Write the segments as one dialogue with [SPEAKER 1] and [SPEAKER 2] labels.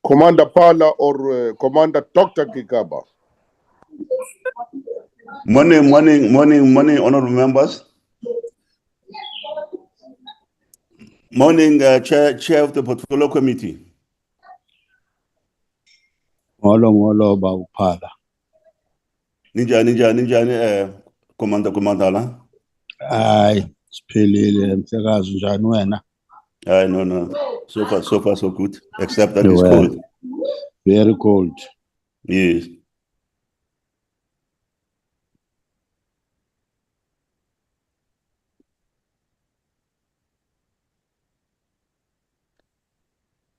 [SPEAKER 1] Commander Pala or Commander Dr. Gigaba.
[SPEAKER 2] Morning, honorable members. Morning, Chair of the Portfolio Committee.
[SPEAKER 3] Molo Baupala.
[SPEAKER 2] Ninja, Commander la.
[SPEAKER 3] Aye, spelile msakazi njani wena?
[SPEAKER 2] No. So far, so good. Except that it's
[SPEAKER 3] Well,
[SPEAKER 2] cold.
[SPEAKER 3] very cold.
[SPEAKER 2] Yes.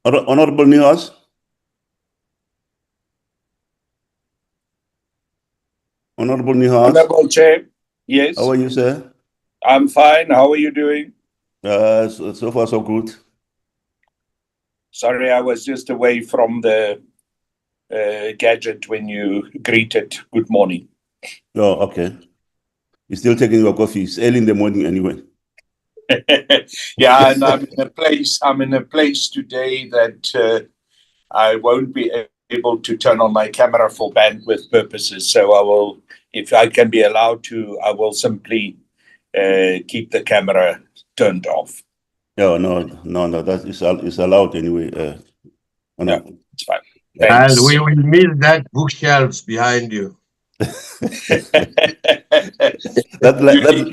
[SPEAKER 2] Honorable Nihas. Honorable Nihas.
[SPEAKER 4] Honorable Chair, yes.
[SPEAKER 2] How are you, sir?
[SPEAKER 4] I'm fine. How are you doing?
[SPEAKER 2] So far, so good.
[SPEAKER 4] Sorry, I was just away from the gadget when you greeted. Good morning.
[SPEAKER 2] Oh, okay. You're still taking your coffee. It's early in the morning anyway.
[SPEAKER 4] Yeah, and I'm in a place today that I won't be able to turn on my camera for bandwidth purposes. So I will, if I can be allowed to, I will simply keep the camera turned off.
[SPEAKER 2] No, that is allowed anyway.
[SPEAKER 4] Yeah, it's fine.
[SPEAKER 5] And
[SPEAKER 4] Thanks.
[SPEAKER 5] we will miss that bookshelves behind you.
[SPEAKER 2] Library.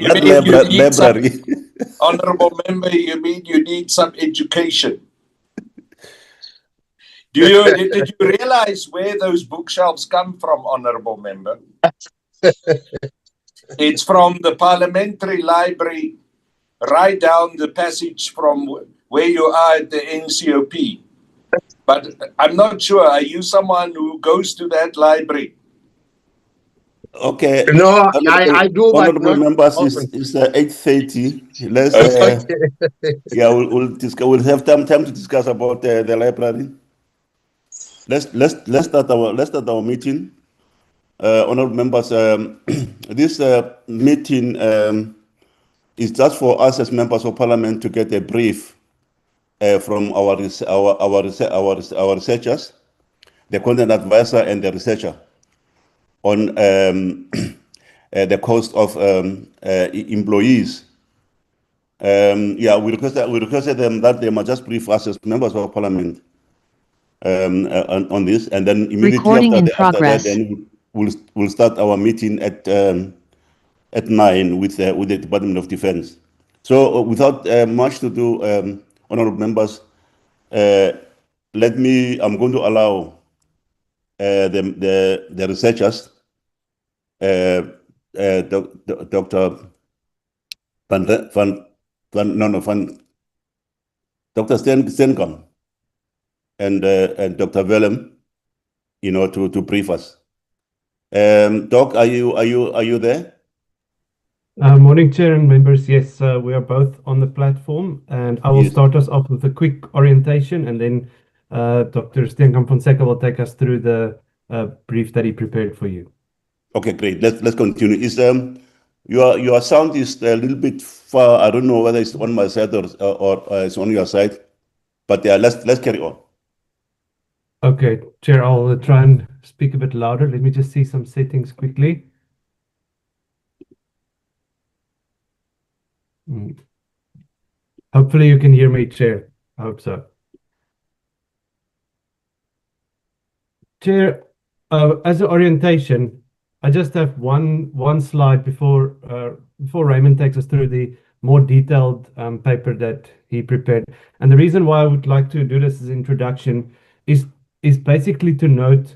[SPEAKER 4] Honorable member, you mean you need some education? Did you realize where those bookshelves come from, honorable member? It's from the parliamentary library, right down the passage from where you are at the NCOP. But I'm not sure. Are you someone who goes to that library?
[SPEAKER 2] Okay.
[SPEAKER 5] No, I do, but
[SPEAKER 2] honorable
[SPEAKER 5] not
[SPEAKER 2] members,
[SPEAKER 5] often.
[SPEAKER 2] it's 8:30. Let's
[SPEAKER 4] Okay.
[SPEAKER 2] we'll have time to discuss about the library. Let's start our meeting. Honorable members, this meeting is just for us as members of parliament to get a brief from our researchers, the content advisor and the researcher, on the cost of employees. We requested them that they must just brief us as members of parliament on this, and then immediately after that, then we'll start our meeting at 9 with the Department of Defense. So without much to do, honorable members, I'm going to allow the researchers, Dr. Dr. Steenkamp and Dr. Willem, to brief us. Doc, are you there?
[SPEAKER 6] Morning, Chair and members. Yes, we are both on the platform, and I will start us off with a quick orientation, and then Dr. Steenkamp Fonseca will take us through the brief that he prepared for you.
[SPEAKER 2] Okay, great. Let's continue. Your sound is a little bit far. I don't know whether it's on my side or it's on your side, but yeah, let's carry on.
[SPEAKER 6] Okay, Chair, I'll try and speak a bit louder. Let me just see some settings quickly. Hopefully you can hear me, Chair. I hope so. Chair, as an orientation, I just have one slide before Raymond takes us through the more detailed paper that he prepared. And the reason why I would like to do this as introduction is basically to note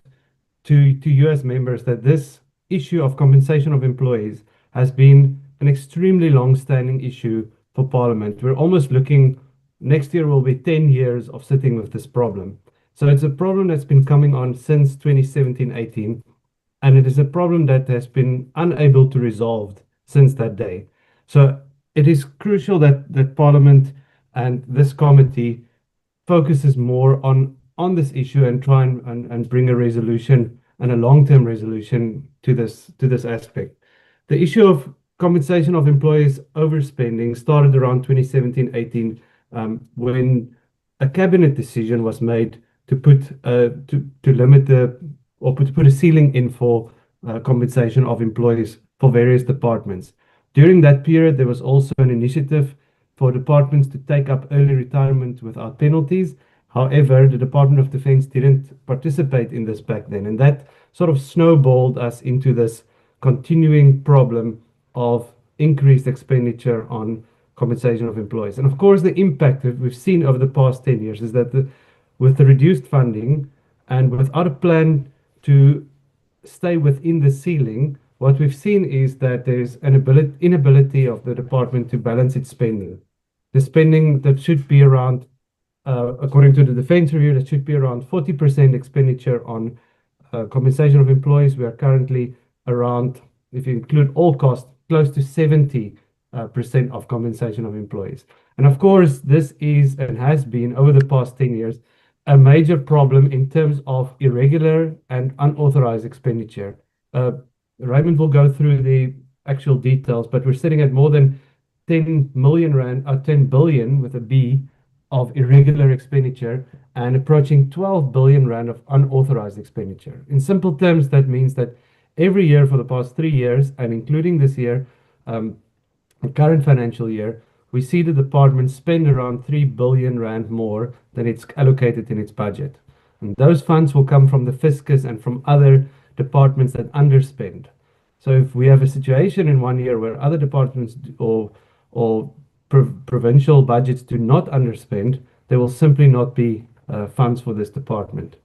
[SPEAKER 6] to you as members that this issue of compensation of employees has been an extremely long-standing issue for Parliament. We're almost looking, next year will be 10 years of sitting with this problem. So it's a problem that's been coming on since 2017-18, and it is a problem that has been unable to resolve since that day. So it is crucial that Parliament and this committee focuses more on this issue and try and bring a resolution and a long-term resolution to this aspect. The issue of compensation of employees overspending started around 2017-18 when a cabinet decision was made to put to limit or to put a ceiling in for compensation of employees for various departments. During that period, there was also an initiative for departments to take up early retirement without penalties. However, the Department of Defense didn't participate in this back then, and that sort of snowballed us into this continuing problem of increased expenditure on compensation of employees. And of course, the impact that we've seen over the past 10 years is that with the reduced funding and without a plan to stay within the ceiling, what we've seen is that there's an inability of the department to balance its spending. The spending that should be around, according to the Defense Review, that should be around 40% expenditure on compensation of employees. We are currently around, if you include all costs, close to 70% of compensation of employees. And of course, this is and has been over the past 10 years a major problem in terms of irregular and unauthorized expenditure. Raymond will go through the actual details, but we're sitting at more than 10 million rand, 10 billion with a B of irregular expenditure and approaching 12 billion rand of unauthorized expenditure. In simple terms, that means that every year for the past 3 years, and including this year, the current financial year, we see the department spend around 3 billion rand more than it's allocated in its budget. And those funds will come from the fiscus and from other departments that underspend. So if we have a situation in 1 year where other departments or provincial budgets do not underspend, there will simply not be funds for this department.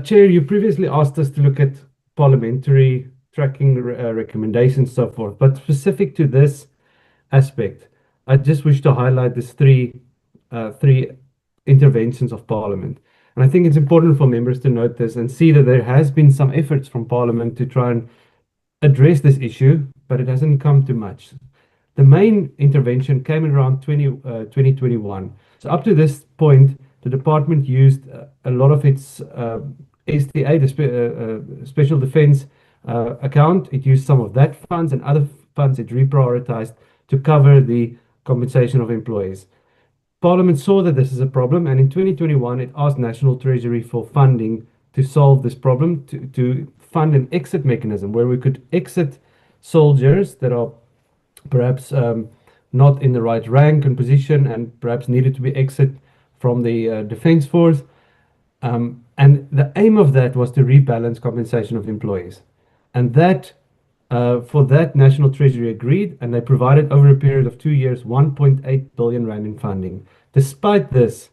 [SPEAKER 6] Chair, you previously asked us to look at parliamentary tracking recommendations, so forth, but specific to this aspect, I just wish to highlight these three interventions of Parliament. And I think it's important for members to note this and see that there has been some efforts from Parliament to try and address this issue, but it hasn't come to much. The main intervention came in around 2021. So up to this point, the department used a lot of its SDA, the Special Defense account. It used some of that funds, and other funds it reprioritized to cover the compensation of employees. Parliament saw that this is a problem, and in 2021 it asked National Treasury for funding to solve this problem, to fund an exit mechanism where we could exit soldiers that are perhaps not in the right rank and position and perhaps needed to be exit from the Defense Force. And the aim of that was to rebalance compensation of employees. And that for that, National Treasury agreed, and they provided over a period of 2 years 1.8 billion rand in funding. Despite this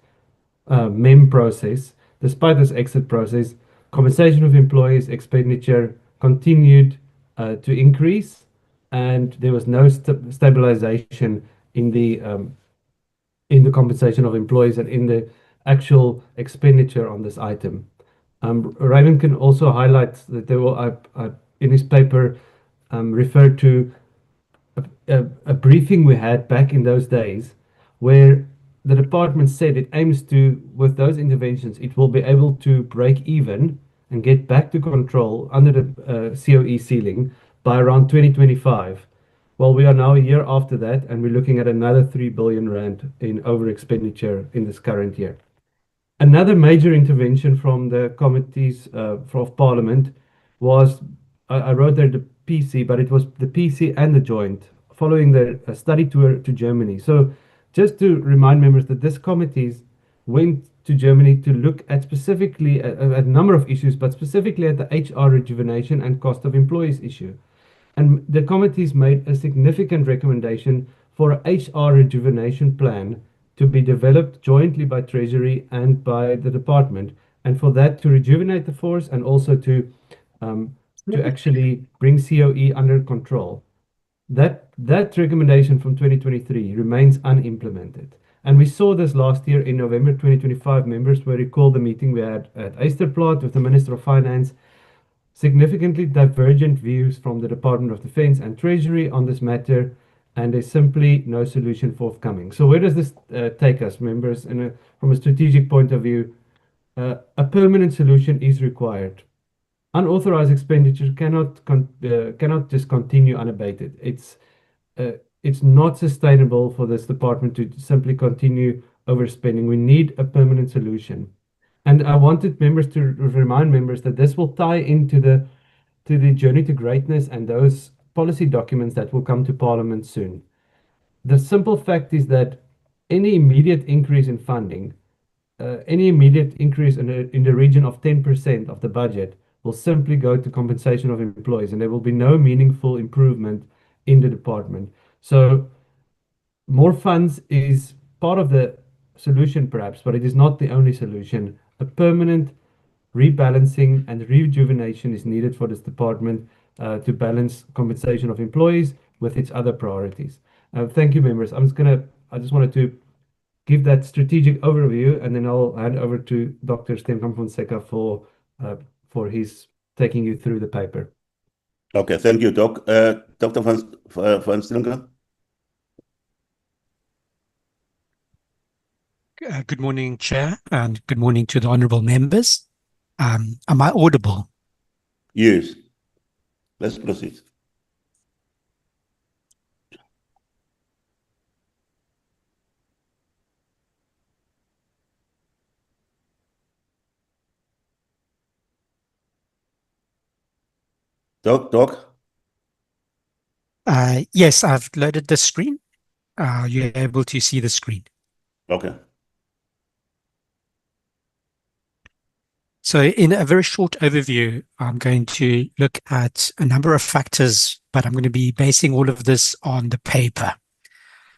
[SPEAKER 6] MEM process, despite this exit process, compensation of employees expenditure continued to increase, and there was no stabilization in the compensation of employees and in the actual expenditure on this item. Raymond can also highlight that there were, in his paper, referred to a briefing we had back in those days where the department said it aims to, with those interventions, it will be able to break even and get back to control under the COE ceiling by around 2025. Well, we are now a year after that, and we're looking at another 3 billion rand in over-expenditure in this current year. Another major intervention from the committees of Parliament was, I wrote there the PC, but it was the PC and the joint following the study tour to Germany. So just to remind members that this committees went to Germany to look at specifically at a number of issues, but specifically at the HR rejuvenation and cost of employees issue. And the committees made a significant recommendation for a HR rejuvenation plan to be developed jointly by Treasury and by the department, and for that to rejuvenate the force and also to actually bring COE under control. That recommendation from 2023 remains unimplemented. And we saw this last year in November 2025. Members will recall the meeting we had at Eysterplaat with the Minister of Finance. Significantly divergent views from the Department of Defense and Treasury on this matter, and there's simply no solution forthcoming. So where does this take us, members? From a strategic point of view, a permanent solution is required. Unauthorized expenditure cannot just continue unabated. It's not sustainable for this department to simply continue overspending. We need a permanent solution. And I wanted members to remind members that this will tie into the journey to greatness and those policy documents that will come to Parliament soon. The simple fact is that any immediate increase in funding, any immediate increase in the region of 10% of the budget will simply go to compensation of employees, and there will be no meaningful improvement in the department. So more funds is part of the solution perhaps, but it is not the only solution. A permanent rebalancing and rejuvenation is needed for this department to balance compensation of employees with its other priorities. Thank you, members. I just wanted to give that strategic overview, and then I'll hand over to Dr. Stemkamp Fonseca for his taking you through the paper.
[SPEAKER 2] Okay, thank you, Doc. Dr. Van Steenkamp?
[SPEAKER 7] Good morning, Chair, and good morning to the honourable members. Am I audible?
[SPEAKER 2] Yes. Let's proceed. Doc?
[SPEAKER 7] Yes, I've loaded the screen. You're able to see the screen.
[SPEAKER 2] Okay.
[SPEAKER 7] So in a very short overview, I'm going to look at a number of factors, but I'm going to be basing all of this on the paper.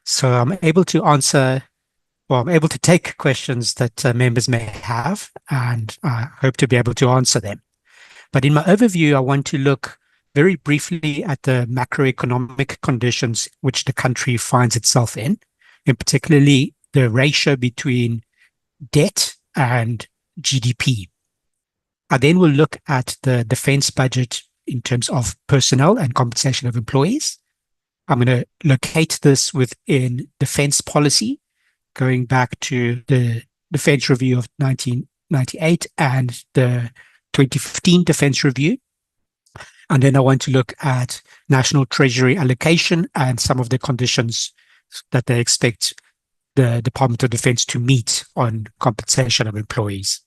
[SPEAKER 7] So I'm able to I'm able to take questions that members may have, and I hope to be able to answer them. But in my overview, I want to look very briefly at the macroeconomic conditions which the country finds itself in particularly the ratio between debt and GDP. I then will look at the defense budget in terms of personnel and compensation of employees. I'm going to locate this within defense policy, going back to the Defense Review of 1998 and the 2015 Defense Review. And then I want to look at National Treasury allocation and some of the conditions that they expect the Department of Defense to meet on compensation of employees.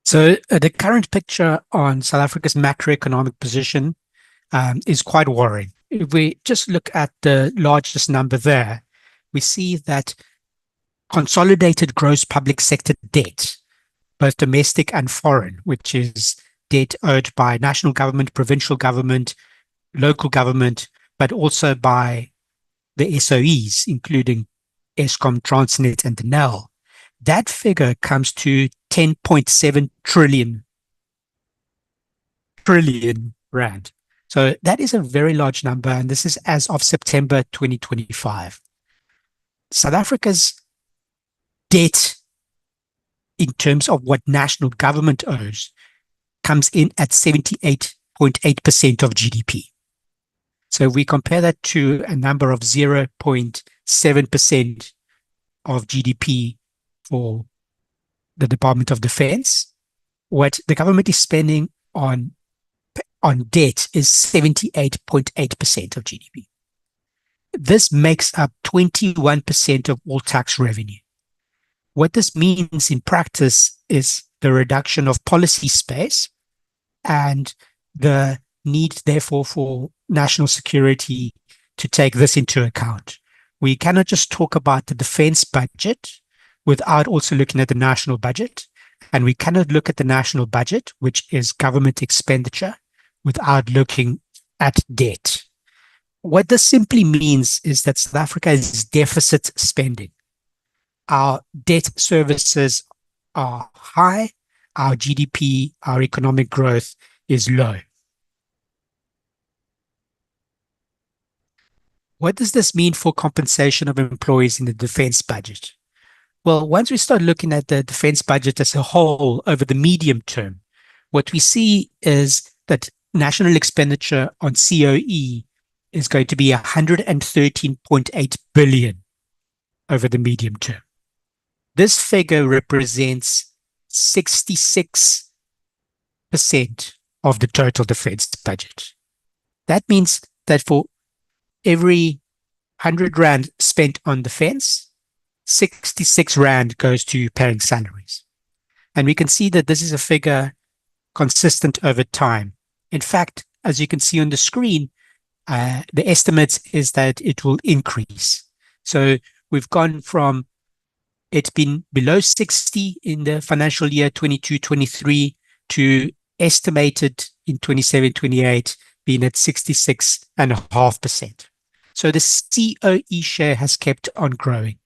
[SPEAKER 7] So the current picture on South Africa's macroeconomic position is quite worrying. If we just look at the largest number there, we see that consolidated gross public sector debt, both domestic and foreign, which is debt owed by national government, provincial government, local government, but also by the SOEs, including Eskom, Transnet, and the NEL. That figure comes to 10.7 trillion rand. So that is a very large number, and this is as of September 2025. South Africa's debt in terms of what national government owes comes in at 78.8% of GDP. So if we compare that to a number of 0.7% of GDP for the Department of Defense, what the government is spending on debt is 78.8% of GDP. This makes up 21% of all tax revenue. What this means in practice is the reduction of policy space and the need, therefore, for national security to take this into account. We cannot just talk about the defense budget without also looking at the national budget, and we cannot look at the national budget, which is government expenditure, without looking at debt. What this simply means is that South Africa is deficit spending. Our debt services are high, our GDP, our economic growth is low. What does this mean for compensation of employees in the defense budget? Well, once we start looking at the defense budget as a whole over the medium term, what we see is that national expenditure on COE is going to be 113.8 billion over the medium term. This figure represents 66% of the total defense budget. That means that for every 100 rand spent on defense, 66 Rand goes to paying salaries. And we can see that this is a figure consistent over time. In fact, as you can see on the screen, the estimate is that it will increase. So we've gone from it's been below 60 in the financial year 22-23 to estimated in 27-28 being at 66.5%. So the COE share has kept on growing.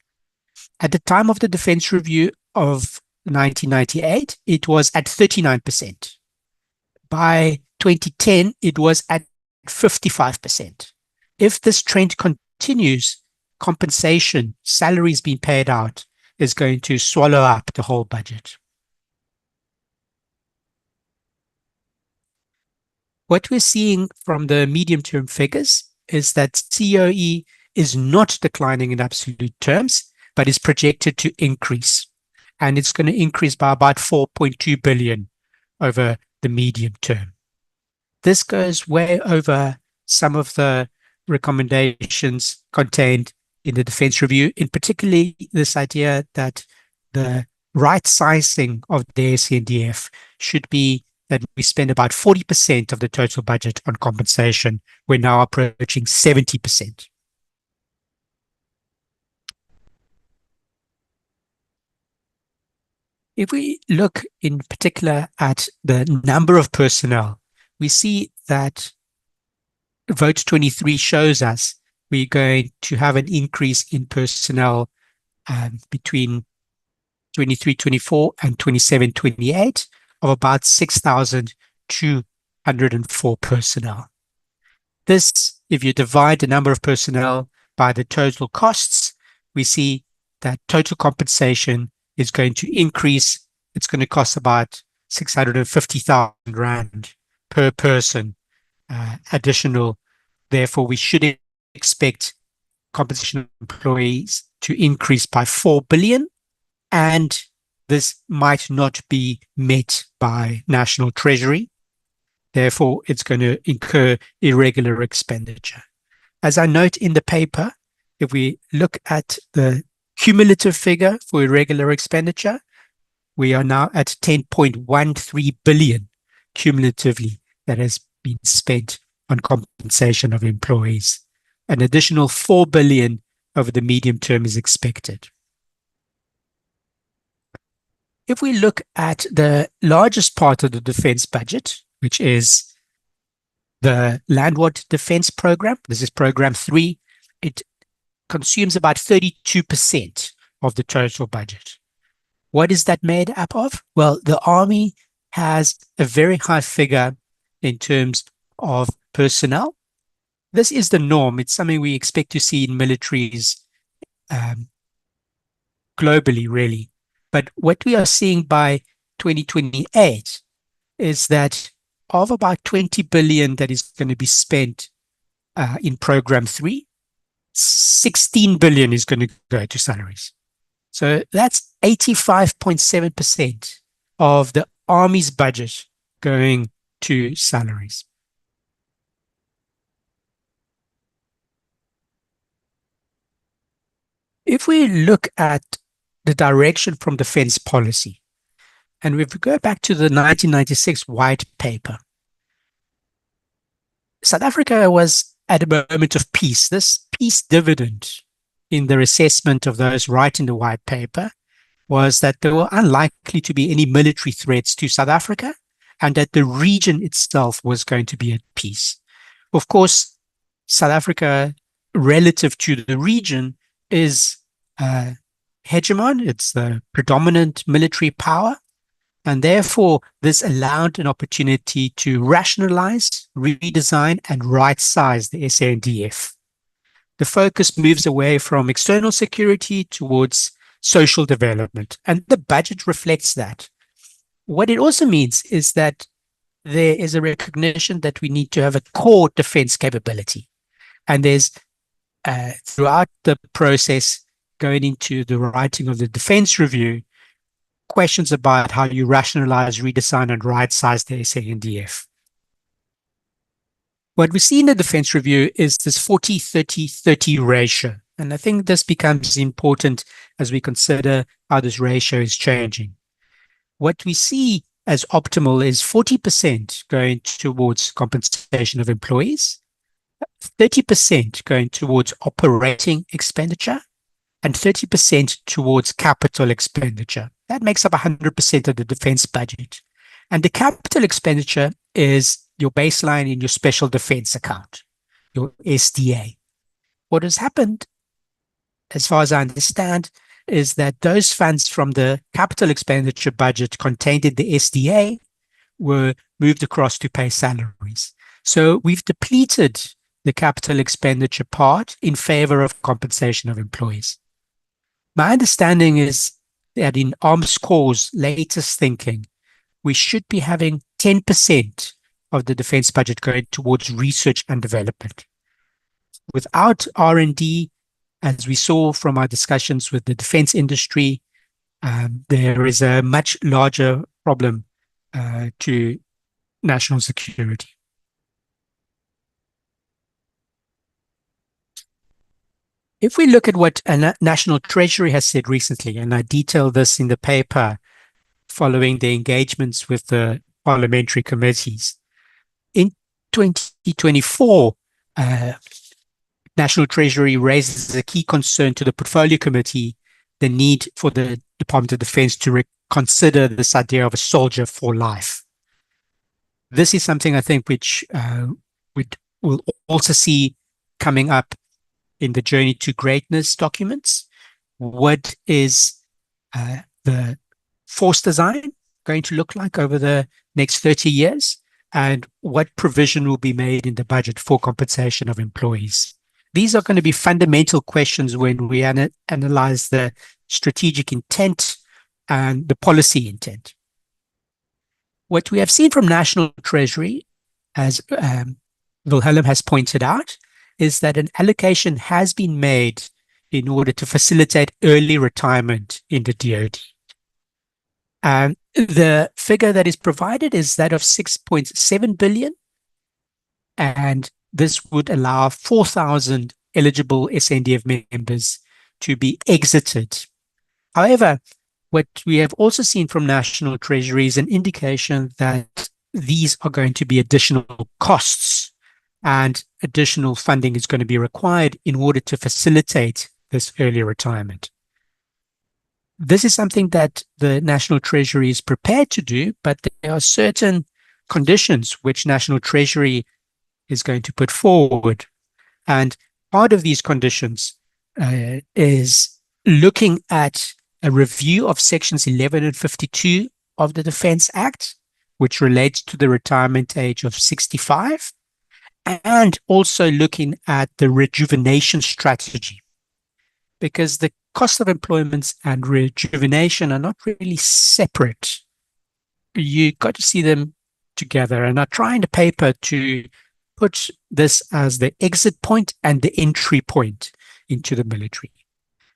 [SPEAKER 7] At the time of the Defence Review of 1998, it was at 39%. By 2010, it was at 55%. If this trend continues, compensation, salaries being paid out, is going to swallow up the whole budget. What we're seeing from the medium-term figures is that COE is not declining in absolute terms, but is projected to increase. And it's going to increase by about 4.2 billion over the medium term. This goes way over some of the recommendations contained in the Defence Review, in particularly this idea that the right sizing of the SANDF should be that we spend about 40% of the total budget on compensation. We're now approaching 70%. If we look in particular at the number of personnel, we see that Vote 23 shows us we're going to have an increase in personnel between 23-24 and 27-28 of about 6,204 personnel. This, if you divide the number of personnel by the total costs, we see that total compensation is going to increase. It's going to cost about 650,000 Rand per person additional. Therefore, we should expect compensation of employees to increase by 4 billion, and this might not be met by National Treasury. Therefore, it's going to incur irregular expenditure. As I note in the paper, if we look at the cumulative figure for irregular expenditure, we are now at 10.13 billion cumulatively that has been spent on compensation of employees. An additional 4 billion over the medium term is expected. If we look at the largest part of the defense budget, which is the Landward Defense Program, this is Program 3, it consumes about 32% of the total budget. What is that made up of? Well, the Army has a very high figure in terms of personnel. This is the norm. It's something we expect to see in militaries globally, really. But what we are seeing by 2028 is that of about 20 billion that is going to be spent in Program 3, 16 billion is going to go to salaries. So that's 85.7% of the Army's budget going to salaries. If we look at the direction from defense policy, and if we go back to the 1996 white paper, South Africa was at a moment of peace. This peace dividend in their assessment of those writing the white paper was that there were unlikely to be any military threats to South Africa and that the region itself was going to be at peace. Of course, South Africa, relative to the region, is hegemon. It's the predominant military power. And therefore, this allowed an opportunity to rationalize, redesign, and right-size the SANDF. The focus moves away from external security towards social development, and the budget reflects that. What it also means is that there is a recognition that we need to have a core defense capability. And there's, throughout the process, going into the writing of the Defence Review, questions about how you rationalize, redesign, and right-size the SANDF. What we see in the Defence Review is this 40-30-30 ratio. And I think this becomes important as we consider how this ratio is changing. What we see as optimal is 40% going towards compensation of employees, 30% going towards operating expenditure, and 30% towards capital expenditure. That makes up 100% of the defense budget. And the capital expenditure is your baseline in your special defense account, your SDA. What has happened, as far as I understand, is that those funds from the capital expenditure budget contained in the SDA were moved across to pay salaries. So we've depleted the capital expenditure part in favor of compensation of employees. My understanding is that in Armed Corps' latest thinking, we should be having 10% of the defense budget going towards research and development. Without R&D, as we saw from our discussions with the defense industry, there is a much larger problem to national security. If we look at what a National Treasury has said recently, and I detail this in the paper following the engagements with the parliamentary committees, in 2024, National Treasury raises a key concern to the Portfolio Committee, the need for the Department of Defense to reconsider this idea of a soldier for life. This is something I think which we'll also see coming up in the Journey to Greatness documents. What is the force design going to look like over the next 30 years? And what provision will be made in the budget for compensation of employees? These are going to be fundamental questions when we analyze the strategic intent and the policy intent. What we have seen from National Treasury, as Wilhelm has pointed out, is that an allocation has been made in order to facilitate early retirement in the DoD. The figure that is provided is that of 6.7 billion, and this would allow 4,000 eligible SNDF members to be exited. However, what we have also seen from National Treasury is an indication that these are going to be additional costs, and additional funding is going to be required in order to facilitate this early retirement. This is something that the National Treasury is prepared to do, but there are certain conditions which National Treasury is going to put forward. And part of these conditions is looking at a review of sections 11 and 52 of the Defense Act, which relates to the retirement age of 65, and also looking at the rejuvenation strategy, because the cost of employment and rejuvenation are not really separate. You got to see them together, and I try in the paper to put this as the exit point and the entry point into the military.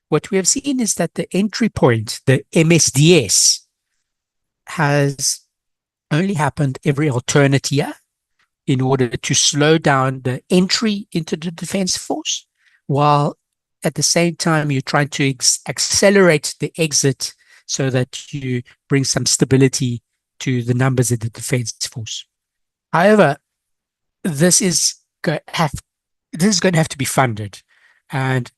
[SPEAKER 7] What we have seen is that the entry point, the MSDS, has only happened every alternate year in order to slow down the entry into the defense force, while at the same time you're trying to accelerate the exit so that you bring some stability to the numbers in the defense force. However, this is going to have to be funded. And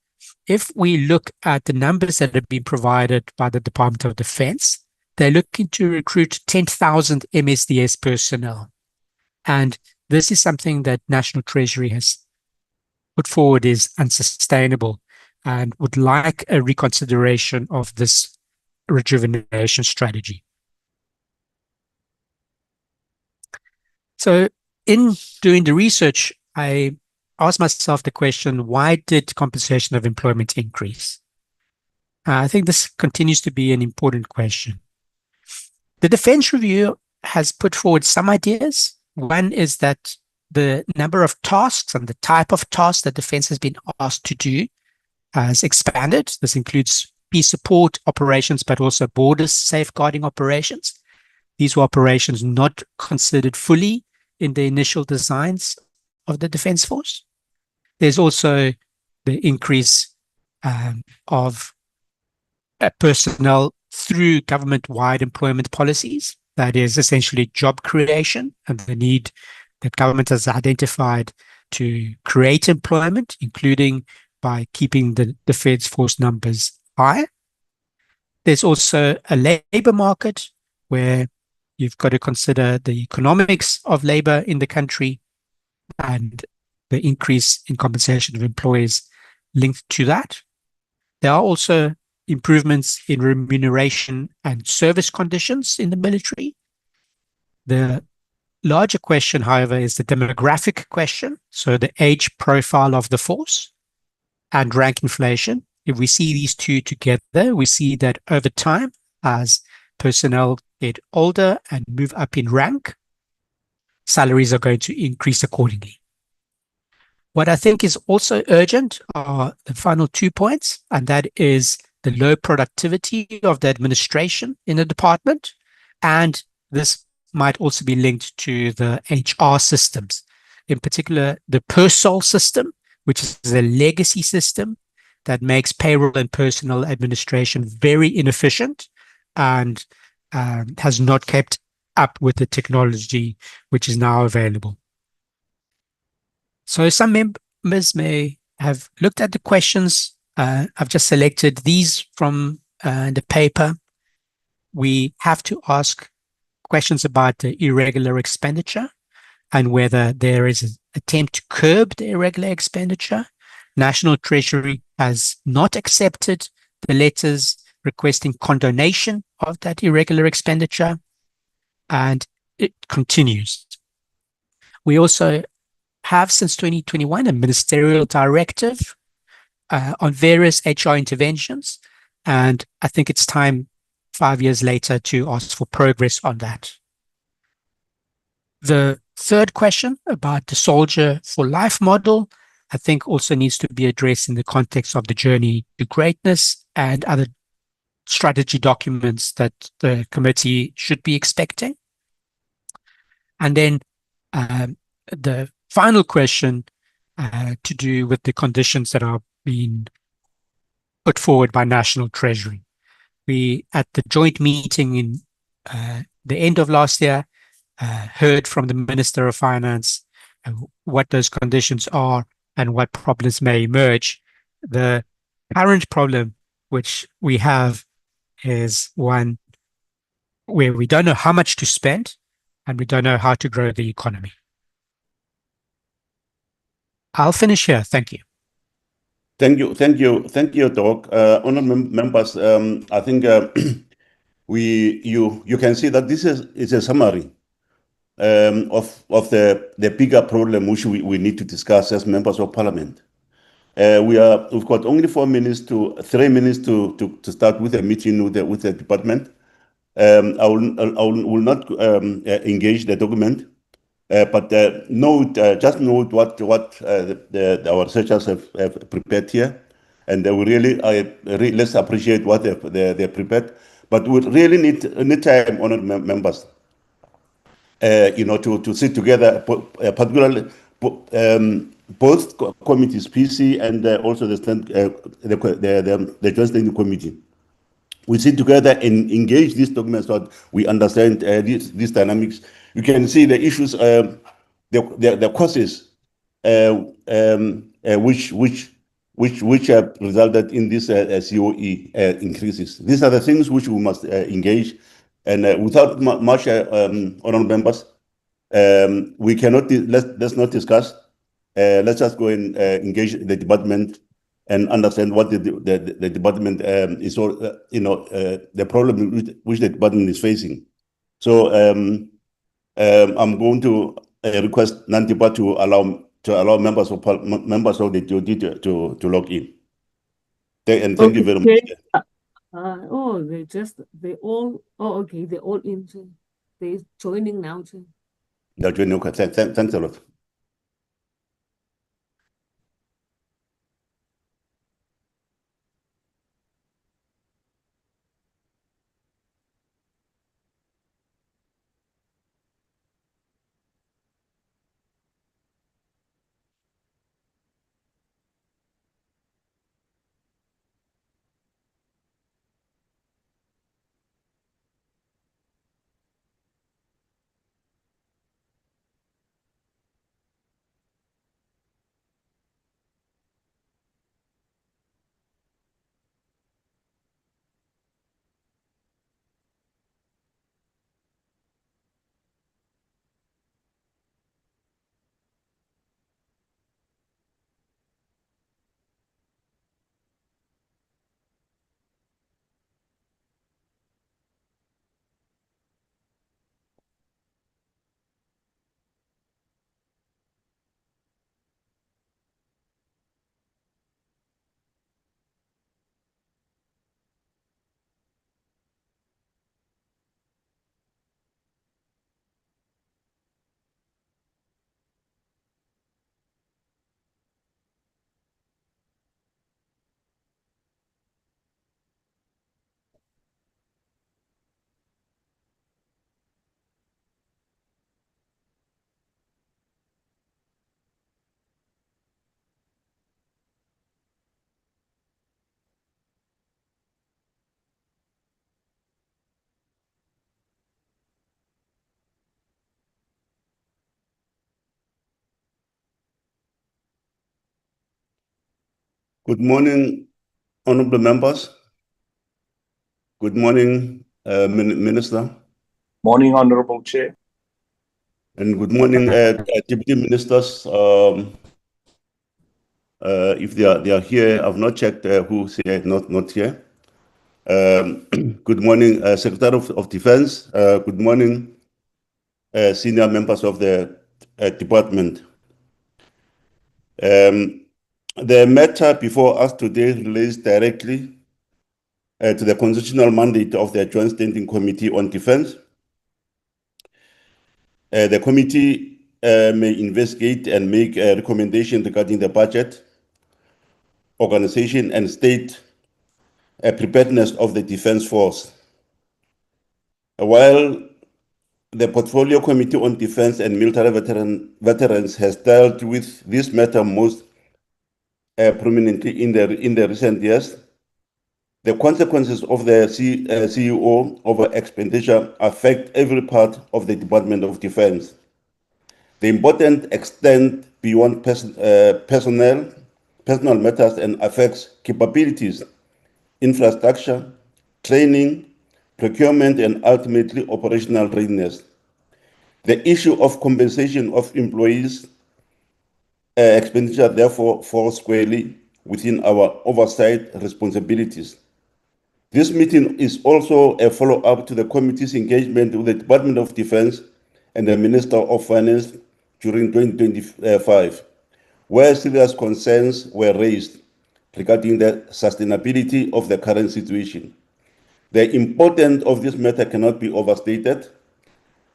[SPEAKER 7] if we look at the numbers that have been provided by the Department of Defense, they're looking to recruit 10,000 MSDS personnel. And this is something that National Treasury has put forward is unsustainable and would like a reconsideration of this rejuvenation strategy. So in doing the research, I asked myself the question, why did compensation of employment increase? I think this continues to be an important question. The Defense Review has put forward some ideas. One is that the number of tasks and the type of tasks that defense has been asked to do has expanded. This includes peace support operations, but also border safeguarding operations. These were operations not considered fully in the initial designs of the Defense Force. There's also the increase of personnel through government-wide employment policies. That is essentially job creation and the need that government has identified to create employment, including by keeping the defence force numbers high. There's also a labour market where you've got to consider the economics of labour in the country and the increase in compensation of employees linked to that. There are also improvements in remuneration and service conditions in the military. The larger question, however, is the demographic question. So the age profile of the force and rank inflation. If we see these two together, we see that over time, as personnel get older and move up in rank, salaries are going to increase accordingly. What I think is also urgent are the final 2 points, and that is the low productivity of the administration in the department. And this might also be linked to the HR systems, in particular, the PERSOL system, which is a legacy system that makes payroll and personnel administration very inefficient and has not kept up with the technology which is now available. So some members may have looked at the questions. I've just selected these from the paper. We have to ask questions about the irregular expenditure and whether there is an attempt to curb the irregular expenditure. National Treasury has not accepted the letters requesting condonation of that irregular expenditure, and it continues. We also have since 2021 a ministerial directive on various HR interventions, and I think it's time 5 years later to ask for progress on that. The third question about the Soldier for Life model, I think also needs to be addressed in the context of the journey to greatness and other strategy documents that the committee should be expecting. And then the final question to do with the conditions that are being put forward by National Treasury. We, at the joint meeting in the end of last year, heard from the Minister of Finance what those conditions are and what problems may emerge. The current problem which we have is one where we don't know how much to spend and we don't know how to grow the economy. I'll finish here. Thank you.
[SPEAKER 2] Thank you, Doc. Honourable members, I think you can see that this is a summary of the bigger problem which we need to discuss as members of Parliament. We've got only 3 minutes to start with a meeting with the department. I will not engage the document, but just note what our researchers have prepared here, and we really let's appreciate what they prepared. But we really need time, honored members, to sit together, particularly both committees, PC and also the Joint Standing Committee. We sit together and engage these documents so that we understand these dynamics. You can see the issues, the causes which have resulted in this COE increases. These are the things which we must engage, and without much honourable members, we cannot. Let's not discuss. Let's just go and engage the department and understand what the department is all, the problem which the department is facing. So I'm going to request Nandipa to allow members of the DOD to log in. And thank you very much.
[SPEAKER 8] They're all in. They're joining now.
[SPEAKER 2] They're joining. Okay, thanks a lot. Good morning, honorable members. Good morning, Minister.
[SPEAKER 4] Morning, Honorable Chair.
[SPEAKER 2] And good morning, Deputy Ministers. If they are here, I've not checked who's here, not here. Good morning, Secretary of Defense. Good morning, senior members of the department. The matter before us today relates directly to the constitutional mandate of the Joint Standing Committee on Defense. The committee may investigate and make a recommendation regarding the budget, organization, and state preparedness of the Defense Force. While the Portfolio Committee on Defense and Military Veterans has dealt with this matter most prominently in the recent years, the consequences of the CEO over-expenditure affect every part of the Department of Defense. The important extend beyond personal matters and affects capabilities, infrastructure, training, procurement, and ultimately operational readiness. The issue of compensation of employees' expenditure therefore falls squarely within our oversight responsibilities. This meeting is also a follow-up to the committee's engagement with the Department of Defense and the Minister of Finance during 2025, where serious concerns were raised regarding the sustainability of the current situation. The importance of this matter cannot be overstated.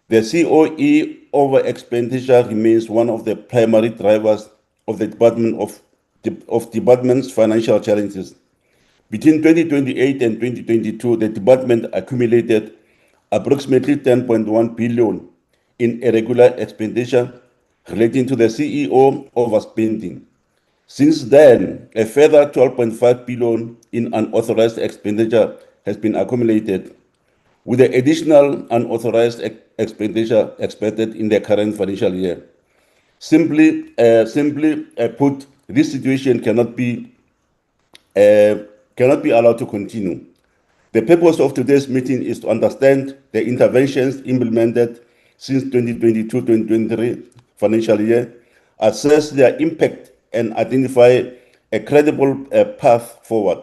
[SPEAKER 2] The COE over-expenditure remains one of the primary drivers of the department's financial challenges. Between 2028 and 2022, the department accumulated approximately 10.1 billion in irregular expenditure relating to the CEO overspending. Since then, a further 12.5 billion in unauthorized expenditure has been accumulated, with the additional unauthorized expenditure expected in the current financial year. Simply put, this situation cannot be allowed to continue. The purpose of today's meeting is to understand the interventions implemented since 2022-2023 financial year, assess their impact, and identify a credible path forward.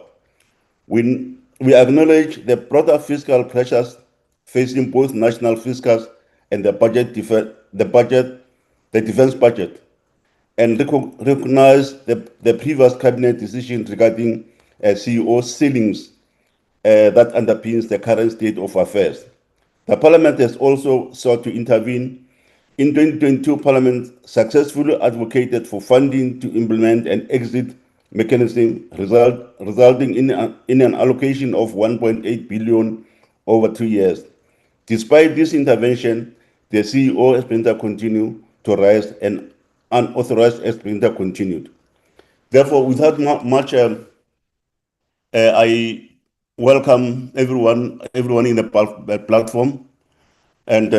[SPEAKER 2] We acknowledge the broader fiscal pressures facing both national fiscals and the defense budget, and recognize the previous cabinet decision regarding CEO ceilings that underpins the current state of affairs. The Parliament has also sought to intervene. In 2022, Parliament successfully advocated for funding to implement an exit mechanism, resulting in an allocation of 1.8 billion over 2 years. Despite this intervention, the CEO expenditure continued to rise and unauthorized expenditure continued. Therefore, without much, I welcome everyone in the platform and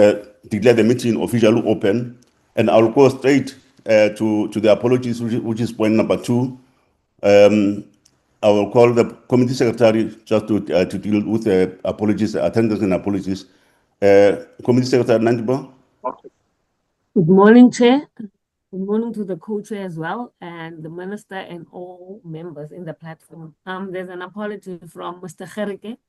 [SPEAKER 2] declare the meeting officially open. And I'll go straight to the apologies, which is point number 2. I will call the committee secretary just to deal with the apologies, attendance and apologies. Committee Secretary Nandiba.
[SPEAKER 8] Good morning, Chair. Good morning to the co-chair as well, and the minister and all members in the platform. There's an apology from Mr. Gerike.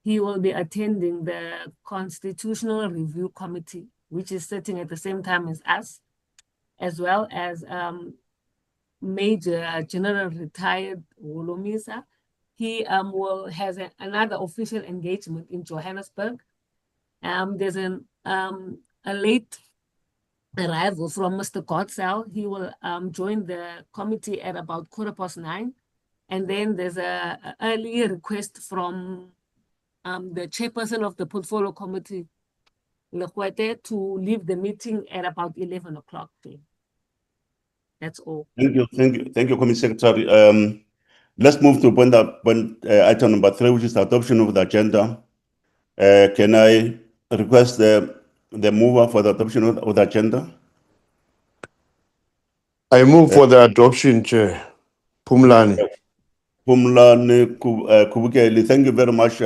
[SPEAKER 8] He will be attending the Constitutional Review Committee, which is sitting at the same time as us, as well as Major General Retired Wolomisa. He has another official engagement in Johannesburg. There's a late arrival from Mr. Godsell. He will join the committee at about 9:15. And then there's an early request from the chairperson of the Portfolio Committee, Lekwete, to leave the meeting at about 11 o'clock. That's all.
[SPEAKER 2] Thank you, Committee Secretary. Let's move to item number 3, which is the adoption of the agenda. Can I request the mover for the adoption of the agenda?
[SPEAKER 5] I move for the adoption, Chair. Pumlani.
[SPEAKER 2] Phumlani Kubukeli, thank you very much.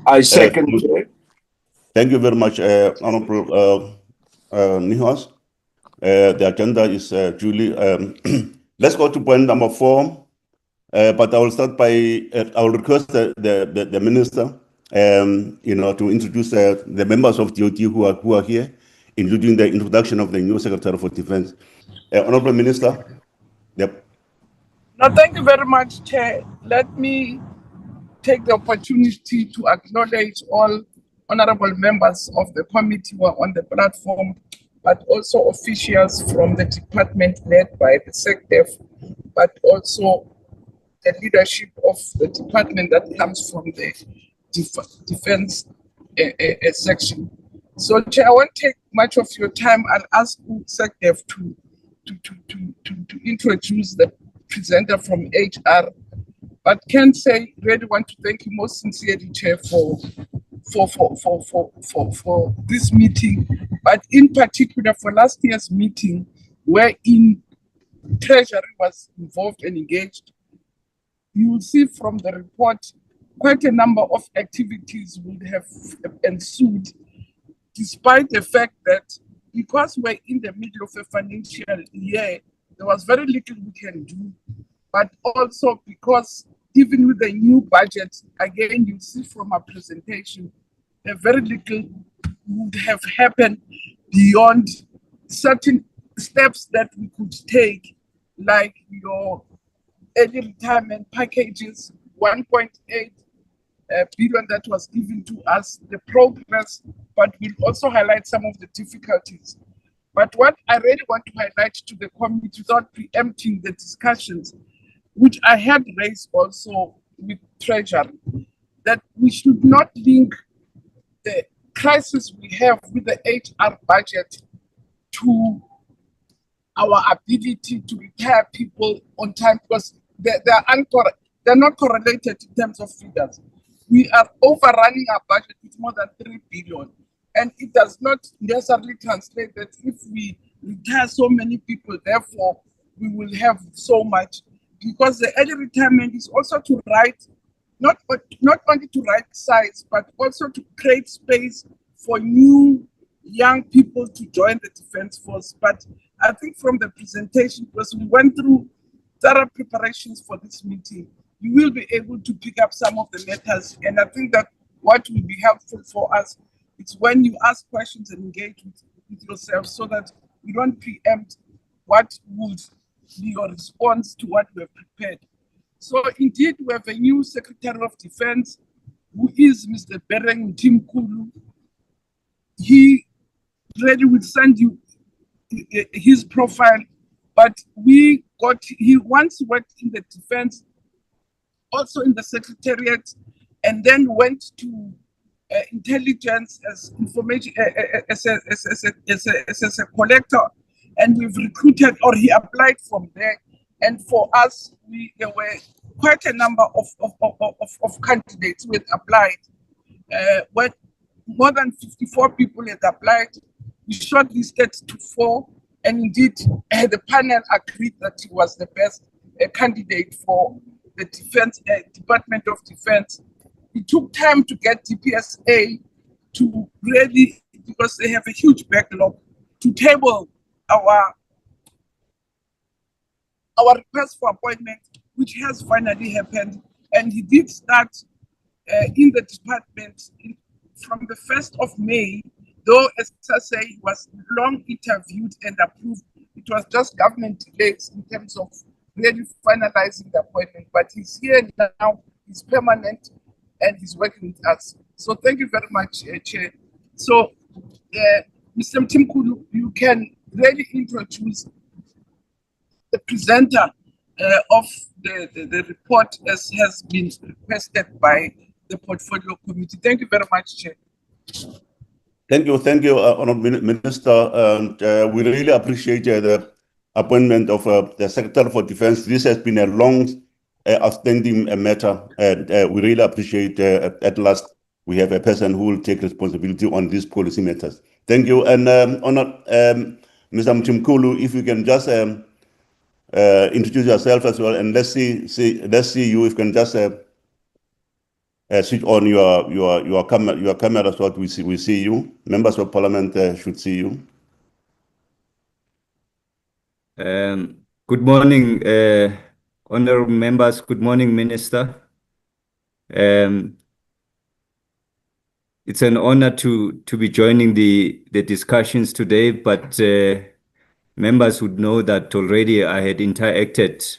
[SPEAKER 4] I second it.
[SPEAKER 2] Thank you very much, Honorable Nihos. The agenda is duly. Let's go to point number 4. But I will start by I will request the minister, to introduce the members of DOT who are here, including the introduction of the new Secretary for Defense. Honorable Minister. Yep.
[SPEAKER 9] No, thank you very much, Chair. Let me take the opportunity to acknowledge all honorable members of the committee who are on the platform, but also officials from the department led by the SecDef, but also the leadership of the department that comes from the defense section. So, Chair, I won't take much of your time. I'll ask SecDef to introduce the presenter from HR. But can say, really want to thank you most sincerely, Chair, for this meeting, but in particular for last year's meeting, wherein Treasury was involved and engaged. You will see from the report quite a number of activities would have ensued, despite the fact that because we're in the middle of a financial year, there was very little we can do, but also because even with the new budget, again, you see from our presentation, very little would have happened beyond certain steps that we could take, like your early retirement packages, 1.8 billion that was given to us, the progress, but we'll also highlight some of the difficulties. But what I really want to highlight to the committee, without preempting the discussions, which I had raised also with Treasury, that we should not link the crisis we have with the HR budget to our ability to retire people on time, because they're not correlated in terms of figures. We are overrunning our budget with more than 3 billion. And it does not necessarily translate that if we retire so many people, therefore we will have so much. Because the early retirement is also to write, not only to right size, but also to create space for new young people to join the Defense Force. But I think from the presentation, because we went through thorough preparations for this meeting, you will be able to pick up some of the matters. And I think that what will be helpful for us is when you ask questions and engage with yourself, so that you don't preempt what would be your response to what we have prepared. So indeed, we have a new Secretary of Defense, who is Mr. Bereng Mtimkulu. He really will send you his profile, but he once worked in the defense, also in the Secretariat, and then went to intelligence as information as a collector, and we've recruited, or he applied from there. And for us, there were quite a number of candidates who had applied. When more than 54 people had applied, we shortlisted to 4, and indeed the panel agreed that he was the best candidate for the Defense Department of Defense. It took time to get DPSA to really, because they have a huge backlog, to table our request for appointment, which has finally happened. And he did start in the department from the 1st of May, though, as I say, he was long interviewed and approved. It was just government delays in terms of really finalizing the appointment. But he's here now, he's permanent, and he's working with us. So thank you very much, Chair. So, Mr. Mtimkulu, you can really introduce the presenter of the report as has been requested by the Portfolio Committee. Thank you very much, Chair.
[SPEAKER 2] Thank you, Honourable Minister. We really appreciate the appointment of the Secretary for Defense. This has been a long, outstanding matter, and we really appreciate at last we have a person who will take responsibility on these policy matters. Thank you. And Mr. Mtimkulu, if you can just introduce yourself as well, and let's see you. If you can just switch on your camera so that we see you. Members of Parliament should see you.
[SPEAKER 10] Good morning, honorable members. Good morning, Minister. It's an honor to be joining the discussions today, but members would know that already I had interacted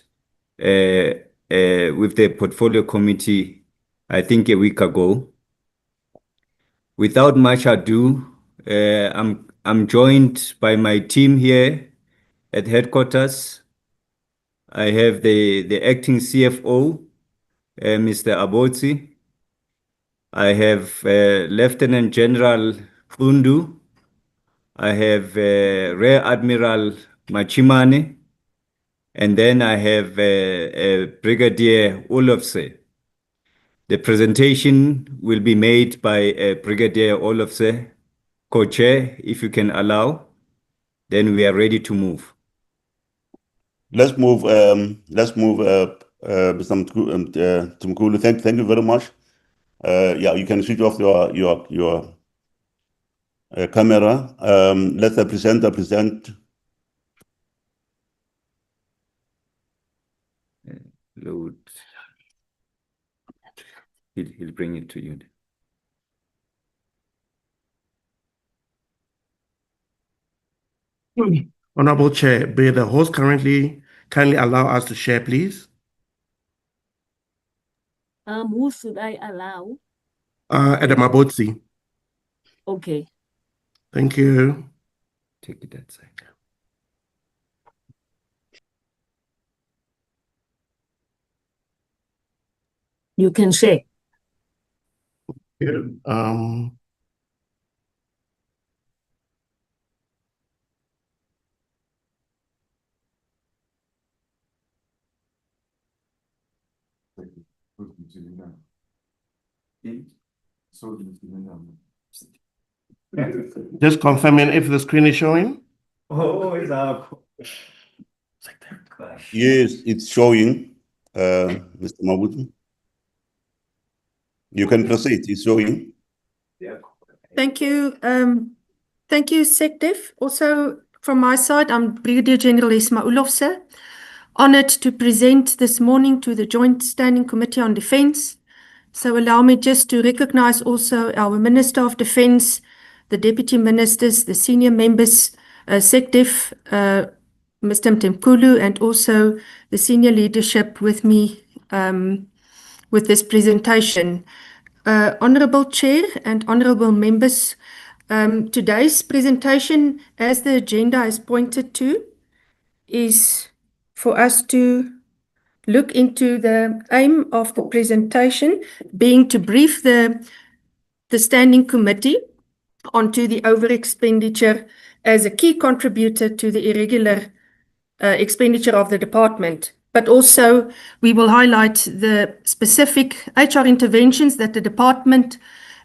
[SPEAKER 10] with the Portfolio Committee, I think a week ago. Without much ado, I'm joined by my team here at headquarters. I have the acting CFO, Mr. Abotsi. I have Lieutenant General Kundu. I have Rear Admiral Machimane. And then I have Brigadier Olofse. The presentation will be made by Brigadier Olofse, co-chair, if you can allow. Then we are ready to move.
[SPEAKER 2] Let's move. Mr. Mkulu. Thank you very much. Yeah, you can switch off your camera. Let the presenter present.
[SPEAKER 10] Load. He'll bring it to you.
[SPEAKER 11] Honorable Chair, may the host kindly allow us to share, please?
[SPEAKER 8] Who should I allow?
[SPEAKER 11] Adam Abotsi.
[SPEAKER 8] Okay.
[SPEAKER 11] Thank you.
[SPEAKER 10] Take it that side.
[SPEAKER 8] You can share.
[SPEAKER 11] Just confirming if the screen is showing.
[SPEAKER 10] Oh, it's up.
[SPEAKER 2] Yes, it's showing, Mr. Mabutu. You can proceed. It's showing.
[SPEAKER 12] Thank you. Thank you, SecDef. Also, from my side, I'm Brigadier General Esma Olofse, honored to present this morning to the Joint Standing Committee on Defence. So allow me just to recognize also our Minister of Defence, the Deputy Ministers, the senior members, SecDef, Mr. Mkulu, and also the senior leadership with me with this presentation. Honorable Chair and honorable members, today's presentation, as the agenda is pointed to, is for us to look into the aim of the presentation being to brief the Standing Committee onto the over-expenditure as a key contributor to the irregular expenditure of the department. But also we will highlight the specific HR interventions that the department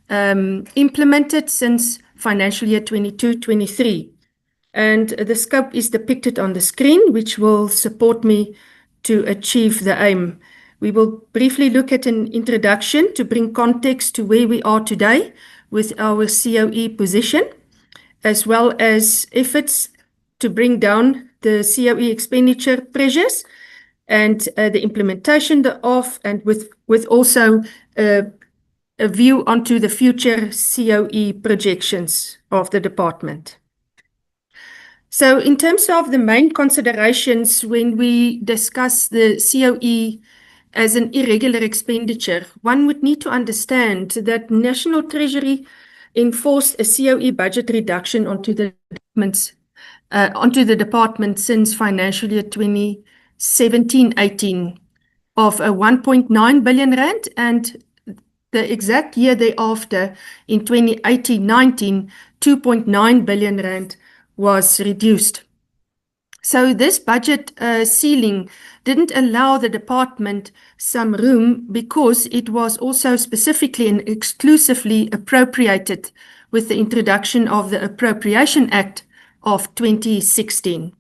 [SPEAKER 12] implemented since financial year 22-23. And the scope is depicted on the screen, which will support me to achieve the aim. We will briefly look at an introduction to bring context to where we are today with our COE position, as well as efforts to bring down the COE expenditure pressures and the implementation thereof, and with also a view onto the future COE projections of the department. So in terms of the main considerations when we discuss the COE as an irregular expenditure, one would need to understand that National Treasury enforced a COE budget reduction onto the department since financial year 2017-18 of 1.9 billion rand, and the exact year thereafter, in 2018-19, 2.9 billion rand was reduced. So this budget ceiling didn't allow the department some room because it was also specifically and exclusively appropriated with the introduction of the Appropriation Act of 2016.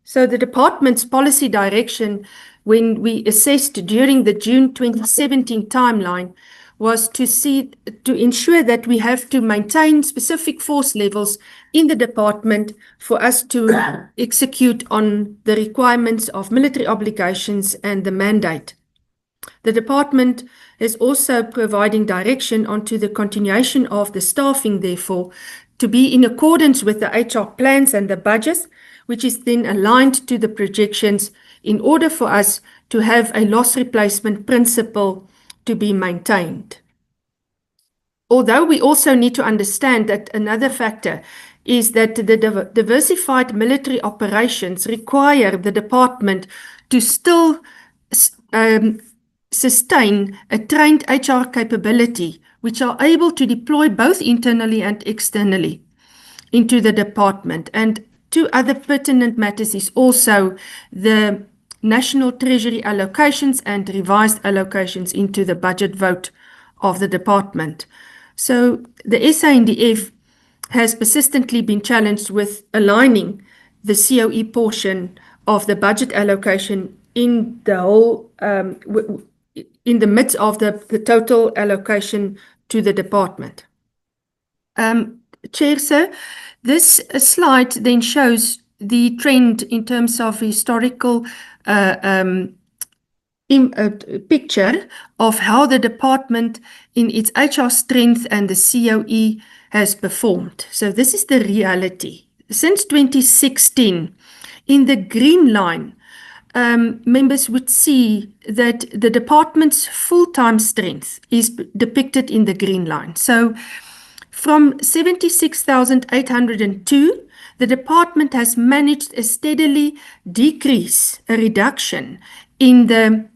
[SPEAKER 12] So the department's policy direction when we assessed during the June 2017 timeline was to ensure that we have to maintain specific force levels in the department for us to execute on the requirements of military obligations and the mandate. The department is also providing direction onto the continuation of the staffing, therefore, to be in accordance with the HR plans and the budgets, which is then aligned to the projections in order for us to have a loss replacement principle to be maintained. Although we also need to understand that another factor is that the diversified military operations require the department to still sustain a trained HR capability, which are able to deploy both internally and externally into the department. And two other pertinent matters is also the National Treasury allocations and revised allocations into the budget vote of the department. So the SANDF has persistently been challenged with aligning the COE portion of the budget allocation in the whole, in the midst of the total allocation to the department. Chair, sir, this slide then shows the trend in terms of historical picture of how the department in its HR strength and the COE has performed. So this is the reality. Since 2016, in the green line, members would see that the department's full-time strength is depicted in the green line. So from 76,802, the department has managed a steadily decrease, a reduction in the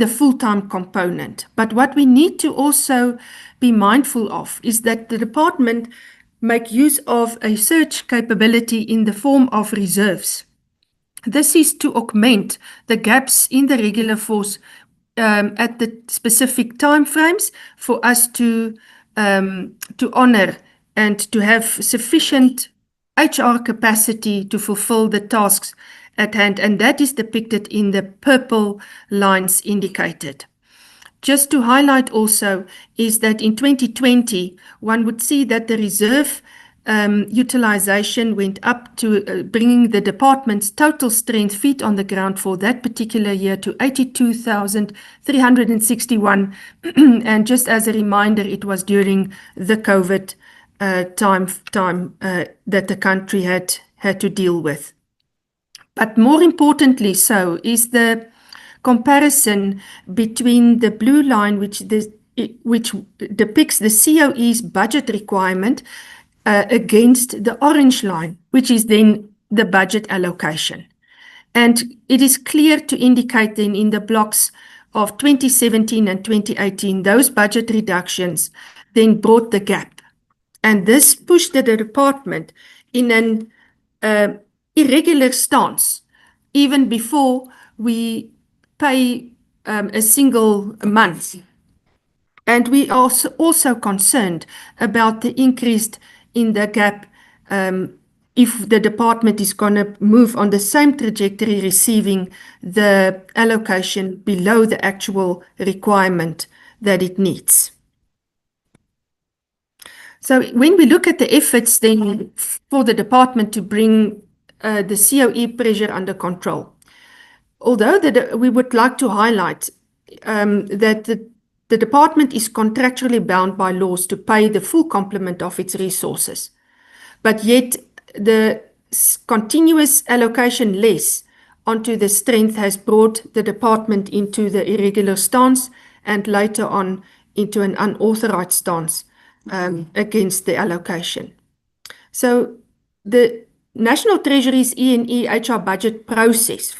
[SPEAKER 12] full-time component. But what we need to also be mindful of is that the department make use of a surge capability in the form of reserves. This is to augment the gaps in the regular force at the specific time frames for us to honor and to have sufficient HR capacity to fulfill the tasks at hand, and that is depicted in the purple lines indicated. Just to highlight also is that in 2020, one would see that the reserve utilization went up to bringing the department's total strength feet on the ground for that particular year to 82,361. And just as a reminder, it was during the COVID time that the country had to deal with. But more importantly so is the comparison between the blue line, which depicts the COE's budget requirement, against the orange line, which is then the budget allocation. And it is clear to indicate then in the blocks of 2017 and 2018, those budget reductions then brought the gap. And this pushed the department in an irregular stance, even before we pay a single month. And we are also concerned about the increase in the gap if the department is going to move on the same trajectory, receiving the allocation below the actual requirement that it needs. So when we look at the efforts then for the department to bring the COE pressure under control, although we would like to highlight that the department is contractually bound by laws to pay the full complement of its resources, but yet the continuous allocation less onto the strength has brought the department into the irregular stance and later on into an unauthorized stance against the allocation. So the National Treasury's E&E HR budget process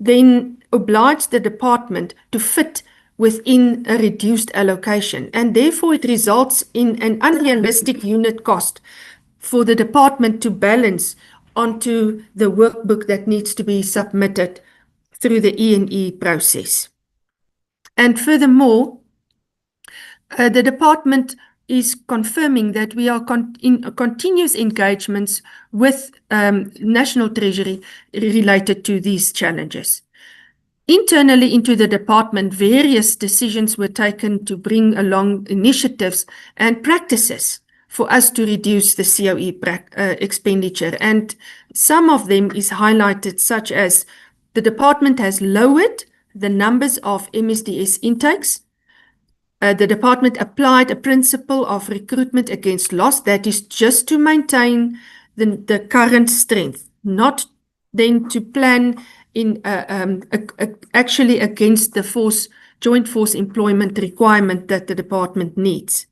[SPEAKER 12] then obliged the department to fit within a reduced allocation, and therefore it results in an unrealistic unit cost for the department to balance onto the workbook that needs to be submitted through the E&E process. And furthermore, the department is confirming that we are in continuous engagements with National Treasury related to these challenges. Internally into the department, various decisions were taken to bring along initiatives and practices for us to reduce the COE expenditure. And some of them is highlighted, such as the department has lowered the numbers of MSDS intakes. The department applied a principle of recruitment against loss, that is just to maintain the current strength, not then to plan in actually against the joint force employment requirement that the department needs.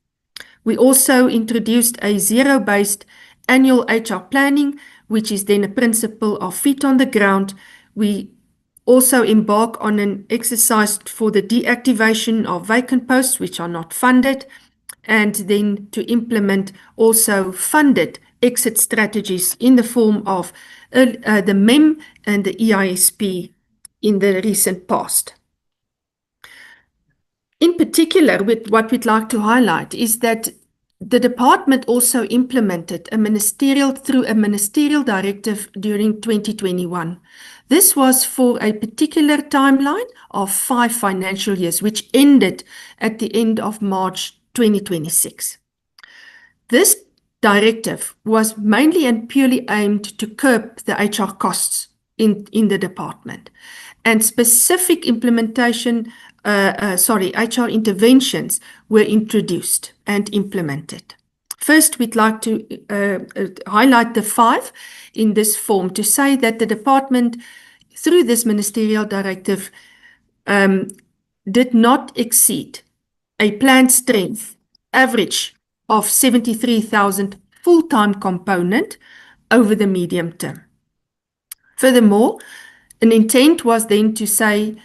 [SPEAKER 12] We also introduced a zero-based annual HR planning, which is then a principle of feet on the ground. We also embark on an exercise for the deactivation of vacant posts which are not funded, and then to implement also funded exit strategies in the form of the MEM and the EISP in the recent past. In particular, what we'd like to highlight is that the department also implemented through a ministerial directive during 2021. This was for a particular timeline of 5 financial years, which ended at the end of March 2026. This directive was mainly and purely aimed to curb the HR costs in the department, and specific HR interventions were introduced and implemented. First, we'd like to highlight the 5 in this form to say that the department, through this ministerial directive, did not exceed a planned strength average of 73,000 full-time component over the medium term. Furthermore, an intent was then to say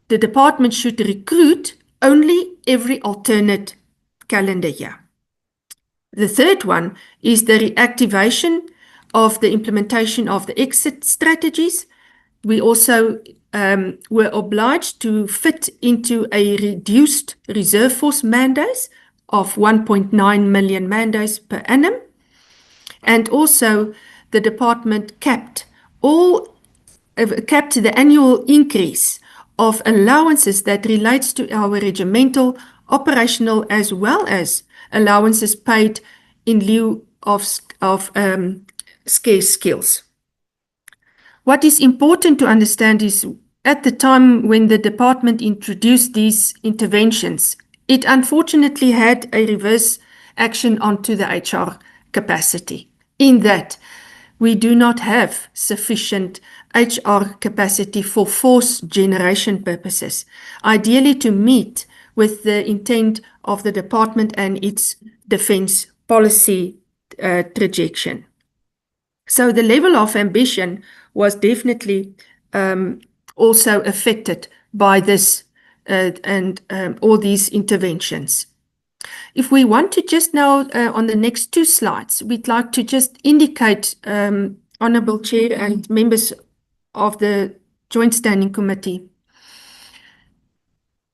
[SPEAKER 12] the department should recruit only every alternate calendar year. The third one is the reactivation of the implementation of the exit strategies. We also were obliged to fit into a reduced reserve force mandates of 1.9 million mandates per annum. And also the department capped the annual increase of allowances that relates to our regimental, operational, as well as allowances paid in lieu of scarce skills. What is important to understand is at the time when the department introduced these interventions, it unfortunately had a reverse action onto the HR capacity, in that we do not have sufficient HR capacity for force generation purposes, ideally to meet with the intent of the department and its defense policy trajectory. So the level of ambition was definitely also affected by this and all these interventions. If we want to just now, on the next 2 slides, we'd like to just indicate, Honourable Chair and members of the Joint Standing Committee,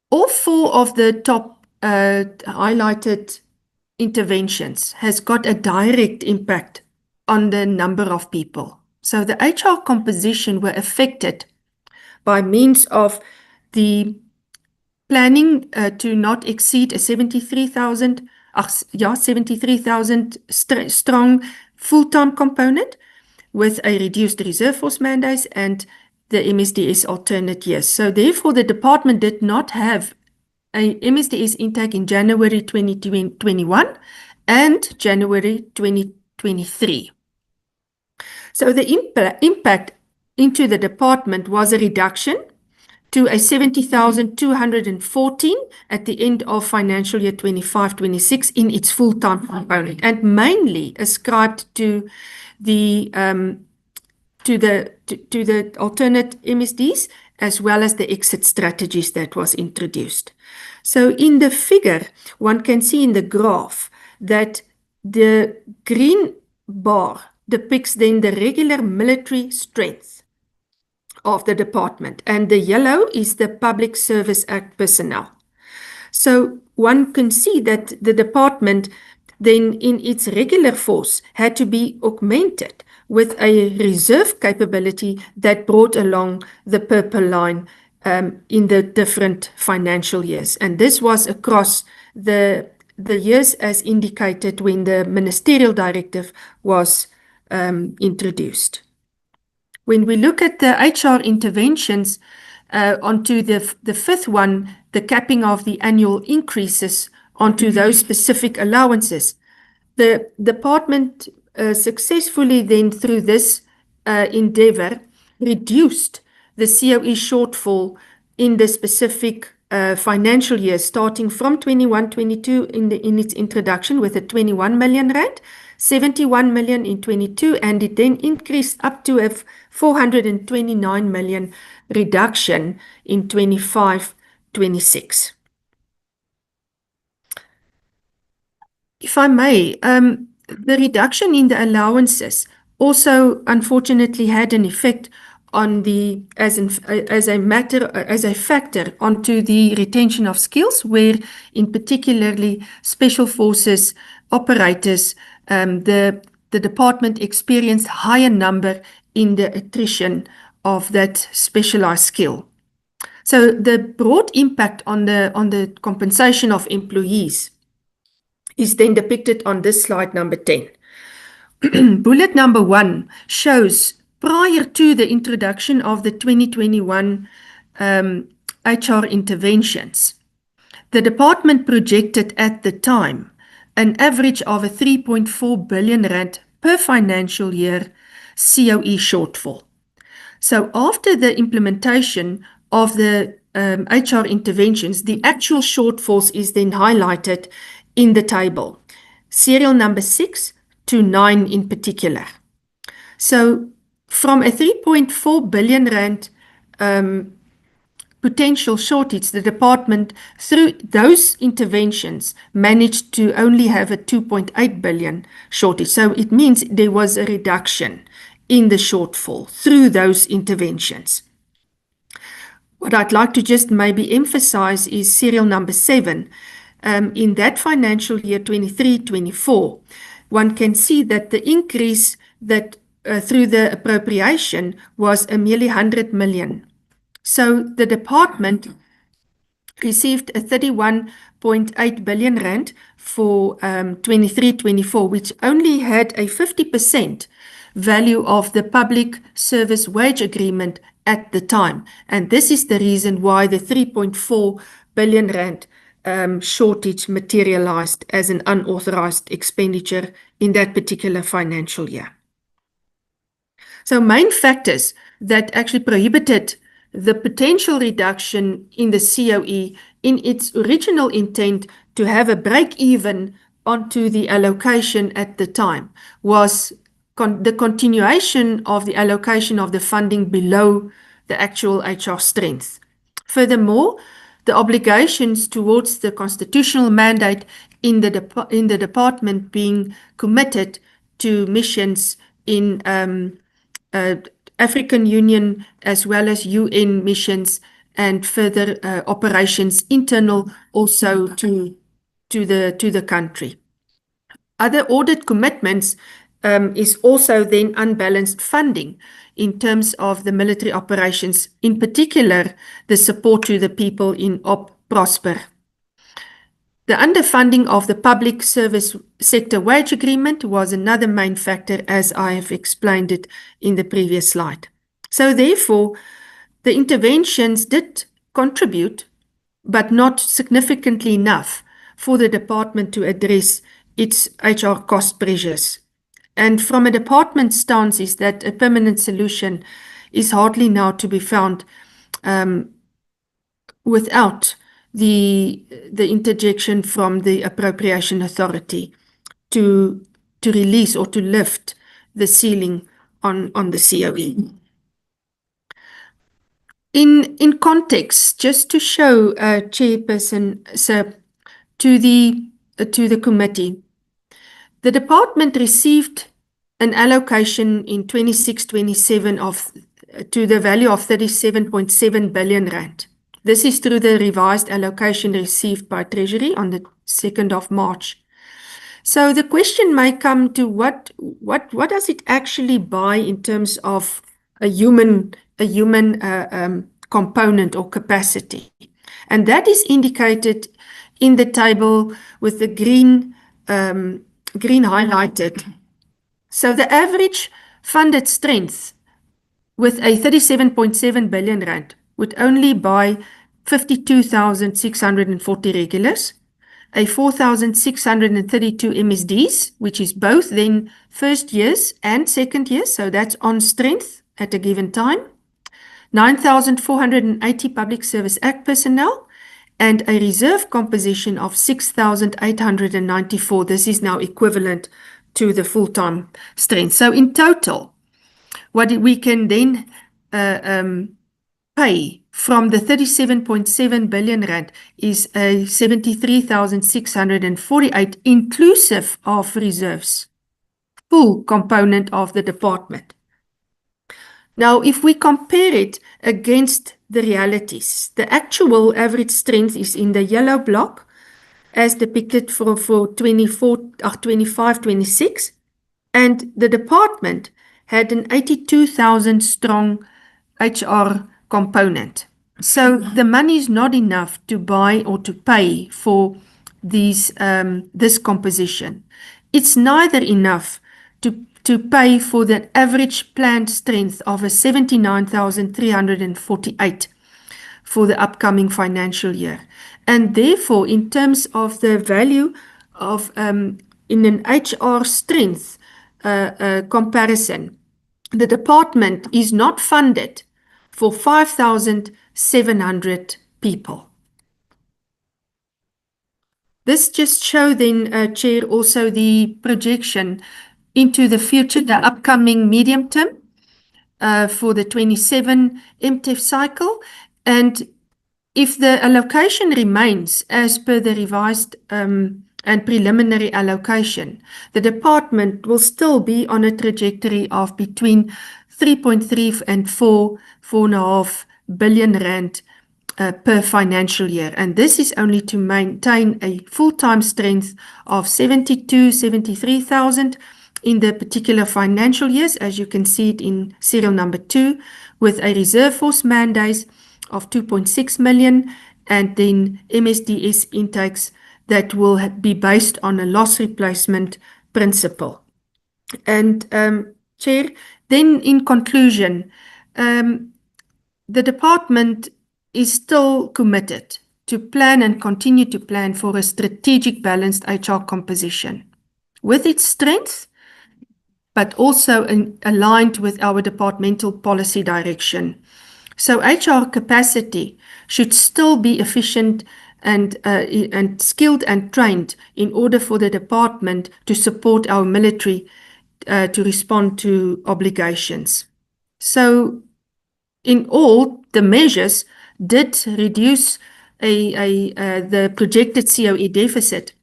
[SPEAKER 12] all 4 of the top highlighted interventions has got a direct impact on the number of people. So the HR composition were affected by means of the planning to not exceed a 73,000 strong full-time component with a reduced reserve force mandates and the MSDS alternate years. So therefore the department did not have a MSDS intake in January 2021 and January 2023. So the impact into the department was a reduction to a 70,214 at the end of financial year 25-26 in its full-time component, and mainly ascribed to the alternate MSDs as well as the exit strategies that was introduced. So in the figure, one can see in the graph that the green bar depicts then the regular military strength of the department, and the yellow is the Public Service Act personnel. So one can see that the department then in its regular force had to be augmented with a reserve capability that brought along the purple line in the different financial years. And this was across the years as indicated when the ministerial directive was introduced. When we look at the HR interventions onto the fifth one, the capping of the annual increases onto those specific allowances, the department successfully then through this endeavor reduced the COE shortfall in the specific financial year, starting from 21-22 in its introduction with a 21 million rand, 71 million in 22, and it then increased up to a 429 million reduction in 25-26. If I may, the reduction in the allowances also unfortunately had an effect on the as a factor onto the retention of skills, where in particularly special forces operators, the department experienced higher number in the attrition of that specialized skill. So the broad impact on the compensation of employees is then depicted on this slide number 10. Bullet number 1 shows prior to the introduction of the 2021 HR interventions, the department projected at the time an average of a 3.4 billion rand per financial year COE shortfall. So after the implementation of the HR interventions, the actual shortfalls is then highlighted in the table, serial number 6 to 9 in particular. So from a 3.4 billion rand potential shortage, the department, through those interventions, managed to only have a 2.8 billion shortage. So it means there was a reduction in the shortfall through those interventions. What I'd like to just maybe emphasize is serial number 7. In that financial year 23-24, one can see that the increase that through the appropriation was a merely 100 million. So the department received a 31.8 billion rand for 23-24, which only had a 50% value of the public service wage agreement at the time. And this is the reason why the 3.4 billion rand shortage materialized as an unauthorized expenditure in that particular financial year. So main factors that actually prohibited the potential reduction in the COE in its original intent to have a break even onto the allocation at the time was the continuation of the allocation of the funding below the actual HR strength. Furthermore, the obligations towards the constitutional mandate in the department being committed to missions in African Union as well as UN missions and further operations internal also to the country. Other audit commitments is also then unbalanced funding in terms of the military operations, in particular the support to the people in Op Prosper. The underfunding of the public service sector wage agreement was another main factor, as I have explained it in the previous slide. So therefore, the interventions did contribute, but not significantly enough for the department to address its HR cost pressures. And from a department stance is that a permanent solution is hardly now to be found without the interjection from the appropriation authority to release or to lift the ceiling on the COE. In context, just to show Chairperson sir, to the committee, the department received an allocation in 26-27 to the value of 37.7 billion rand. This is through the revised allocation received by Treasury on the 2nd of March. So the question may come to what does it actually buy in terms of a human component or capacity? And that is indicated in the table with the green highlighted. So the average funded strength with a 37.7 billion rand would only buy 52,640 regulars, a 4,632 MSDs, which is both then first years and second years, so that's on strength at a given time, 9,480 Public Service Act personnel, and a reserve composition of 6,894. This is now equivalent to the full-time strength. So in total, what we can then pay from the 37.7 billion rand is a 73,648 inclusive of reserves, full component of the department. Now, if we compare it against the realities, the actual average strength is in the yellow block as depicted for 25-26, and the department had an 82,000 strong HR component. So the money is not enough to buy or to pay for these this composition. It's neither enough to pay for the average planned strength of a 79,348 for the upcoming financial year. And therefore, in terms of the value of in an HR strength comparison, the department is not funded for 5,700 people. This just shows then, Chair, also the projection into the future, the upcoming medium term for the 27 MTEF cycle. And if the allocation remains as per the revised and preliminary allocation, the department will still be on a trajectory of between 3.3 and 4.5 billion rand per financial year. And this is only to maintain a full-time strength of 73,000 in the particular financial years, as you can see it in serial number 2, with a reserve force mandates of 2.6 million, and then MSDS intakes that will be based on a loss replacement principle. And Chair, then in conclusion, the department is still committed to plan and continue to plan for a strategic balanced HR composition with its strengths, but also aligned with our departmental policy direction. So HR capacity should still be efficient and skilled and trained in order for the department to support our military to respond to obligations. So in all, the measures did reduce the projected COE deficit,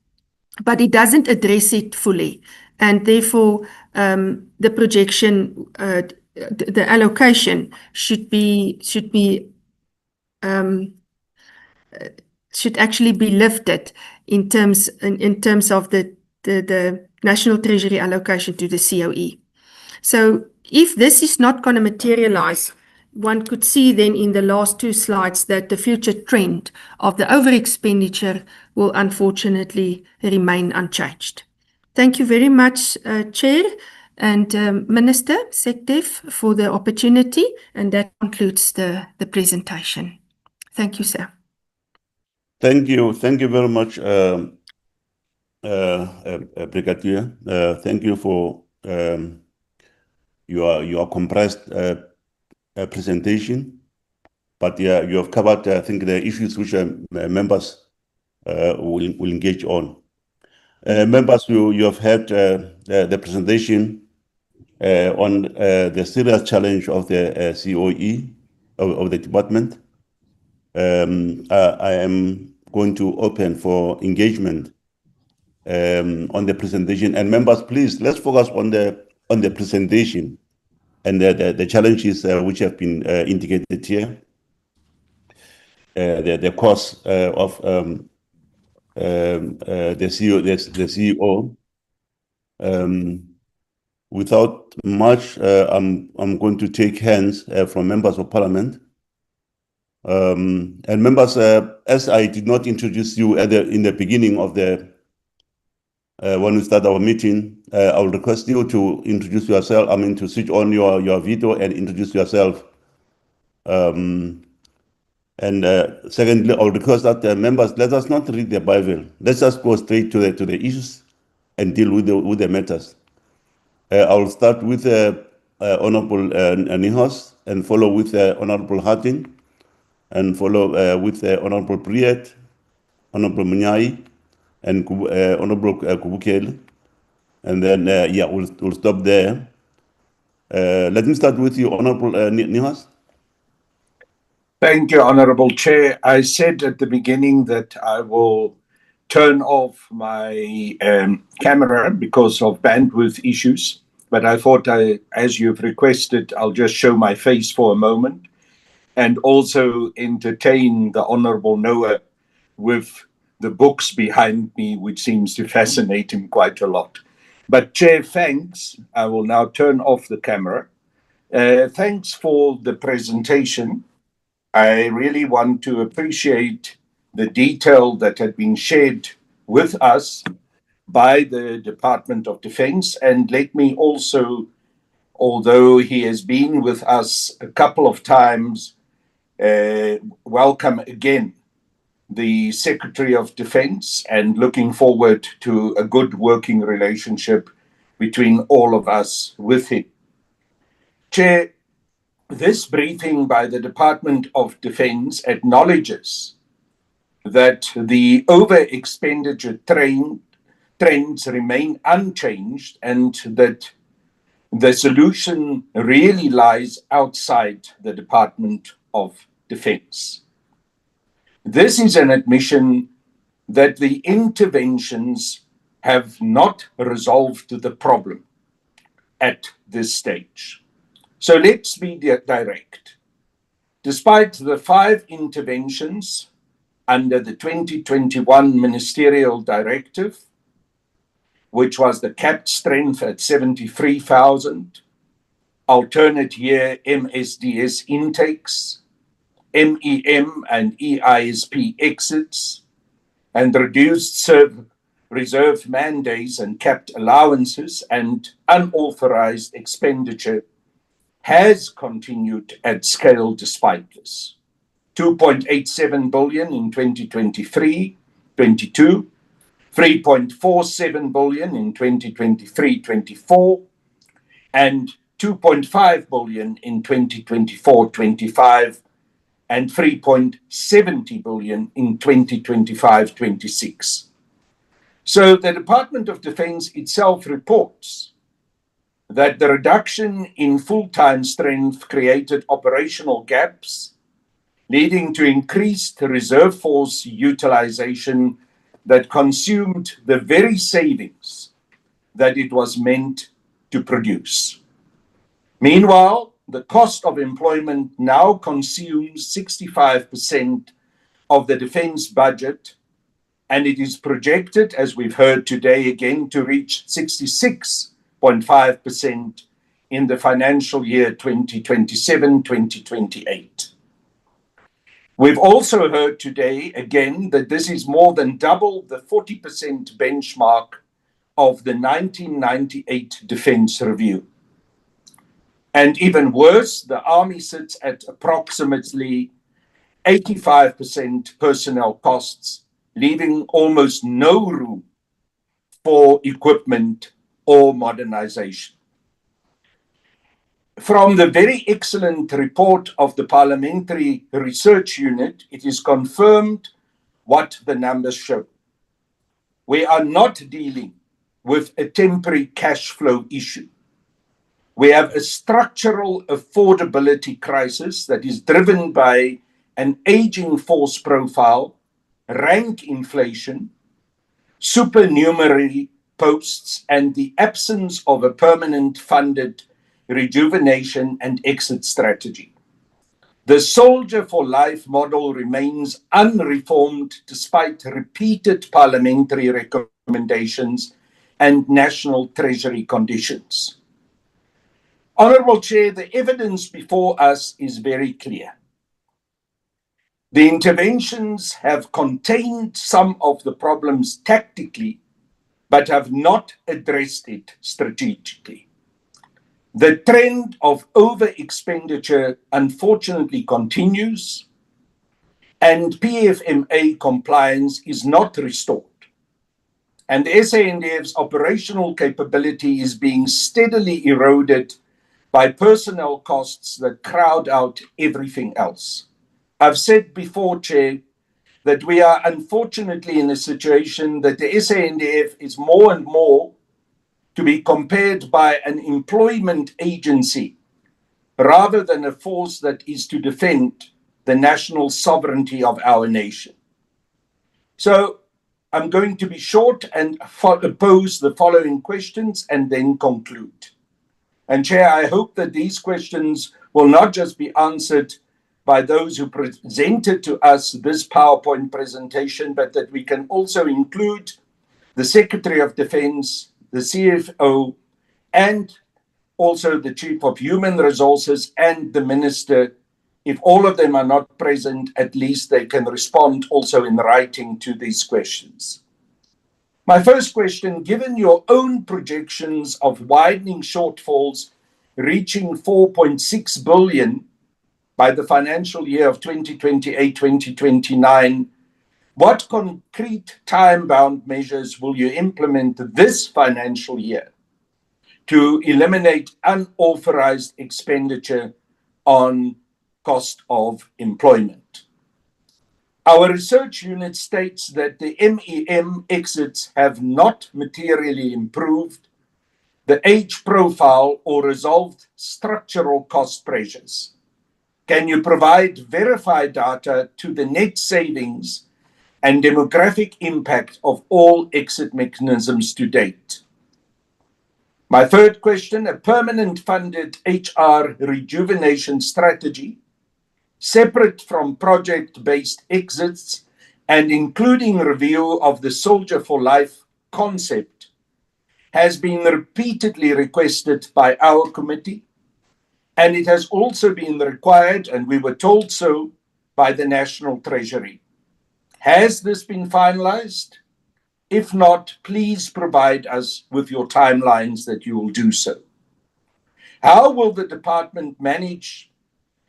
[SPEAKER 12] but it doesn't address it fully. And therefore, the projection, the allocation should actually be lifted in terms of the National Treasury allocation to the COE. So if this is not going to materialize, one could see then in the last 2 slides that the future trend of the over-expenditure will unfortunately remain unchanged. Thank you very much, Chair and Minister SecDef, for the opportunity, and that concludes the presentation. Thank you, sir.
[SPEAKER 2] Thank you very much, Brigadier. Thank you for your compressed presentation, but yeah, you have covered, I think, the issues which members will engage on. Members, you have heard the presentation on the serious challenge of the COE of the department. I am going to open for engagement on the presentation. And members, please, let's focus on the presentation and the challenges which have been indicated here. the cost of the CEO. Without much, I'm going to take hands from members of parliament. And members, as I did not introduce you in the beginning of the when we start our meeting, I will request you to introduce yourself. I mean, to switch on your video and introduce yourself. And secondly, I will request that members, let us not read the Bible. Let's just go straight to the issues and deal with the matters. I will start with Honorable Nihos and follow with Honorable Harding and follow with Honorable Priet, Honorable Munyai, and Honorable Kubukel. And then, yeah, we'll stop there. Let me start with you, Honorable Nihos.
[SPEAKER 4] Thank you, Honorable Chair. I said at the beginning that I will turn off my camera because of bandwidth issues, but I thought as you've requested, I'll just show my face for a moment and also entertain the Honorable Noah with the books behind me, which seems to fascinate him quite a lot. But Chair, thanks. I will now turn off the camera. Thanks for the presentation. I really want to appreciate the detail that had been shared with us by the Department of Defense. And let me also, although he has been with us a couple of times, welcome again the Secretary of Defense and looking forward to a good working relationship between all of us with him. Chair, this briefing by the Department of Defense acknowledges that the over-expenditure trends remain unchanged and that the solution really lies outside the Department of Defense. This is an admission that the interventions have not resolved the problem at this stage. So let's be direct. Despite the 5 interventions under the 2021 Ministerial Directive, which was the capped strength at 73,000, alternate year MSDS intakes, MEM and EISP exits, and reduced reserve mandates and capped allowances and unauthorized expenditure has continued at scale despite this. 2.87 billion in 2023-22, 3.47 billion in 2023-24, and 2.5 billion in 2024-25, and 3.70 billion in 2025-26. So the Department of Defense itself reports that the reduction in full-time strength created operational gaps, leading to increased reserve force utilization that consumed the very savings that it was meant to produce. Meanwhile, the cost of employment now consumes 65% of the defense budget, and it is projected, as we've heard today again, to reach 66.5% in the financial year 2027-2028. We've also heard today again that this is more than double the 40% benchmark of the 1998 Defense Review. And even worse, the Army sits at approximately 85% personnel costs, leaving almost no room for equipment or modernization. From the very excellent report of the Parliamentary Research Unit, it is confirmed what the numbers show. We are not dealing with a temporary cash flow issue. We have a structural affordability crisis that is driven by an aging force profile, rank inflation, supernumerary posts, and the absence of a permanent funded rejuvenation and exit strategy. The Soldier for Life model remains unreformed despite repeated parliamentary recommendations and National Treasury conditions. Honourable Chair, the evidence before us is very clear. The interventions have contained some of the problems tactically, but have not addressed it strategically. The trend of over-expenditure unfortunately continues, and PFMA compliance is not restored. And the SANDF's operational capability is being steadily eroded by personnel costs that crowd out everything else. I've said before, Chair, that we are unfortunately in a situation that the SANDF is more and more to be compared by an employment agency rather than a force that is to defend the national sovereignty of our nation. So I'm going to be short and pose the following questions and then conclude. And Chair, I hope that these questions will not just be answered by those who presented to us this PowerPoint presentation, but that we can also include the Secretary of Defense, the CFO, and also the Chief of Human Resources and the Minister. If all of them are not present, at least they can respond also in writing to these questions. My first question, given your own projections of widening shortfalls reaching 4.6 billion by the financial year of 2028-2029, what concrete time-bound measures will you implement this financial year to eliminate unauthorized expenditure on cost of employment? Our research unit states that the MEM exits have not materially improved the age profile or resolved structural cost pressures. Can you provide verified data to the net savings and demographic impact of all exit mechanisms to date? My third question, a permanent funded HR rejuvenation strategy, separate from project-based exits and including review of the Soldier for Life concept, has been repeatedly requested by our committee, and it has also been required, and we were told so, by the National Treasury. Has this been finalized? If not, please provide us with your timelines that you will do so. How will the department manage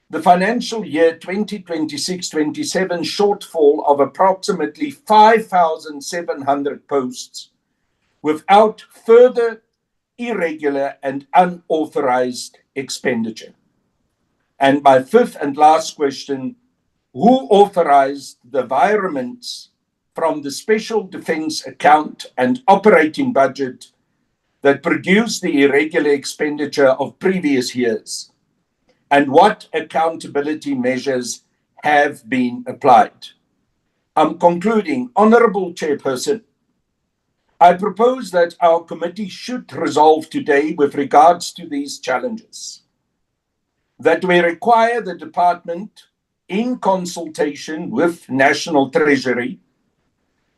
[SPEAKER 4] the financial year 2026-27 shortfall of approximately 5,700 posts without further irregular and unauthorized expenditure? And my fifth and last question, who authorized the virements from the Special Defence Account and operating budget that produced the irregular expenditure of previous years? And what accountability measures have been applied? I'm concluding. Honourable Chairperson, I propose that our committee should resolve today with regards to these challenges, that we require the department, in consultation with National Treasury,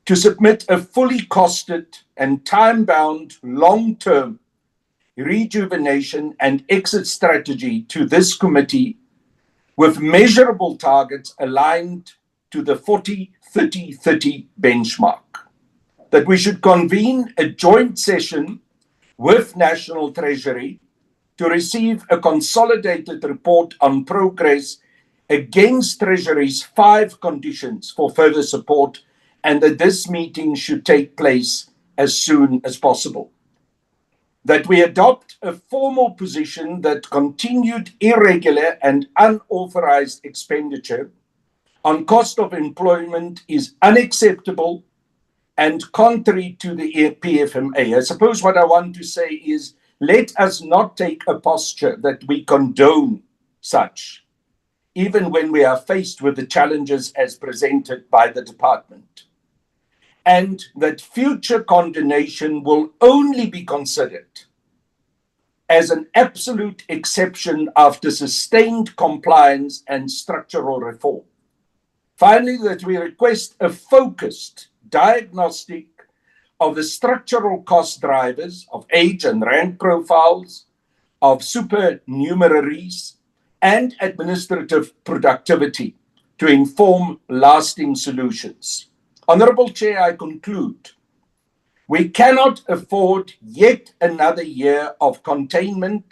[SPEAKER 4] to submit a fully costed and time-bound long-term rejuvenation and exit strategy to this committee with measurable targets aligned to the 40-30-30 benchmark. That we should convene a joint session with National Treasury to receive a consolidated report on progress against Treasury's 5 conditions for further support, and that this meeting should take place as soon as possible. That we adopt a formal position that continued irregular and unauthorized expenditure on cost of employment is unacceptable and contrary to the PFMA. I suppose what I want to say is, let us not take a posture that we condone such, even when we are faced with the challenges as presented by the department. And that future condonation will only be considered as an absolute exception after sustained compliance and structural reform. Finally, that we request a focused diagnostic of the structural cost drivers of age and rank profiles, of supernumeraries, and administrative productivity to inform lasting solutions. Honourable Chair, I conclude. We cannot afford yet another year of containment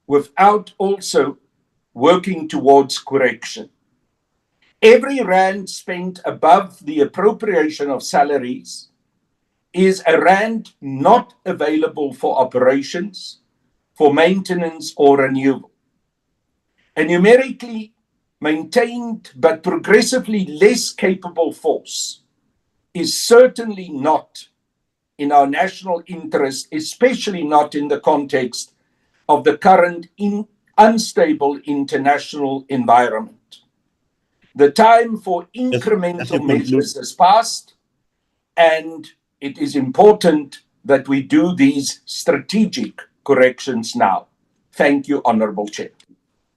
[SPEAKER 4] without also working towards correction. Every rand spent above the appropriation of salaries is a rand not available for operations, for maintenance or renewal. A numerically maintained but progressively less capable force is certainly not in our national interest, especially not in the context of the current unstable international environment. The time for incremental measures has passed, and it is important that we do these strategic corrections now. Thank you, Honourable Chair.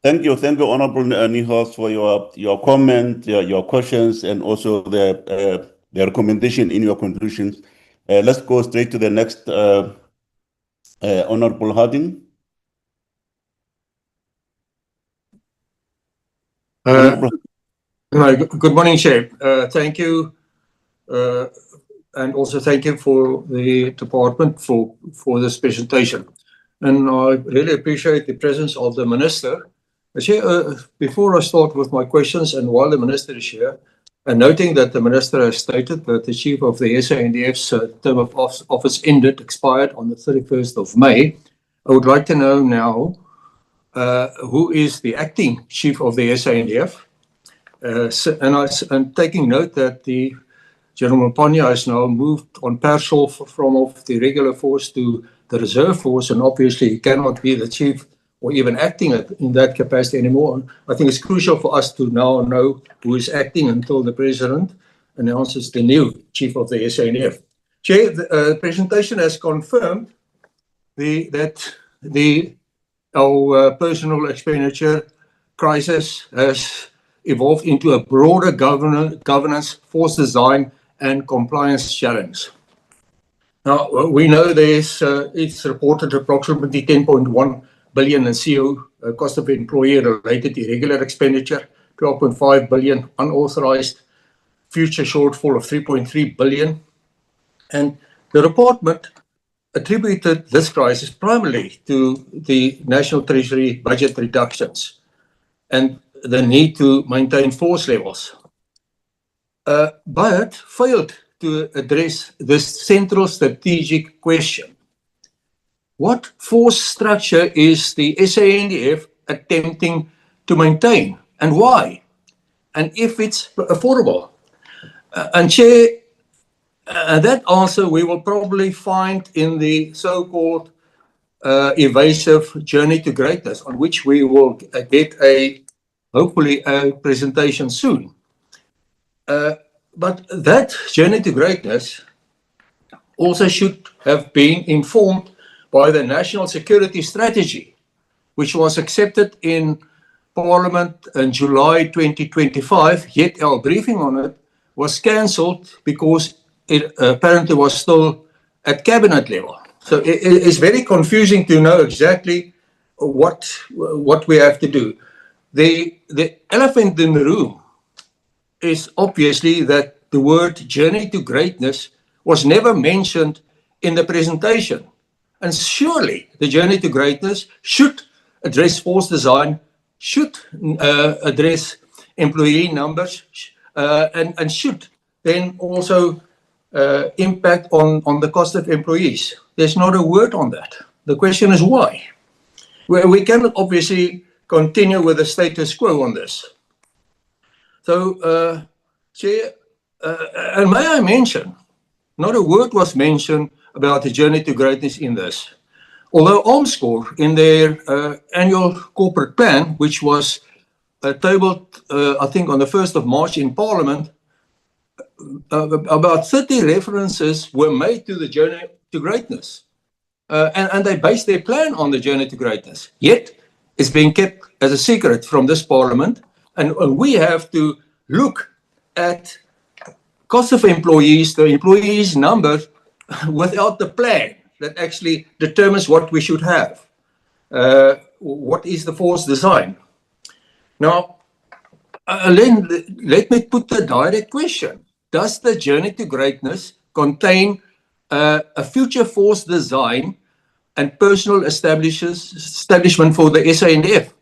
[SPEAKER 2] Thank you, Honourable Nihos, for your comment, your questions, and also the recommendation in your conclusions. Let's go straight to the next Honourable Harding.
[SPEAKER 13] Good morning, Chair. Thank you, and also thank you for the department for this presentation. And I really appreciate the presence of the Minister. Chair, before I start with my questions, and while the Minister is here, and noting that the Minister has stated that the Chief of the SANDF's term of office expired on the 31st of May, I would like to know now who is the acting Chief of the SANDF. I'm taking note that the General Panya has now moved on partial from the regular force to the reserve force, and obviously he cannot be the chief or even acting in that capacity anymore. I think it's crucial for us to now know who is acting until the President announces the new Chief of the SANDF. Chair, the presentation has confirmed that our personal expenditure crisis has evolved into a broader governance, force design, and compliance challenge. Now, we know it's reported approximately 10.1 billion in CO, cost of employee-related irregular expenditure, 12.5 billion unauthorized, future shortfall of 3.3 billion. And the report attributed this crisis primarily to the National Treasury budget reductions and the need to maintain force levels, but failed to address this central strategic question. What force structure is the SANDF attempting to maintain, and why? And if it's affordable? And Chair, that answer we will probably find in the so-called evasive journey to greatness, on which we will get hopefully a presentation soon. But that journey to greatness also should have been informed by the National Security Strategy, which was accepted in Parliament in July 2025, yet our briefing on it was cancelled because it apparently was still at cabinet level. So it's very confusing to know exactly what we have to do. The elephant in the room is obviously that the word journey to greatness was never mentioned in the presentation. And surely the journey to greatness should address force design, should address employee numbers, and should then also impact on the cost of employees. There's not a word on that. The question is why? We cannot obviously continue with the status quo on this. So, Chair, and may I mention, not a word was mentioned about the journey to greatness in this. Although Armscor, in their annual corporate plan, which was tabled, I think, on the 1st of March in Parliament, about 30 references were made to the journey to greatness. and they base their plan on the journey to greatness. Yet, it's being kept as a secret from this parliament, and we have to look at cost of employees, the employees' number, without the plan that actually determines what we should have. What is the force design? Now, let me put the direct question. Does the journey to greatness contain a future force design and personal establishment for the SANDF?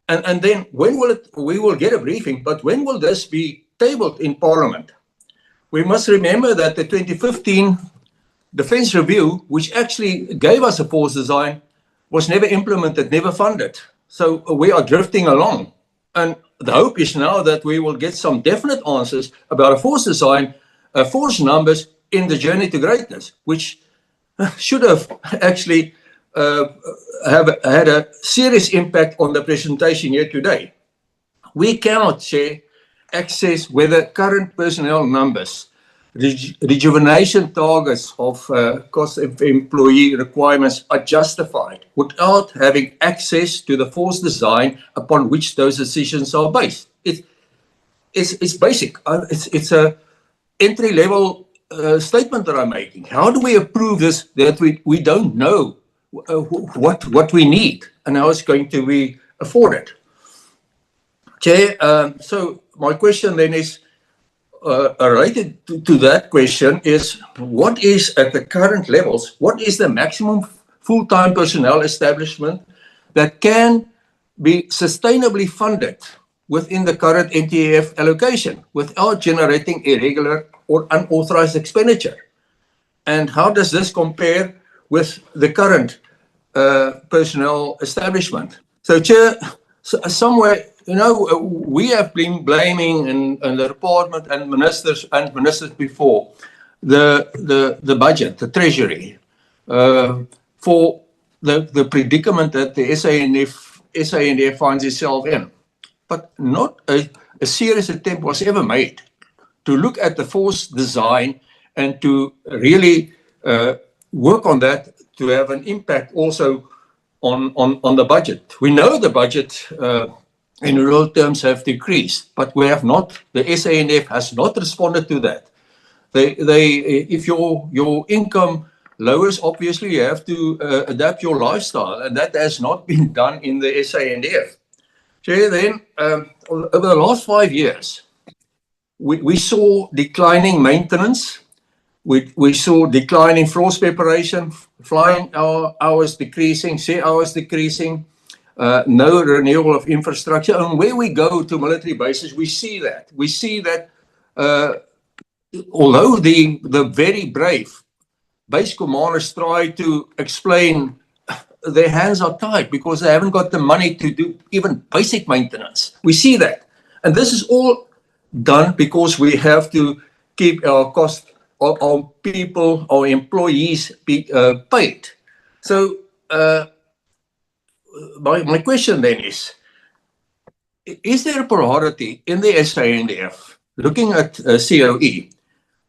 [SPEAKER 13] And then when will we will get a briefing, but when will this be tabled in Parliament? We must remember that the 2015 Defence Review, which actually gave us a force design, was never implemented, never funded. So we are drifting along. And the hope is now that we will get some definite answers about a force design, force numbers in the journey to greatness, which should have actually have had a serious impact on the presentation here today. We cannot share access whether current personnel numbers, rejuvenation targets of cost of employee requirements are justified without having access to the force design upon which those decisions are based. It's basic. It's a entry-level statement that I'm making. How do we approve this that we don't know what we need and how it's going to be afforded? Chair, so my question then is, related to that question is, what is at the current levels, what is the maximum full-time personnel establishment that can be sustainably funded within the current NTF allocation without generating irregular or unauthorized expenditure? And how does this compare with the current personnel establishment? So, Chair, somewhere, we have been blaming in the department and ministers before the budget, the treasury, for the predicament that the SANDF finds itself in. But not a serious attempt was ever made to look at the force design and to really work on that to have an impact also on the budget. We know the budget in real terms have decreased, but we have not, the SANDF has not responded to that. If your income lowers, obviously you have to adapt your lifestyle, and that has not been done in the SANDF. So then, over the last 5 years, we saw declining maintenance. We saw declining force preparation, flying hours decreasing, sea hours decreasing, no renewal of infrastructure. And where we go to military bases, we see that. We see that although the very brave base commanders try to explain, their hands are tied because they haven't got the money to do even basic maintenance. We see that. And this is all done because we have to keep our cost of our people, our employees paid. So my question then is there a priority in the SANDF, looking at COE,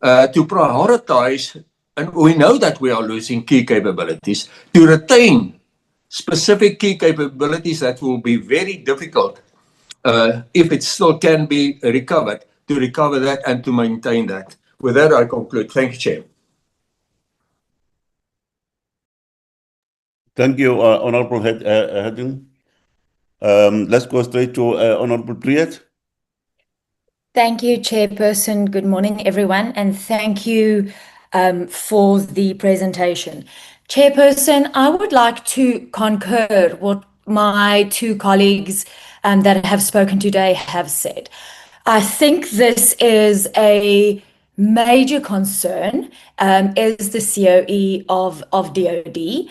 [SPEAKER 13] to prioritize, and we know that we are losing key capabilities, to retain specific key capabilities that will be very difficult if it still can be recovered, to recover that and to maintain that. With that, I conclude. Thank you, Chair.
[SPEAKER 2] Thank you, Honorable Hedden. Let's go straight to Honorable Priet.
[SPEAKER 14] Thank you, Chairperson. Good morning, everyone, and thank you for the presentation. Chairperson, I would like to concur what my two colleagues that have spoken today have said. I think this is a major concern, is the COE of DOD.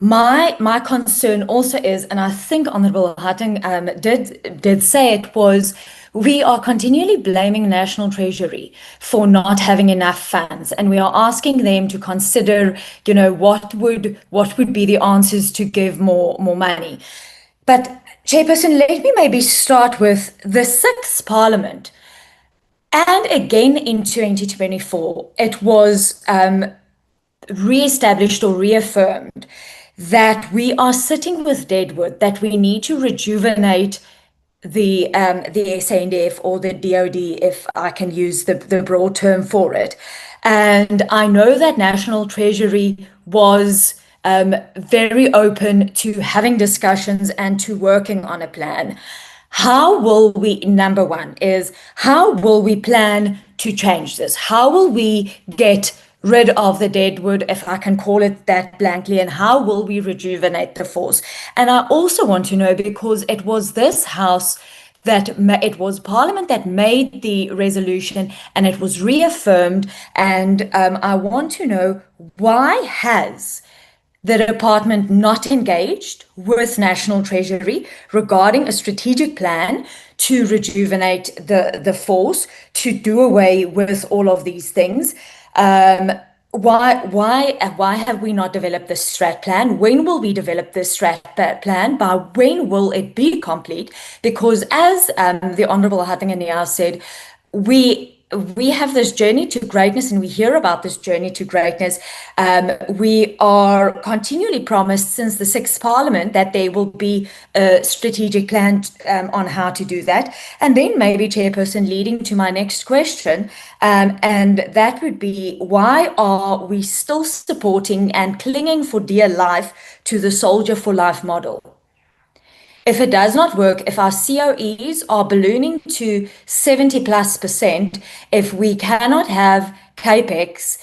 [SPEAKER 14] My concern also is, and I think Honourable Hatting did say it, was we are continually blaming National Treasury for not having enough funds, and we are asking them to consider, what would be the answers to give more money. But Chairperson, let me maybe start with the 6th Parliament. And again in 2024, it was re-established or reaffirmed that we are sitting with deadwood, that we need to rejuvenate the SANDF or the DOD, if I can use the broad term for it. And I know that National Treasury was very open to having discussions and to working on a plan. How will we, number one, is how will we plan to change this? How will we get rid of the deadwood, if I can call it that blankly, and how will we rejuvenate the force? And I also want to know, because it was this House it was Parliament that made the resolution and it was reaffirmed, and I want to know, why has the department not engaged with National Treasury regarding a strategic plan to rejuvenate the force, to do away with all of these things? Why have we not developed this strat plan? When will we develop this strat plan? By when will it be complete? Because as the Honourable Hattingh said, we have this journey to greatness, and we hear about this journey to greatness. We are continually promised since the 6th Parliament that there will be a strategic plan on how to do that. And then maybe, Chairperson, leading to my next question, and that would be, why are we still supporting and clinging for dear life to the Soldier for Life model? If it does not work, if our COEs are ballooning to 70+%, if we cannot have capex,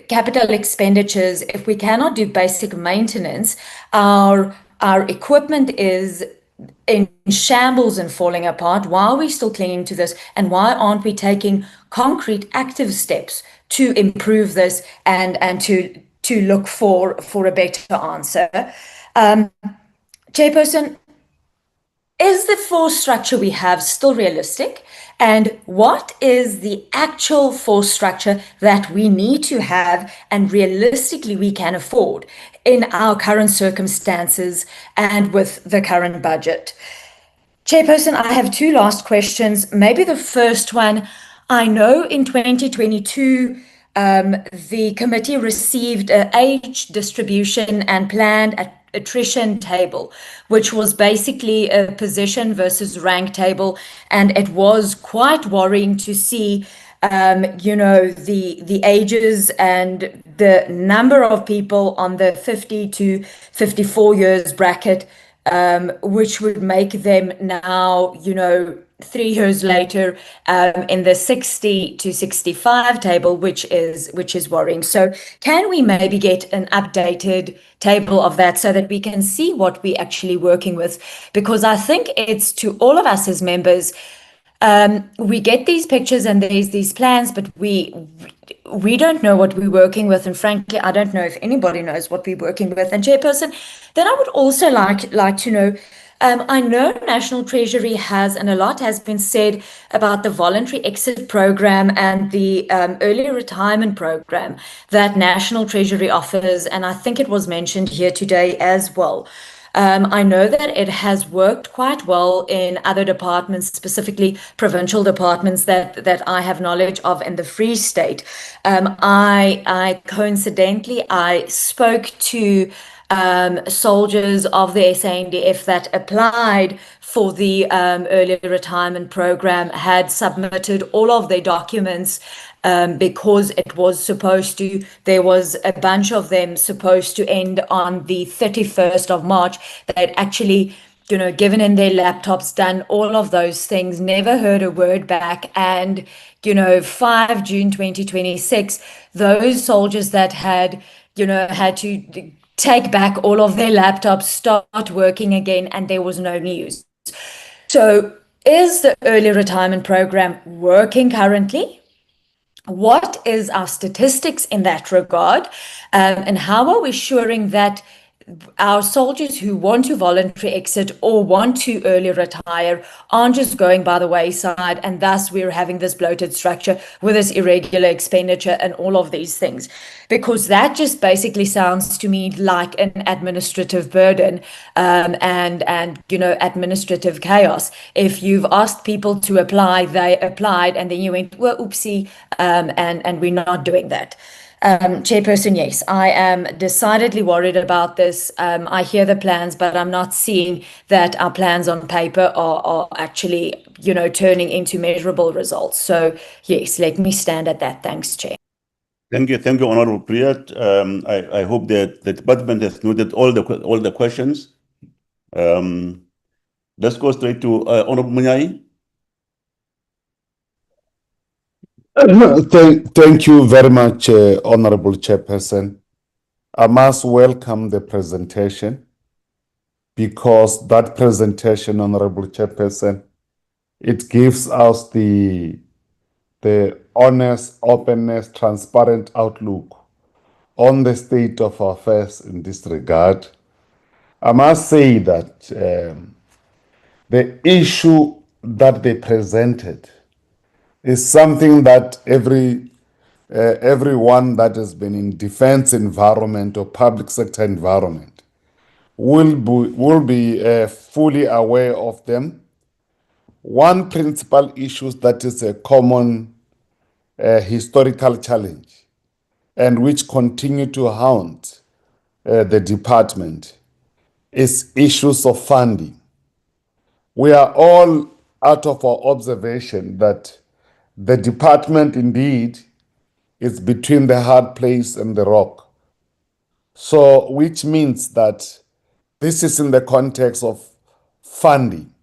[SPEAKER 14] capital expenditures, if we cannot do basic maintenance, our equipment is in shambles and falling apart, why are we still clinging to this? And why aren't we taking concrete active steps to improve this and to look for a better answer? Chairperson, is the force structure we have still realistic? And what is the actual force structure that we need to have and realistically we can afford in our current circumstances and with the current budget? Chairperson, I have two last questions. Maybe the first one, I know in 2022, the committee received an age distribution and planned attrition table, which was basically a position versus rank table, and it was quite worrying to see the ages and the number of people on the 50 to 54 years bracket, which would make them now, 3 years later, in the 60 to 65 table, which is worrying. So can we maybe get an updated table of that so that we can see what we're actually working with? Because I think it's to all of us as members, we get these pictures and there's these plans, but we don't know what we're working with, and frankly, I don't know if anybody knows what we're working with. And Chairperson, then I would also like to know, I know National Treasury has, and a lot has been said about the voluntary exit program and the early retirement program that National Treasury offers, and I think it was mentioned here today as well. I know that it has worked quite well in other departments, specifically provincial departments that I have knowledge of in the Free State. I coincidentally, I spoke to soldiers of the SANDF that applied for the early retirement program, had submitted all of their documents because it was supposed to, there was a bunch of them supposed to end on the 31st of March. They'd actually, given in their laptops, done all of those things, never heard a word back. And, 5 June 2026, those soldiers that had to take back all of their laptops, start working again, and there was no news. So is the early retirement program working currently? What is our statistics in that regard? And how are we ensuring that our soldiers who want to voluntarily exit or want to early retire aren't just going by the wayside, and thus we're having this bloated structure with this irregular expenditure and all of these things? Because that just basically sounds to me like an administrative burden and administrative chaos. If you've asked people to apply, they applied, and then you went, well, oopsie, and we're not doing that. Chairperson, yes, I am decidedly worried about this. I hear the plans, but I'm not seeing that our plans on paper are actually, turning into measurable results. So yes, let me stand at that. Thanks, Chair.
[SPEAKER 2] Thank you, Honourable Priyat. I hope that the department has noted all the questions. Let's go straight to Honourable Munyai.
[SPEAKER 15] Thank you very much, Honorable Chairperson. I must welcome the presentation because that presentation, Honorable Chairperson, it gives us the honest, openness, transparent outlook on the state of affairs in this regard. I must say that the issue that they presented is something that everyone that has been in defense environment or public sector environment will be fully aware of them. One principal issue that is a common historical challenge and which continue to haunt the department is issues of funding. We are all out of our observation that the department indeed is between the hard place and the rock. So, which means that this is in the context of funding.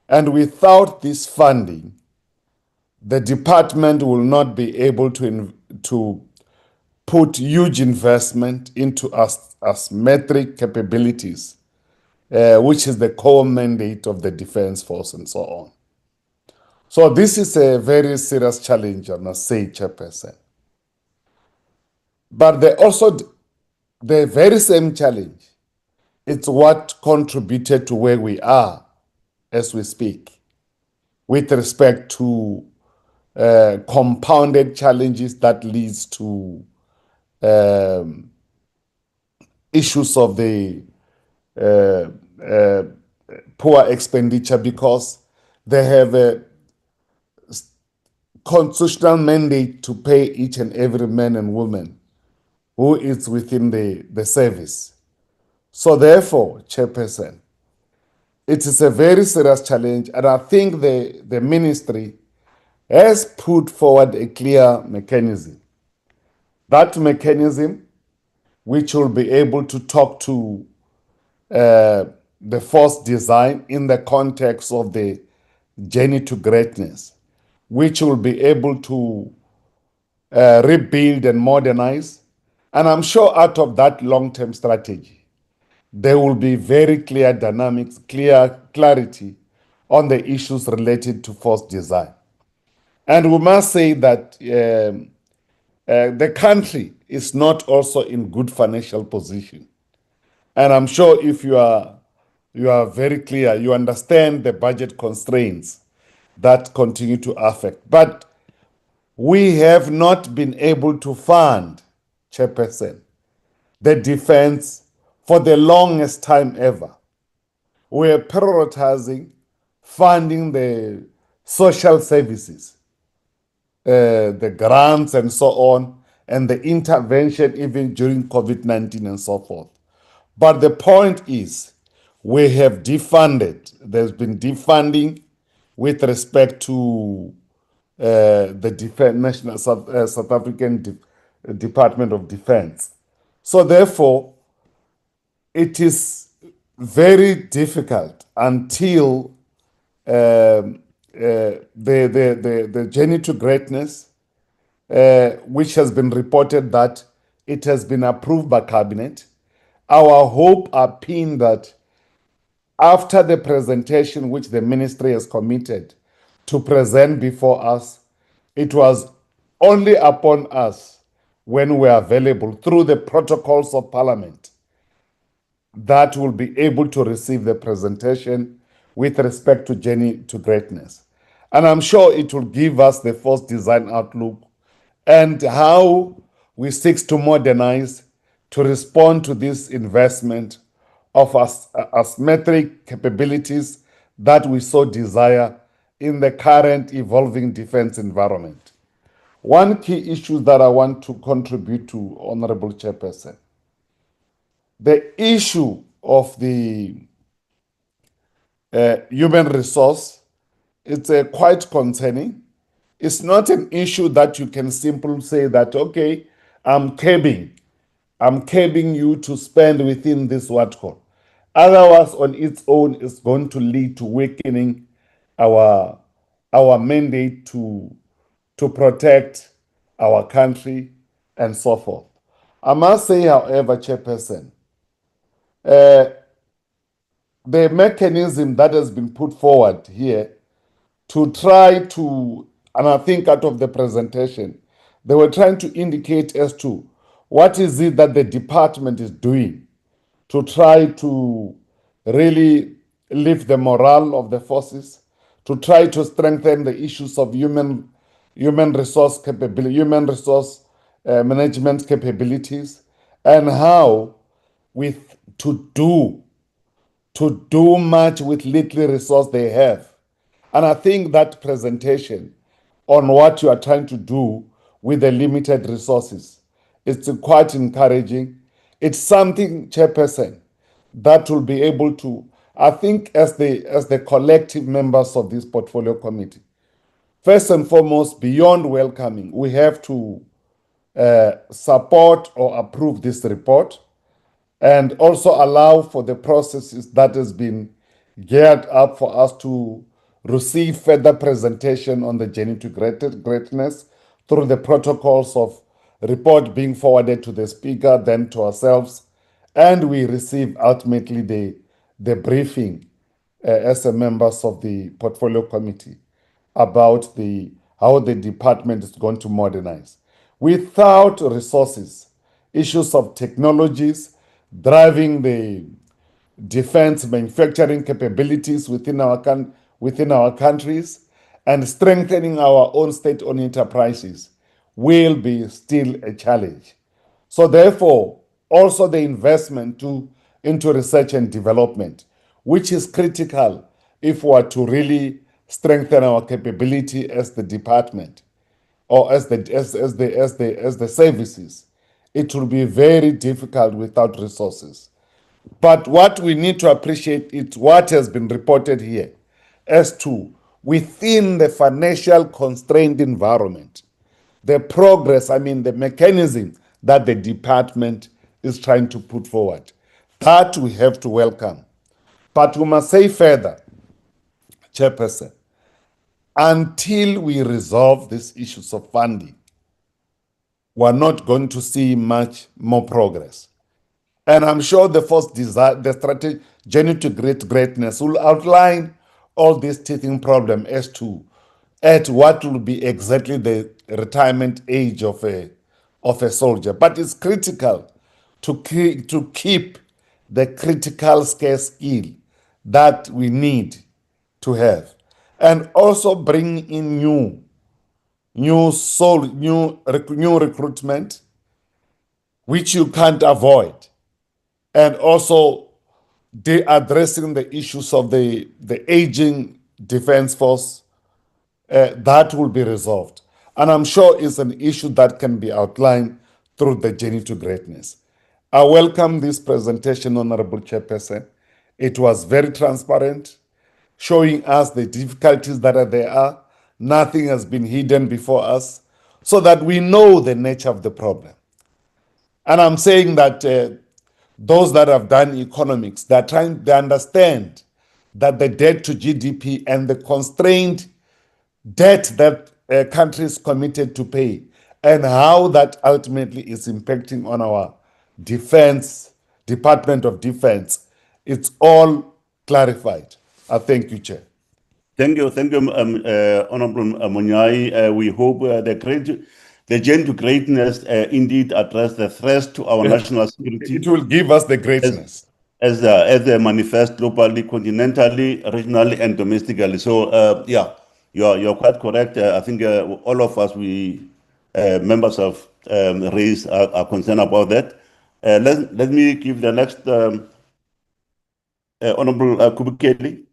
[SPEAKER 15] And without this funding, the department will not be able to put huge investment into asymmetric capabilities, which is the core mandate of the Defence Force and so on. So this is a very serious challenge, I must say, Chairperson. But the very same challenge, it's what contributed to where we are as we speak with respect to compounded challenges that leads to issues of the poor expenditure because they have a constitutional mandate to pay each and every man and woman who is within the service. So therefore, Chairperson, it is a very serious challenge, and I think the ministry has put forward a clear mechanism. That mechanism, which will be able to talk to the force design in the context of the journey to greatness, which will be able to rebuild and modernize. And I'm sure out of that long-term strategy, there will be very clear dynamics, clarity on the issues related to force design. And we must say that the country is not also in good financial position. And I'm sure if you are very clear, you understand the budget constraints that continue to affect. But we have not been able to fund, Chairperson, the defense for the longest time ever. We are prioritizing funding the social services, the grants and so on, and the intervention even during COVID-19 and so forth. But the point is, we have defunded. There's been defunding with respect to the National South African Department of Defense. So therefore, it is very difficult until the journey to greatness, which has been reported that it has been approved by Cabinet. Our hope are pinned that after the presentation which the ministry has committed to present before us, it was only upon us when we are available through the protocols of Parliament that will be able to receive the presentation with respect to journey to greatness. And I'm sure it will give us the force design outlook and how we seek to modernize to respond to this investment of asymmetric capabilities that we so desire in the current evolving defense environment. one key issue that I want to contribute to, Honorable Chairperson, the issue of the human resource, it's quite concerning. It's not an issue that you can simply say that, okay, I'm curbing you to spend within this what call. Otherwise, on its own, it's going to lead to weakening our mandate to protect our country and so forth. I must say, however, Chairperson, the mechanism that has been put forward here to try to, and I think out of the presentation, they were trying to indicate as to what is it that the department is doing to try to really lift the morale of the forces, to try to strengthen the issues of human resource capability, human resource management capabilities, and how with to do much with little resource they have. And I think that presentation on what you are trying to do with the limited resources, it's quite encouraging. It's something, Chairperson, that will be able to, I think, as the collective members of this portfolio committee, first and foremost, beyond welcoming, we have to support or approve this report and also allow for the processes that has been geared up for us to receive further presentation on the journey to greatness through the protocols of report being forwarded to the speaker, then to ourselves, and we receive ultimately the briefing as a members of the portfolio committee about how the department is going to modernize. Without resources, issues of technologies driving the defense manufacturing capabilities within our countries and strengthening our own state-owned enterprises will be still a challenge. So therefore, also the investment into research and development, which is critical if we are to really strengthen our capability as the department or as the services, it will be very difficult without resources. But what we need to appreciate is what has been reported here as to within the financial constrained environment, the progress, the mechanism that the department is trying to put forward. That we have to welcome. But we must say further, Chairperson, until we resolve these issues of funding, we're not going to see much more progress. And I'm sure the first desire, the strategy, journey to greatness will outline all these teething problems as to at what will be exactly the retirement age of a soldier. But it's critical to keep the critical scarce skill that we need to have, and also bring in new recruitment, which you can't avoid, and also addressing the issues of the aging defense force, that will be resolved. And I'm sure it's an issue that can be outlined through the journey to greatness. I welcome this presentation, Honorable Chairperson. It was very transparent, showing us the difficulties that there are. Nothing has been hidden before us, so that we know the nature of the problem. And I'm saying that those that have done economics, they understand that the debt to GDP and the constrained debt that a country is committed to pay, and how that ultimately is impacting on our Department of Defense, it's all clarified. I thank you, Chair.
[SPEAKER 2] Thank you, Honorable Munyai. We hope the journey to greatness indeed address the threats to our national security.
[SPEAKER 15] It will give us the greatness.
[SPEAKER 2] As they manifest globally, continentally, regionally, and domestically. So, you're quite correct. I think all of us, members of race, are concerned about that. Let me give the next Honorable Kubukeli.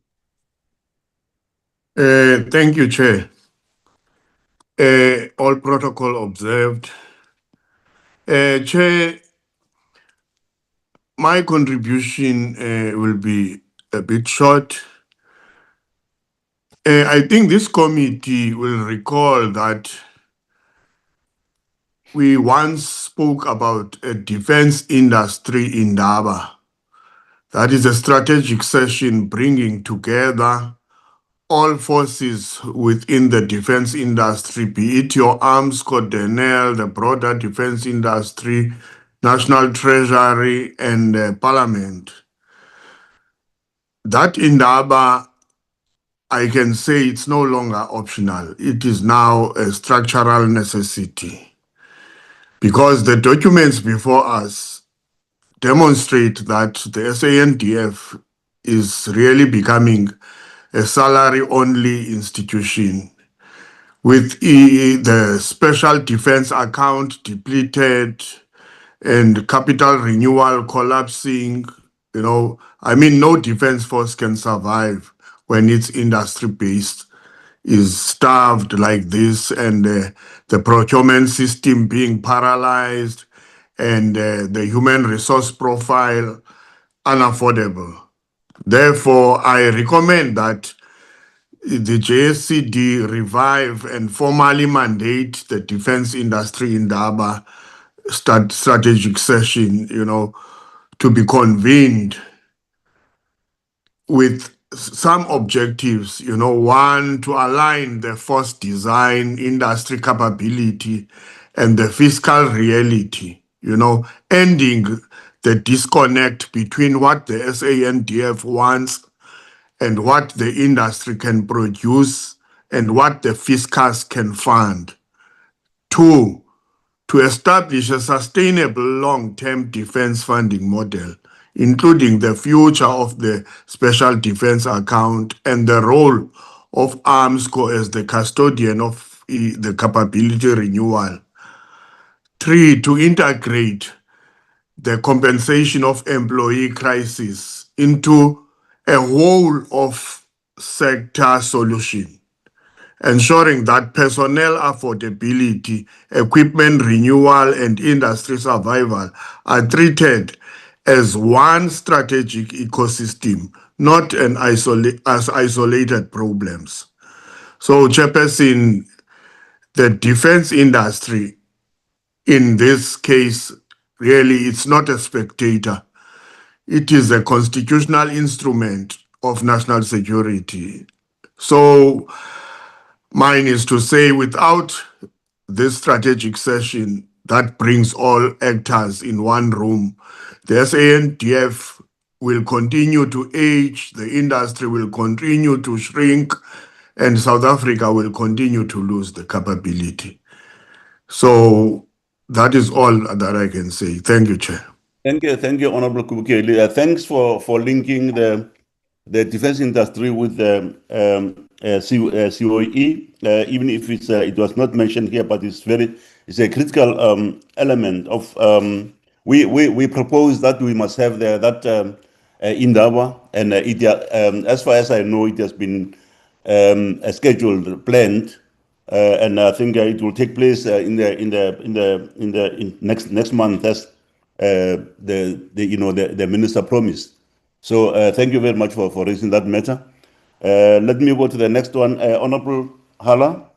[SPEAKER 11] Thank you, Chair. All protocol observed. Chair, my contribution will be a bit short. I think this committee will recall that we once spoke about a defense industry in Daba. That is a strategic session bringing together all forces within the defense industry, be it your arms, Codenel, the broader defense industry, National Treasury, and Parliament. That Indaba, I can say it's no longer optional. It is now a structural necessity because the documents before us demonstrate that the SANDF is really becoming a salary-only institution with the special defense account depleted and capital renewal collapsing. You know, I mean, no defense force can survive when it's industry-based, is starved like this, and the procurement system being paralyzed, and the human resource profile unaffordable. Therefore, I recommend that the JSCD revive and formally mandate the defense industry in Daba strategic session, you know, to be convened with some objectives, you know, one, to align the force design, industry capability, and the fiscal reality, you know, ending the disconnect between what the SANDF wants and what the industry can produce and what the fiscus can fund. Two, to establish a sustainable long-term defense funding model, including the future of the special defense account and the role of ARMSCO as the custodian of the capability renewal. Three, to integrate the compensation of employee crisis into a whole of sector solution, ensuring that personnel affordability, equipment renewal, and industry survival are treated as one strategic ecosystem, not as isolated problems. So, Chairperson, the defense industry, in this case, really, it's not a spectator. It is a constitutional instrument of national security. So mine is to say, without this strategic session that brings all actors in one room, the SANDF will continue to age, the industry will continue to shrink, and South Africa will continue to lose the capability. So that is all that I can say. Thank you, Chair.
[SPEAKER 2] Thank you, Honorable Kubukeli. Thanks for linking the defense industry with the COE, even if it was not mentioned here, but it's a critical element of. We propose that we must have that Indaba, and as far as I know, it has been scheduled, planned. And I think it will take place in next month, as the minister promised. So thank you very much for raising that matter. Let me go to the next one, Honorable Hala.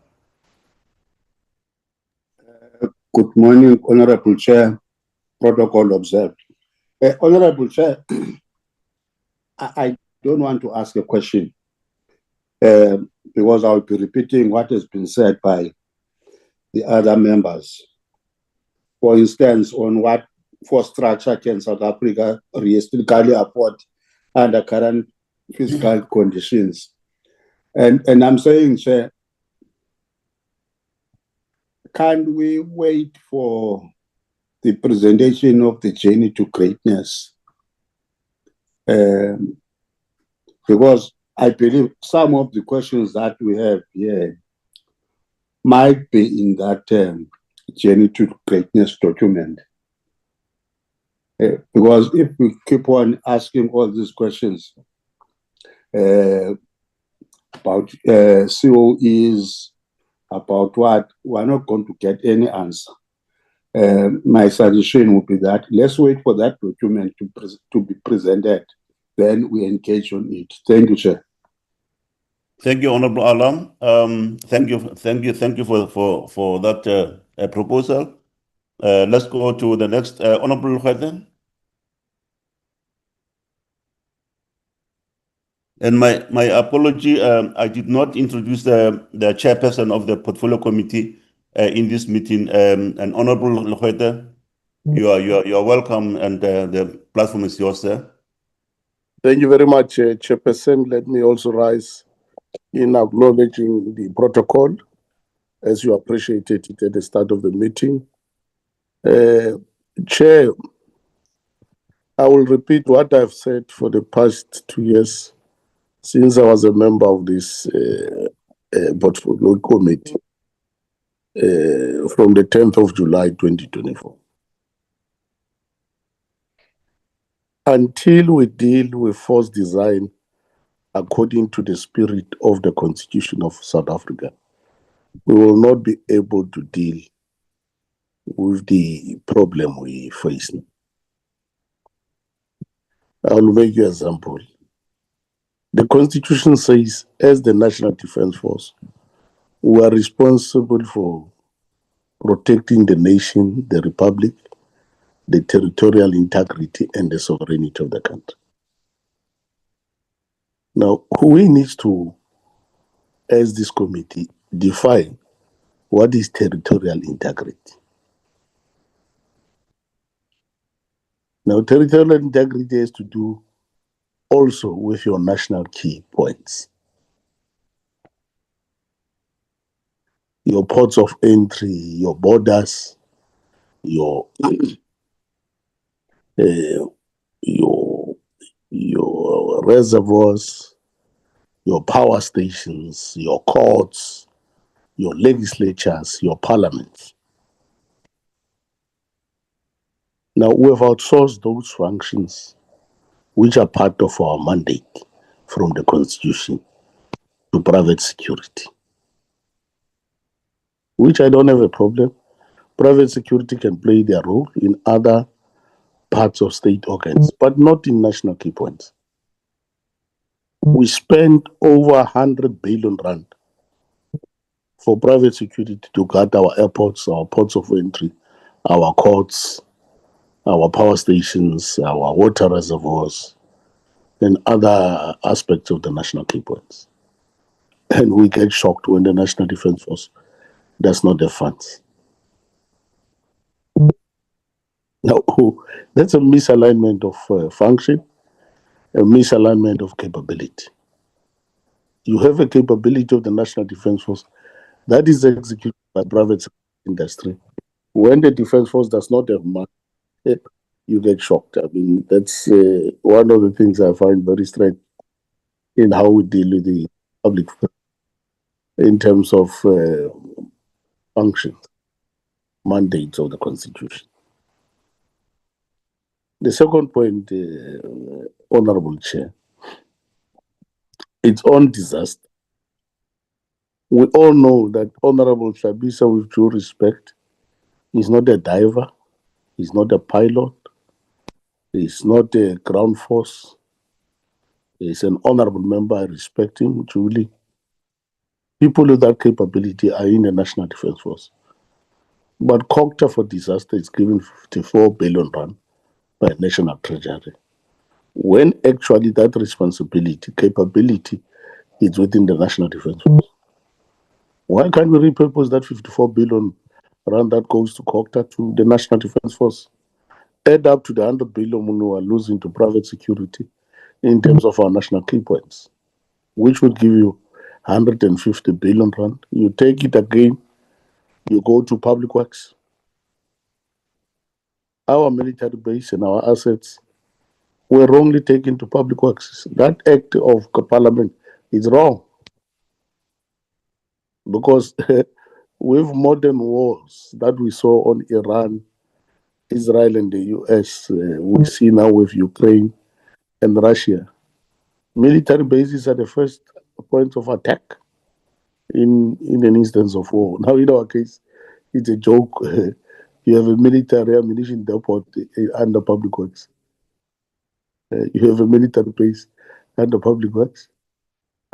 [SPEAKER 3] Good morning, Honorable Chair. Protocol observed. Honorable Chair, I don't want to ask a question because I'll be repeating what has been said by the other members. For instance, on what force structure can South Africa realistically afford under current fiscal conditions? And I'm saying, Chair, can't we wait for the presentation of the journey to greatness? Because I believe some of the questions that we have here might be in that journey to greatness document. Because if we keep on asking all these questions about COEs, about what, we're not going to get any answer. My suggestion would be that let's wait for that document to be presented, then we engage on it. Thank you, Chair.
[SPEAKER 2] Thank you, Honorable Alam. Thank you for that proposal. Let's go to the next Honorable Khwete. And my apology, I did not introduce the chairperson of the portfolio committee in this meeting. And Honorable Khwete, you are welcome, and the platform is yours, sir.
[SPEAKER 1] Thank you very much, Chairperson. Let me also rise in acknowledging the protocol, as you appreciated it at the start of the meeting. Chair, I will repeat what I've said for the past 2 years since I was a member of this portfolio committee from the 10th of July 2024. Until we deal with force design according to the spirit of the Constitution of South Africa, we will not be able to deal with the problem we face. I will make you an example. The Constitution says, as the National Defence Force, we are responsible for protecting the nation, the republic, the territorial integrity, and the sovereignty of the country. Now, we need to, as this committee, define what is territorial integrity. Now, territorial integrity has to do also with your national key points. Your ports of entry, your borders, your reservoirs, your power stations, your courts, your legislatures, your parliaments. Now, we have outsourced those functions, which are part of our mandate from the Constitution, to private security, which I don't have a problem. Private security can play their role in other parts of state organs, but not in national key points. We spend over 100 billion rand for private security to guard our airports, our ports of entry, our courts, our power stations, our water reservoirs, and other aspects of the national key points. And we get shocked when the National Defence Force does not have funds. Now, that's a misalignment of function, a misalignment of capability. You have a capability of the National Defence Force that is executed by private industry. When the Defence Force does not have money, you get shocked. I mean, that's one of the things I find very strange in how we deal with the public in terms of functions, mandates of the Constitution. The second point, Honorable Chair, it's on disaster. We all know that Honorable Thabisa, with due respect, is not a diver, he's not a pilot, he's not a ground force. He's an honorable member. I respect him, truly. People with that capability are in the National Defence Force. But Cocta for disaster is given 54 billion rand by National Treasury, when actually that responsibility, capability, is within the National Defence Force. Why can't we repurpose that 54 billion rand that goes to Cocta to the National Defence Force? Add up to the 100 billion we are losing to private security in terms of our national key points, which would give you 150 billion rand. You take it again, you go to public works. Our military base and our assets were wrongly taken to public works. That act of Parliament is wrong, because with modern wars that we saw on Iran, Israel, and the US, we see now with Ukraine and Russia, military bases are the first point of attack. in an instance of war. Now, in our case, it's a joke. You have a military ammunition depot under public works. You have a military base under public works.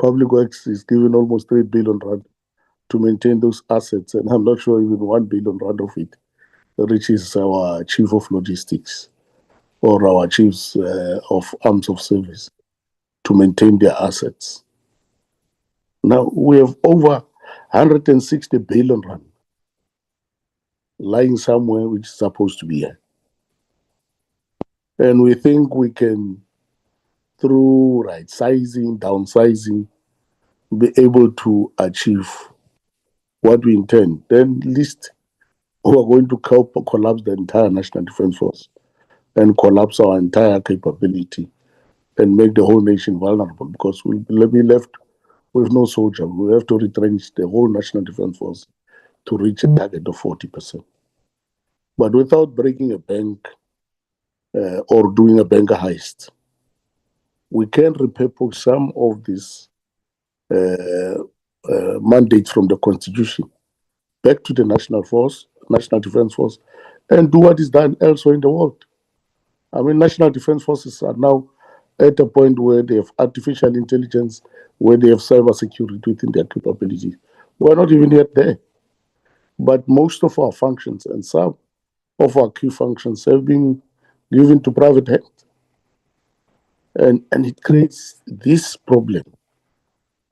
[SPEAKER 1] Public works is given almost 3 billion rand to maintain those assets, and I'm not sure even 1 billion rand of it reaches our chief of logistics or our chiefs of arms of service to maintain their assets. Now, we have over 160 billion rand lying somewhere which is supposed to be here. And we think we can, through right sizing, downsizing, be able to achieve what we intend. Then at least we are going to collapse the entire National Defence Force and collapse our entire capability and make the whole nation vulnerable, because we'll be left with no soldier. We have to retrench the whole National Defence Force to reach a target of 40%. But without breaking a bank or doing a bank heist, we can repurpose some of these mandates from the Constitution back to the National Defence Force, and do what is done elsewhere in the world. I mean, National Defence Forces are now at a point where they have artificial intelligence, where they have cyber security within their capabilities. We're not even yet there. But most of our functions and some of our key functions have been given to private hands. And it creates this problem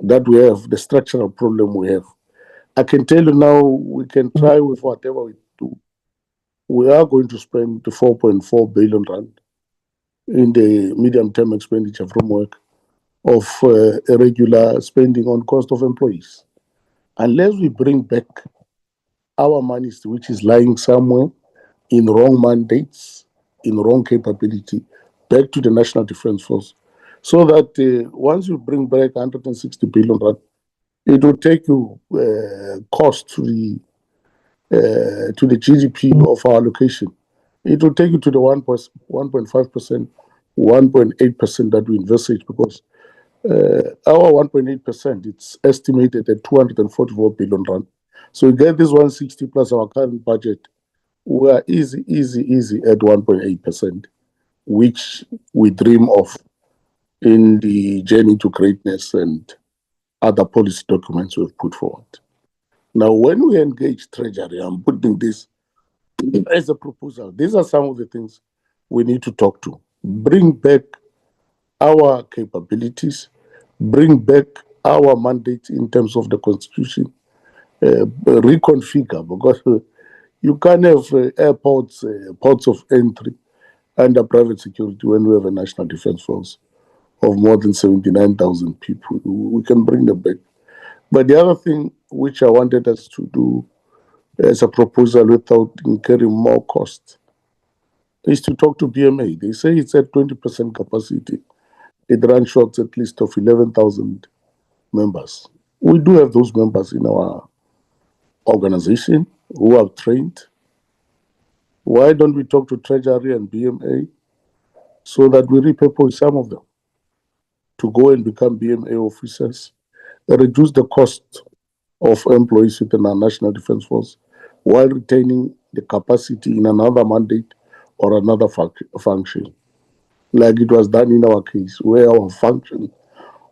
[SPEAKER 1] that we have, the structural problem we have. I can tell you now, we can try with whatever we do. We are going to spend the 4.4 billion rand in the medium-term expenditure framework of irregular spending on cost of employees. Unless we bring back our money, which is lying somewhere in wrong mandates, in wrong capability, back to the National Defence Force, so that once you bring back 160 billion rand, it will take you cost to the GDP of our location. It will take you to the 1.5%, 1.8% that we envisage, because our 1.8%, it's estimated at 244 billion rand. So we get this 160 plus our current budget, we are easy at 1.8%, which we dream of in the journey to greatness and other policy documents we've put forward. Now, when we engage Treasury, I'm putting this as a proposal. These are some of the things we need to talk to. Bring back our capabilities, bring back our mandate in terms of the Constitution, reconfigure, because you can't have airports, ports of entry under private security when we have a National Defence Force of more than 79,000 people. We can bring them back. But the other thing which I wanted us to do as a proposal without incurring more cost is to talk to BMA. They say it's at 20% capacity. It runs short at least of 11,000 members. We do have those members in our organization who are trained. Why don't we talk to Treasury and BMA so that we repurpose some of them to go and become BMA officers, reduce the cost of employees within our National Defence Force while retaining the capacity in another mandate or another function, like it was done in our case, where our function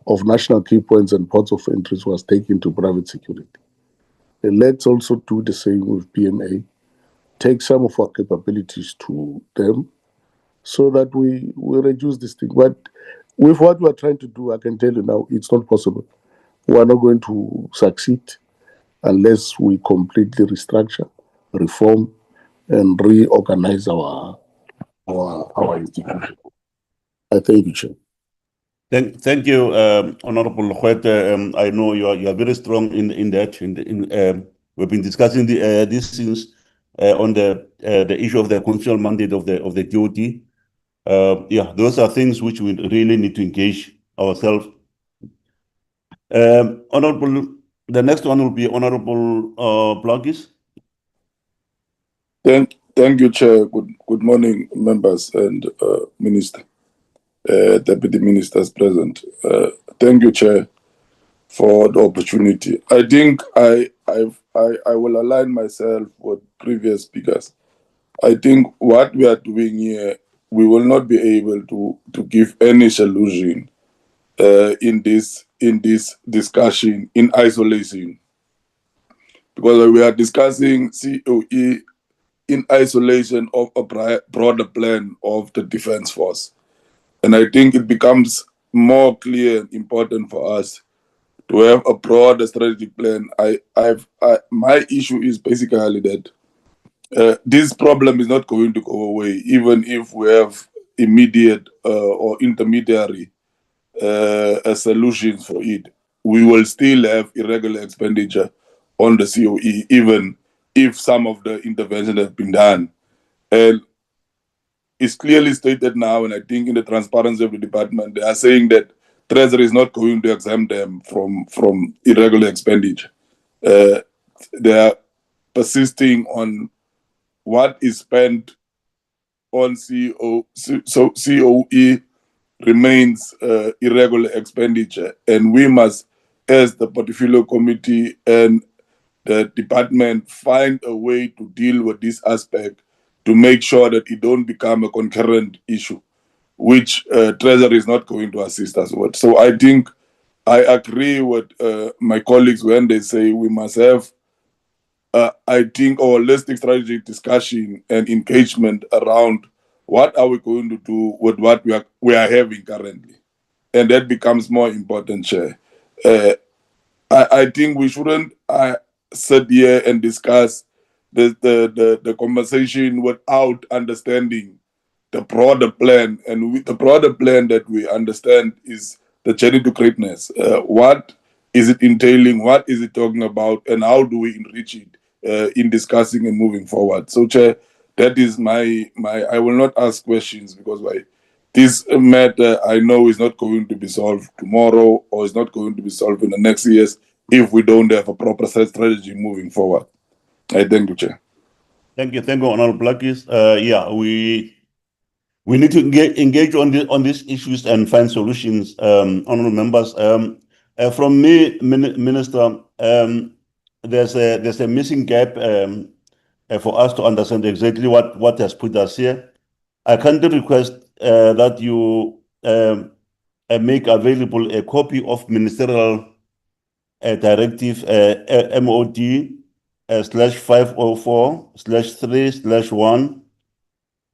[SPEAKER 1] of national key points and ports of interest was taken to private security. And let's also do the same with BMA, take some of our capabilities to them so that we reduce this thing. But with what we're trying to do, I can tell you now, it's not possible. We're not going to succeed unless we completely restructure, reform, and reorganize our institution. I thank you, Chair.
[SPEAKER 2] Thank you, Honorable Lochwete. I know you are very strong in that. We've been discussing these things on the issue of the constitutional mandate of the DoD. Yeah, those are things which we really need to engage ourselves. Honorable, the next one will be Honorable Blogis.
[SPEAKER 16] Thank you, Chair. Good morning, members and Minister, Deputy Ministers present. Thank you, Chair, for the opportunity. I think I will align myself with previous speakers. I think what we are doing here, we will not be able to give any solution in this discussion in isolation, because we are discussing COE in isolation of a broader plan of the defense force. And I think it becomes more clear and important for us to have a broader strategic plan. My issue is basically that this problem is not going to go away, even if we have immediate or intermediary solutions for it. We will still have irregular expenditure on the COE, even if some of the intervention has been done. And it's clearly stated now, and I think in the transparency of the department, they are saying that Treasury is not going to exempt them from irregular expenditure. They are persisting on what is spent on COE remains irregular expenditure, and we must, as the portfolio committee and the department, find a way to deal with this aspect to make sure that it don't become a concurrent issue, which Treasury is not going to assist us with. So I think I agree with my colleagues when they say we must have, I think, a holistic strategic discussion and engagement around what are we going to do with what we are having currently. And that becomes more important, Chair. I think we shouldn't sit here and discuss the conversation without understanding the broader plan. And with the broader plan that we understand is the journey to greatness. What is it entailing? What is it talking about? And how do we enrich it in discussing and moving forward? So, Chair, that is my I will not ask questions because this matter I know is not going to be solved tomorrow or is not going to be solved in the next years if we don't have a proper strategy moving forward. I thank you, Chair.
[SPEAKER 2] Thank you, Honorable Blackies. Yeah, we need to engage on these issues and find solutions, honorable members. From me, Minister, there's a missing gap for us to understand exactly what has put us here. I kindly request that you make available a copy of Ministerial Directive MOD /504/3/1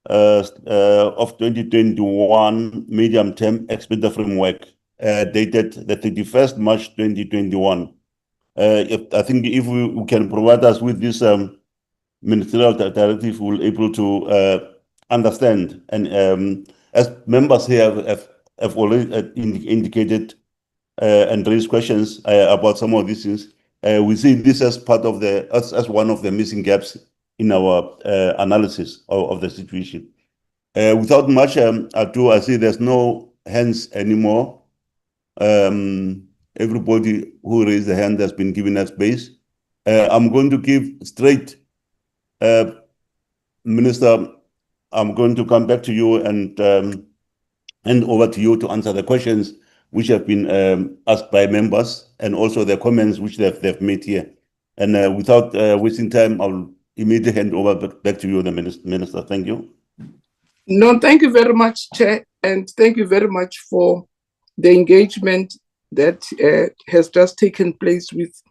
[SPEAKER 2] of 2021 medium-term expenditure framework dated the 31st March 2021. I think if we can provide us with this ministerial directive, we'll be able to understand. And as members here have already indicated and raised questions about some of these things, we see this as part of as one of the missing gaps in our analysis of the situation. Without much ado, I see there's no hands anymore. Everybody who raised a hand has been given a space. I'm going to give straight, Minister, I'm going to come back to you and hand over to you to answer the questions which have been asked by members and also the comments which they've made here. And without wasting time, I'll immediately hand over back to you, the Minister. Thank you.
[SPEAKER 9] No, thank you very much, Chair, and thank you very much for the engagement that has just taken place with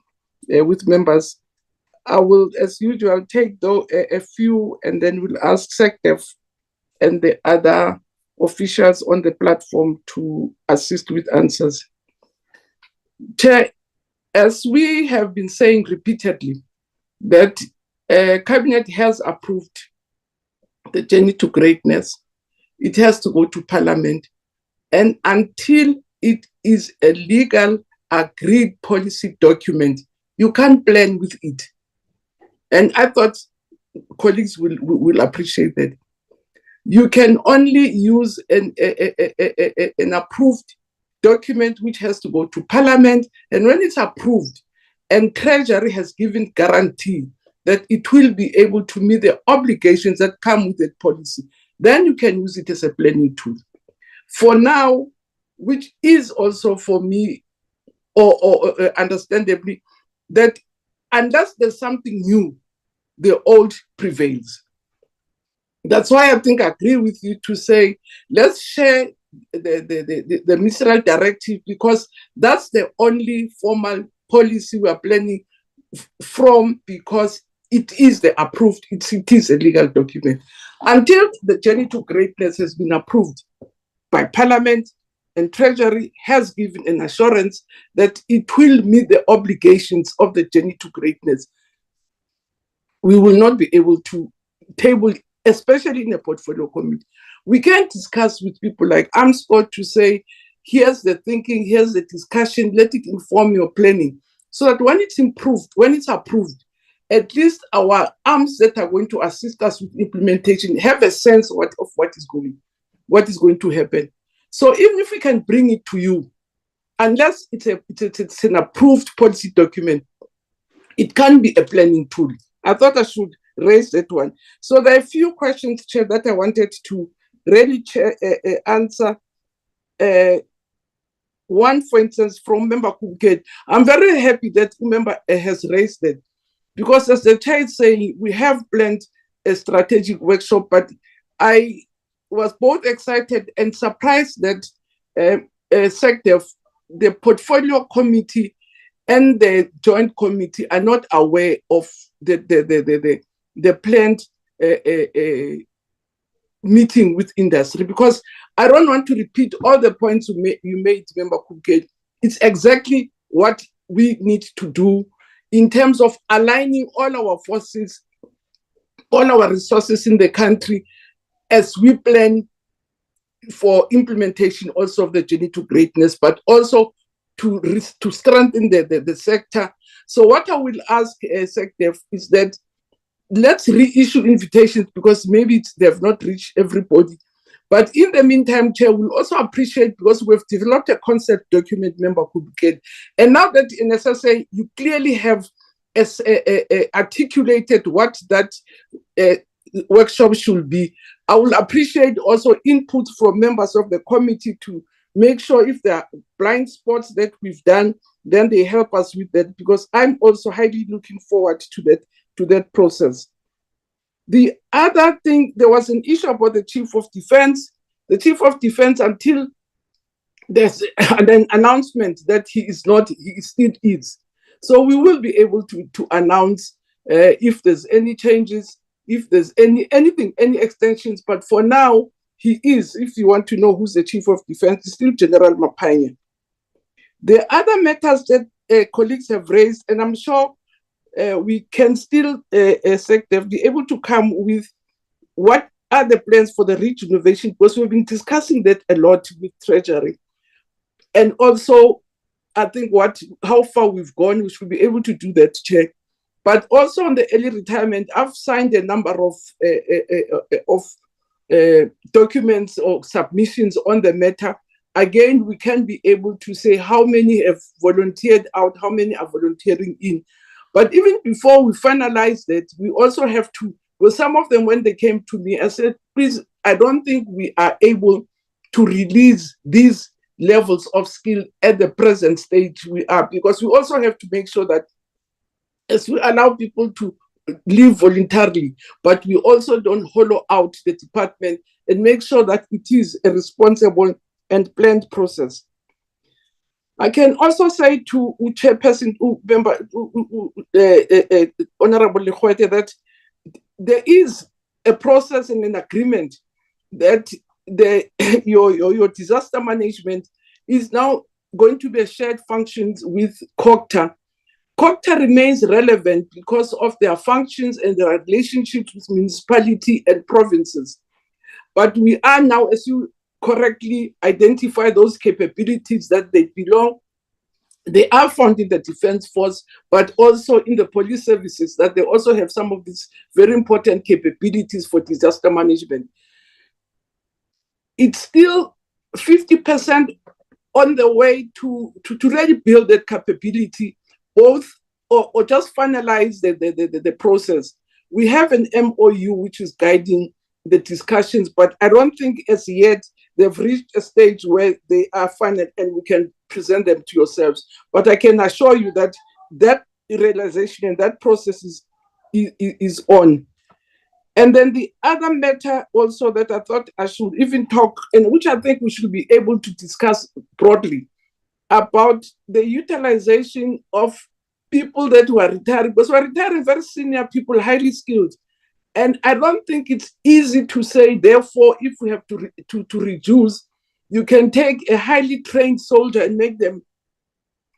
[SPEAKER 9] members. I will, as usual, take a few and then we'll ask SecDef and the other officials on the platform to assist with answers. Chair, as we have been saying repeatedly, that Cabinet has approved the journey to greatness. It has to go to Parliament. And until it is a legal agreed policy document, you can't plan with it. And I thought colleagues will appreciate that. You can only use an approved document which has to go to Parliament, and when it's approved and Treasury has given guarantee that it will be able to meet the obligations that come with that policy, then you can use it as a planning tool. For now, which is also for me or understandably, that unless there's something new, the old prevails. That's why I think I agree with you to say, let's share the ministerial directive, because that's the only formal policy we are planning from, because it is the approved, it is a legal document. Until the journey to greatness has been approved by Parliament and Treasury has given an assurance that it will meet the obligations of the journey to greatness, we will not be able to table, especially in a portfolio committee. We can't discuss with people like Amscott to say, here's the thinking, here's the discussion, let it inform your planning. So that when it's improved, when it's approved, at least our arms that are going to assist us with implementation have a sense of what is going to happen. So even if we can bring it to you, unless it's an approved policy document, it can be a planning tool. I thought I should raise that one. So there are a few questions, Chair, that I wanted to really answer. One, for instance, from Member Kuket. I'm very happy that member has raised that, because as the Chair is saying, we have planned a strategic workshop, but I was both excited and surprised that the portfolio committee and the joint committee are not aware of the planned meeting with industry, because I don't want to repeat all the points you made, Member Kuket. It's exactly what we need to do in terms of aligning all our forces, all our resources in the country as we plan for implementation also of the journey to greatness, but also to strengthen the sector. So what I will ask SecDef is that let's reissue invitations, because maybe they have not reached everybody. But in the meantime, Chair, we'll also appreciate, because we've developed a concept document, Member Kubuket, and now that in SSA, you clearly have articulated what that workshop should be. I will appreciate also input from members of the committee to make sure if there are blind spots that we've done, then they help us with that, because I'm also highly looking forward to that process. The other thing, there was an issue about the Chief of Defense. The Chief of Defense, until there's an announcement that he still is. So we will be able to announce if there's any changes, if there's any extensions. But for now, he is, if you want to know who's the Chief of Defense, is still General Mapanya. The other matters that colleagues have raised, and I'm sure we can still be able to come with what are the plans for the regeneration, because we've been discussing that a lot with Treasury. And also, I think how far we've gone, we should be able to do that, Chair. But also on the early retirement, I've signed a number of documents or submissions on the matter. Again, we can be able to say how many have volunteered out, how many are volunteering in. But even before we finalize that, we also have to, well, some of them, when they came to me, I said, please, I don't think we are able to release these levels of skill at the present stage we are, because we also have to make sure that as we allow people to live voluntarily, but we also don't hollow out the department and make sure that it is a responsible and planned process. I can also say to Chairperson, Honorable Legoete, that there is a process and an agreement that your disaster management is now going to be a shared functions with COGTA. COGTA remains relevant because of their functions and their relationships with municipality and provinces. But we are now, as you correctly identify those capabilities that they belong, they are found in the Defense Force, but also in the police services, that they also have some of these very important capabilities for disaster management. It's still 50% on the way to really build that capability, both or just finalize the process. We have an MOU which is guiding the discussions, but I don't think as yet they've reached a stage where they are final and we can present them to yourselves. But I can assure you that that realization and that process is on. And then the other matter also that I thought I should even talk, and which I think we should be able to discuss broadly, about the utilization of people that were retiring, because we're retiring very senior people, highly skilled. And I don't think it's easy to say, therefore, if we have to reduce, you can take a highly trained soldier and make them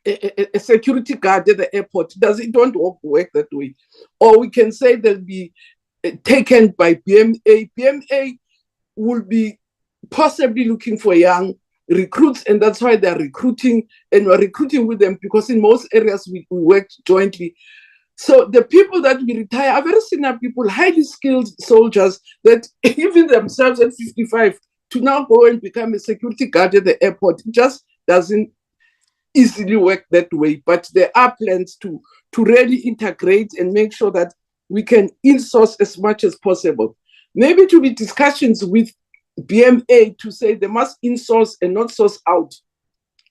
[SPEAKER 9] a security guard at the airport. It don't work that way. Or we can say they'll be taken by BMA. BMA will be possibly looking for young recruits, and that's why they're recruiting, and we're recruiting with them because in most areas we work jointly. So the people that we retire are very senior people, highly skilled soldiers that even themselves at 55 to now go and become a security guard at the airport just doesn't easily work that way. But there are plans to really integrate and make sure that we can in-source as much as possible. Maybe to be discussions with BMA to say they must in-source and not source out,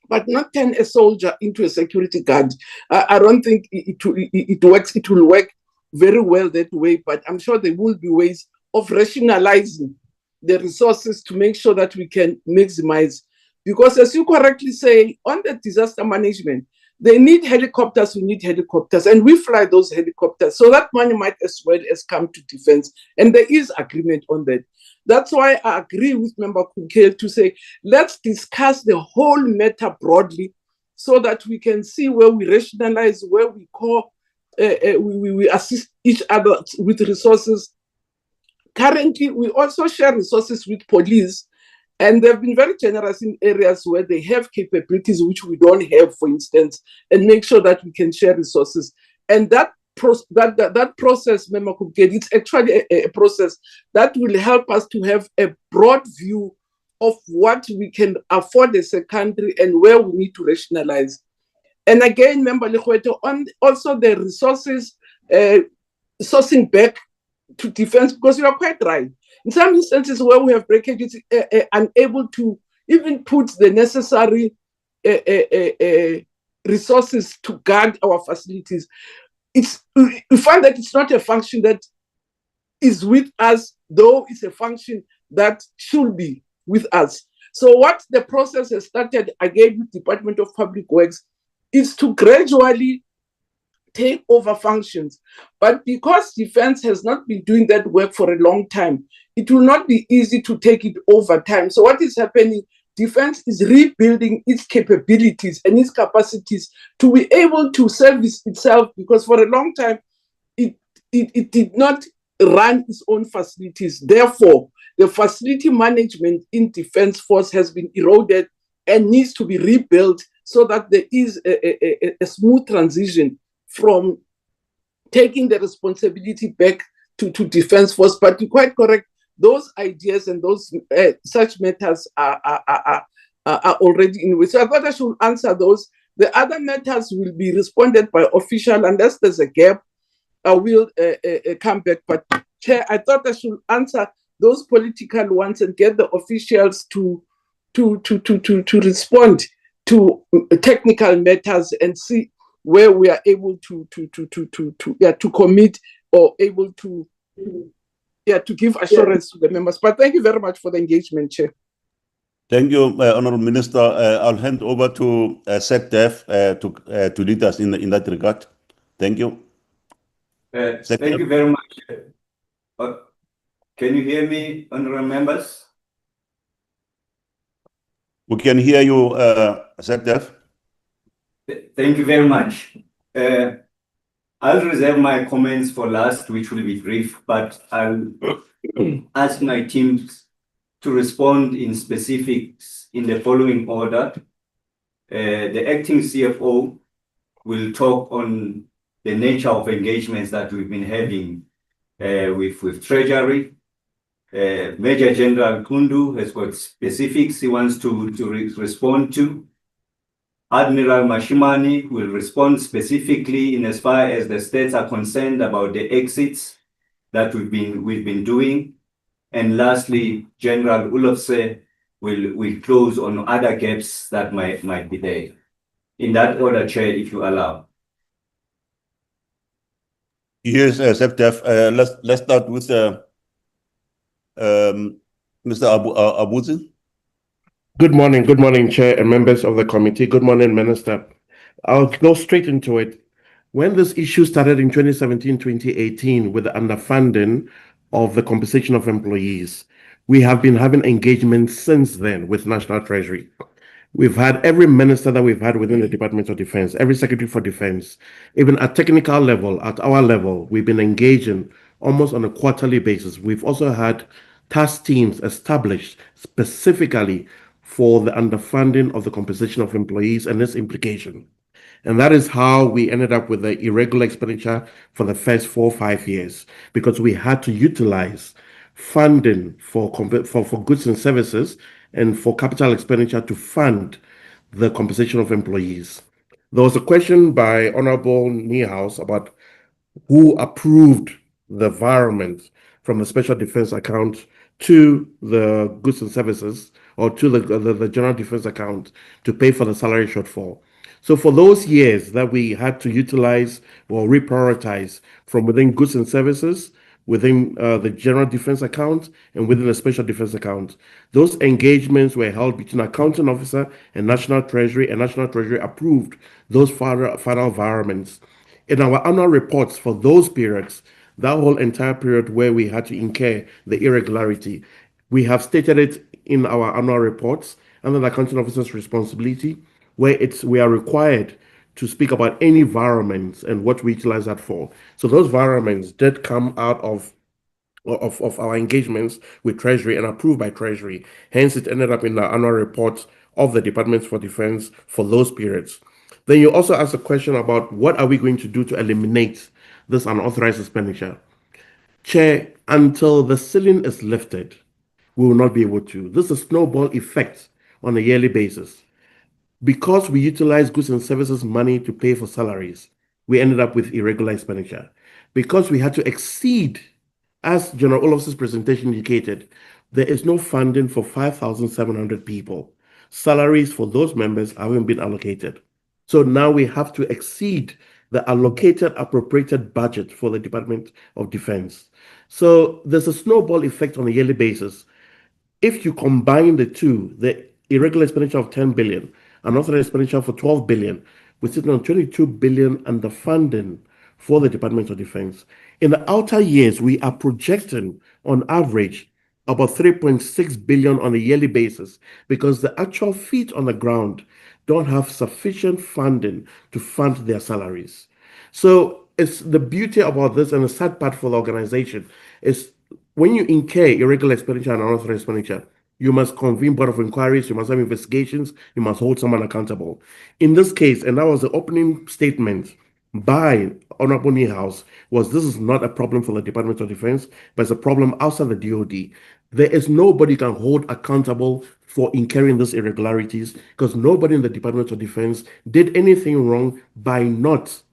[SPEAKER 9] but not turn a soldier into a security guard. I don't think it works. It will work very well that way, but I'm sure there will be ways of rationalizing the resources to make sure that we can maximize. Because as you correctly say, on the disaster management, they need helicopters, we need helicopters, and we fly those helicopters. So that money might as well as come to defense. And there is agreement on that. That's why I agree with Member Kukel to say, let's discuss the whole matter broadly so that we can see where we rationalize, where we we assist each other with resources. Currently, we also share resources with police, and they've been very generous in areas where they have capabilities which we don't have, for instance, and make sure that we can share resources. And that process, Member Kukel, it's actually a process that will help us to have a broad view of what we can afford as a country and where we need to rationalize. And again, Member Lekweto, on also the resources sourcing back to defense, because you are quite right. In some instances where we have breakages, unable to even put the necessary resources to guard our facilities, we find that it's not a function that is with us, though it's a function that should be with us. So what the process has started again with Department of Public Works is to gradually take over functions. But because defense has not been doing that work for a long time, it will not be easy to take it over time. So what is happening, defense is rebuilding its capabilities and its capacities to be able to service itself, because for a long time, it did not run its own facilities. Therefore, the facility management in Defense Force has been eroded and needs to be rebuilt so that there is a smooth transition from taking the responsibility back to Defense Force. But you're quite correct, those ideas and those such matters are already in way. So I thought I should answer those. The other matters will be responded by official, unless there's a gap, I will come back. But Chair, I thought I should answer those political ones and get the officials to respond to technical matters and see where we are able to commit or able to give assurance to the members. But thank you very much for the engagement, Chair.
[SPEAKER 2] Thank you, Honourable Minister. I'll hand over to SecDef to lead us in that regard. Thank you.
[SPEAKER 10] Thank you very much. Can you hear me, honourable members?
[SPEAKER 2] We can hear you, SecDef.
[SPEAKER 10] Thank you very much. I'll reserve my comments for last, which will be brief, but I'll ask my teams to respond in specifics in the following order. The acting CFO will talk on the nature of engagements that we've been having with Treasury. Major General Kundu has got specifics he wants to respond to. Admiral Mashimani will respond specifically in as far as the states are concerned about the exits that we've been doing. And lastly, General Ulofse will close on other gaps that might be there. In that order, Chair, if you allow.
[SPEAKER 2] Yes, Septef. Let's start with Mr. Abuzi.
[SPEAKER 17] Good morning, Chair and members of the committee. Good morning, Minister. I'll go straight into it. When this issue started in 2017-2018 with the underfunding of the compensation of employees, we have been having engagement since then with National Treasury. We've had every minister that we've had within the Department of Defense, every Secretary for Defense, even at technical level, at our level, we've been engaging almost on a quarterly basis. We've also had task teams established specifically for the underfunding of the compensation of employees and its implication. And that is how we ended up with the irregular expenditure for the first 4 or 5 years, because we had to utilize funding for goods and services and for capital expenditure to fund the compensation of employees. There was a question by Honorable Niehaus about who approved the environment from the special defense account to the goods and services, or to the general defense account to pay for the salary shortfall. So for those years that we had to utilize or reprioritize from within goods and services, within the general defense account and within the special defense account, those engagements were held between accounting officer and National Treasury, and National Treasury approved those final environments. In our annual reports for those periods, that whole entire period where we had to incur the irregularity, we have stated it in our annual reports under the accounting officer's responsibility, where we are required to speak about any environments and what we utilize that for. So those environments did come out of our engagements with Treasury and approved by Treasury. Hence, it ended up in the annual report of the Department for Defense for those periods. Then you also asked a question about what are we going to do to eliminate this unauthorized expenditure. Chair, until the ceiling is lifted, we will not be able to. This is a snowball effect on a yearly basis. Because we utilize goods and services money to pay for salaries, we ended up with irregular expenditure. Because we had to exceed, as General Olofs's presentation indicated, there is no funding for 5,700 people. Salaries for those members haven't been allocated. So now we have to exceed the allocated appropriated budget for the Department of Defense. So there's a snowball effect on a yearly basis. If you combine the two, the irregular expenditure of 10 billion and authorized expenditure for 12 billion, we're sitting on 22 billion under funding for the Department of Defense. In the outer years, we are projecting on average about 3.6 billion on a yearly basis, because the actual feet on the ground don't have sufficient funding to fund their salaries. So it's the beauty about this, and the sad part for the organization is when you incur irregular expenditure and unauthorized expenditure, you must convene board of inquiries, you must have investigations, you must hold someone accountable. In this case, and that was the opening statement by Honorable Niehaus, was this is not a problem for the Department of Defense, but it's a problem outside the DoD. There is nobody can hold accountable for incurring these irregularities, because nobody in the Department of Defense did anything wrong by not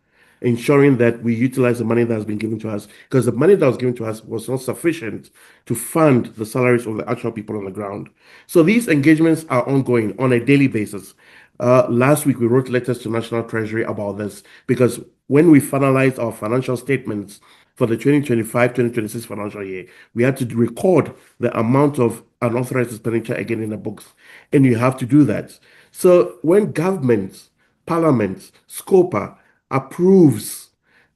[SPEAKER 17] ensuring that we utilize the money that has been given to us, because the money that was given to us was not sufficient to fund the salaries of the actual people on the ground. So these engagements are ongoing on a daily basis. Last week, we wrote letters to National Treasury about this, because when we finalized our financial statements for the 2025-2026 financial year, we had to record the amount of unauthorized expenditure again in the books, and you have to do that. So when government, parliament, SCOPA approves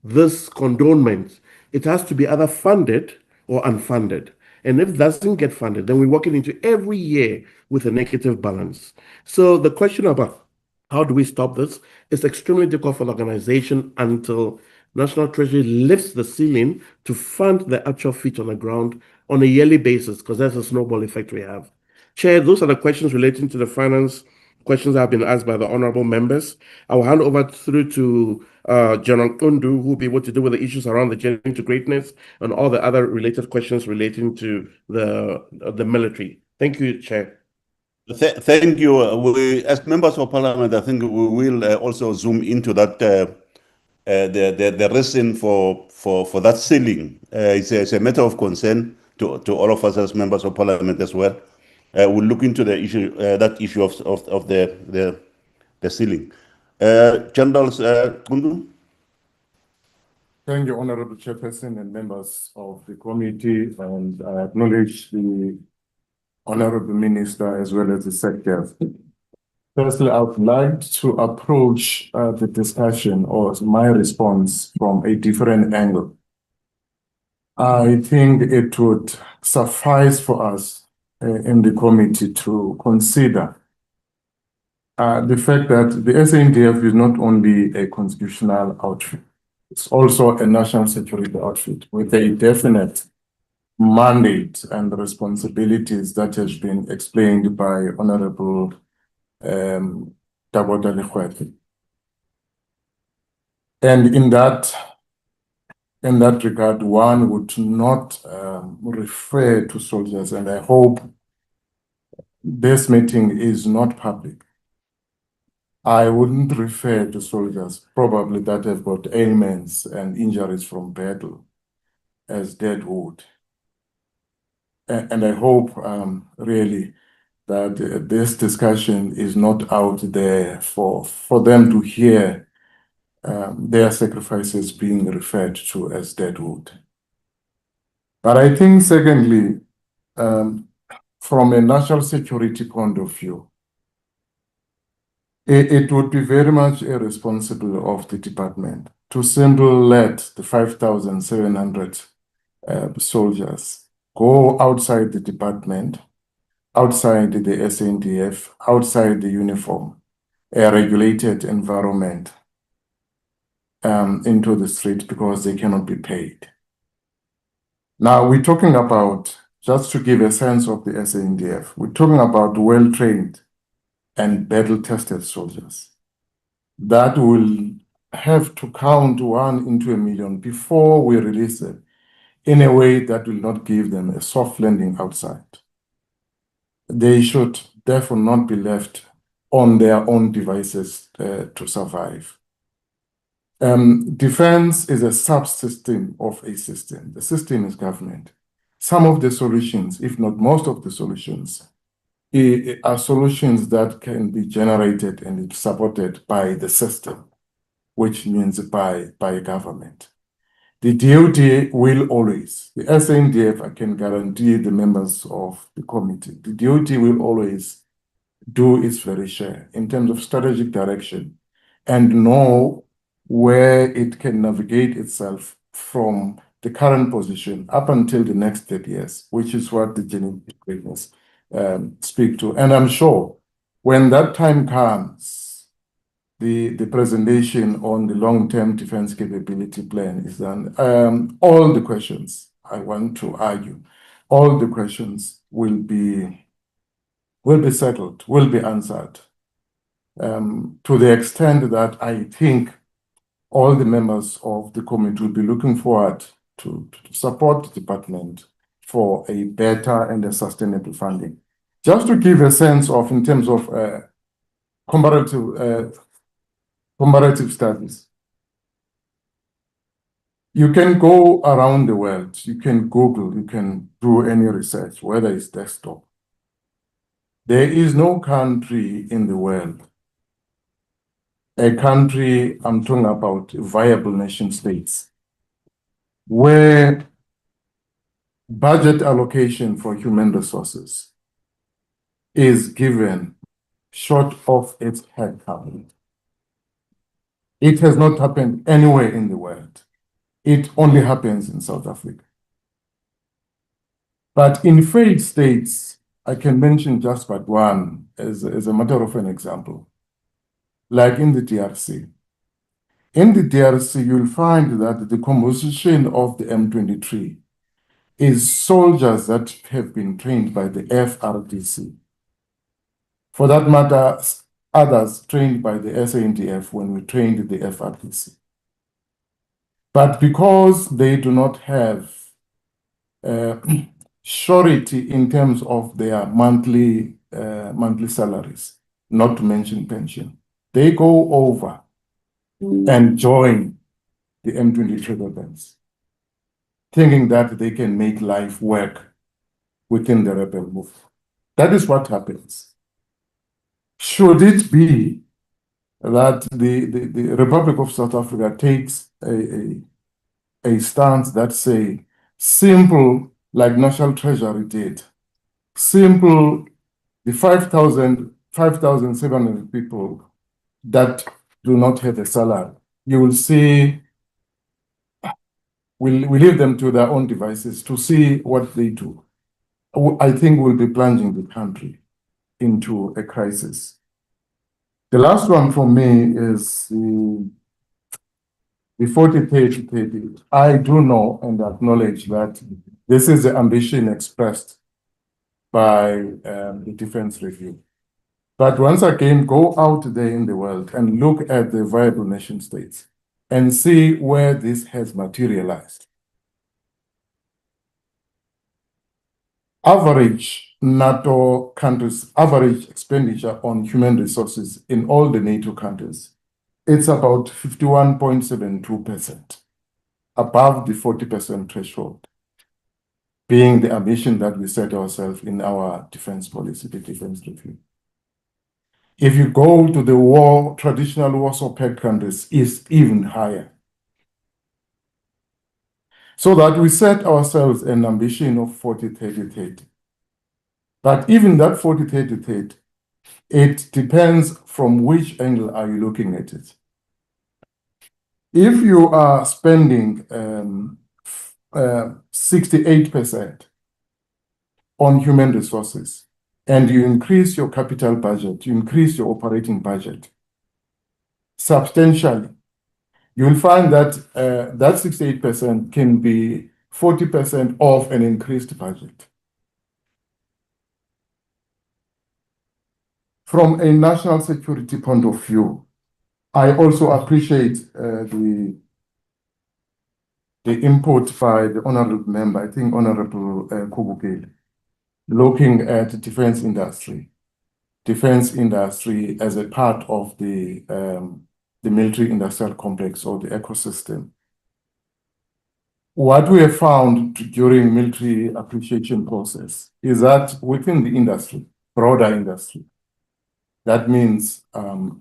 [SPEAKER 17] this condonement, it has to be either funded or unfunded. And if it doesn't get funded, then we're walking into every year with a negative balance. So the question about how do we stop this is extremely difficult for the organization until National Treasury lifts the ceiling to fund the actual feet on the ground on a yearly basis, because that's a snowball effect we have. Chair, those are the questions relating to the finance questions that have been asked by the honorable members. I will hand over through to General Kundu, who will be able to deal with the issues around the journey to greatness and all the other related questions relating to the military. Thank you, Chair.
[SPEAKER 2] Thank you. We, as members of Parliament, I think we will also zoom into that. The reason for that ceiling. It's a matter of concern to all of us as members of Parliament as well. will look into the issue, that issue of the ceiling. General Kundu?
[SPEAKER 15] Thank you, Honorable Chairperson and members of the committee, and I acknowledge the Honorable Minister as well as the Secretary. Firstly, I would like to approach the discussion or my response from a different angle. I think it would suffice for us in the committee to consider the fact that the SANDF is not only a constitutional outfit, it's also a national security outfit with a definite mandate and responsibilities that has been explained by Honorable Dabota Lekhwete. And in that regard, one would not refer to soldiers, and I hope this meeting is not public. I wouldn't refer to soldiers, probably that have got ailments and injuries from battle, as deadwood. And I hope really that this discussion is not out there for them to hear their sacrifices being referred to as deadwood. But I think, secondly, from a national security point of view, it would be very much irresponsible of the department to simply let the 5,700 soldiers go outside the department, outside the SANDF, outside the uniform, a regulated environment, into the street because they cannot be paid. Now, we're talking about, just to give a sense of the SANDF, we're talking about well-trained and battle-tested soldiers that will have to count 1 into a million before we release them in a way that will not give them a soft landing outside. They should therefore not be left on their own devices to survive. Defense is a subsystem of a system. The system is government. Some of the solutions, if not most of the solutions, are solutions that can be generated and supported by the system, which means by government. The DOD will always, the SANDF, I can guarantee the members of the committee, the DOD will always do its very share in terms of strategic direction and know where it can navigate itself from the current position up until the next 30 years, which is what the genuine greatness speak to. And I'm sure when that time comes, the presentation on the long-term defense capability plan is done. All the questions I want to argue, all the questions will be settled, will be answered, to the extent that I think all the members of the committee will be looking forward to support the department for a better and a sustainable funding. Just to give a sense of, in terms of comparative studies, you can go around the world, you can Google, you can do any research, whether it's desktop. There is no country in the world, a country, I'm talking about viable nation states, where budget allocation for human resources is given short of its headcount. It has not happened anywhere in the world. It only happens in South Africa. But in failed states, I can mention just but one as a matter of an example, like in the DRC. In the DRC, you'll find that the composition of the M23 is soldiers that have been trained by the FRDC. For that matter, others trained by the SANDF when we trained the FRDC. But because they do not have surety in terms of their monthly salaries, not to mention pension, they go over and join the M23 rebels, thinking that they can make life work within the rebel movement.
[SPEAKER 11] That is what happens. Should it be that the Republic of South Africa takes a stance that say simple, like National Treasury did, simple, the 5,700 people that do not have a salary, you will see, we leave them to their own devices to see what they do. I think we'll be plunging the country into a crisis. The last one for me is the 40-30-30. I do know and acknowledge that this is the ambition expressed by the Defense Review. But once again, go out there in the world and look at the viable nation states and see where this has materialized. Average NATO countries, average expenditure on human resources in all the NATO countries, it's about 51.72%, above the 40% threshold, being the ambition that we set ourselves in our defense policy, the Defense Review. If you go to the traditional Warsaw Pact countries, it's even higher. So that we set ourselves an ambition of 40-30-30. But even that 40-30-30, it depends from which angle are you looking at it. If you are spending 68% on human resources, and you increase your capital budget, you increase your operating budget substantially, you'll find that that 68% can be 40% of an increased budget. From a national security point of view, I also appreciate the input by the honorable member, I think Honorable Kubukeli, looking at the defense industry as a part of the military industrial complex or the ecosystem. What we have found during military appreciation process is that within the industry, broader industry, that means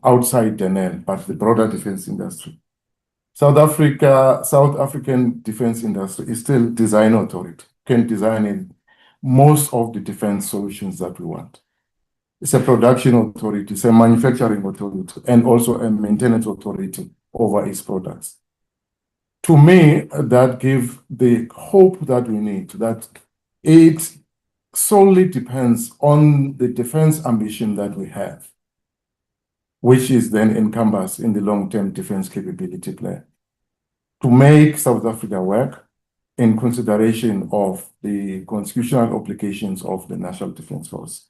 [SPEAKER 11] outside Denel, but the broader defense industry, South African defense industry is still design authority, can design most of the defense solutions that we want. It's a production authority, it's a manufacturing authority, and also a maintenance authority over its products. To me, that gives the hope that we need, that it solely depends on the defense ambition that we have, which is then encompassed in the long-term defense capability plan, to make South Africa work in consideration of the constitutional obligations of the National Defense Force.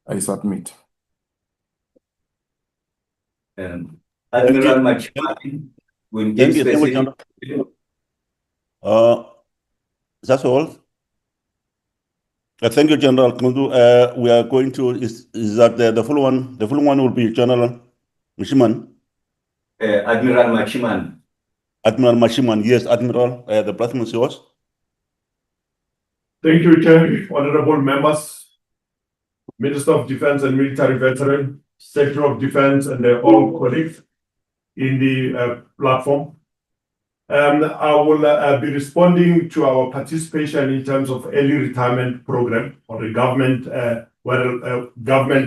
[SPEAKER 11] I submit.
[SPEAKER 10] Admiral Machimani will give specific.
[SPEAKER 2] That's all. Thank you, General Kundu. We are going to, is that the following one will be General Mashiman?
[SPEAKER 10] Admiral Machiman.
[SPEAKER 2] Admiral Mashiman, yes, Admiral, the platform is yours.
[SPEAKER 18] Thank you, Chair, honorable members, Minister of Defense and Military Veteran, Secretary of Defense, and all colleagues in the platform. I will be responding to our participation in terms of early retirement program or the government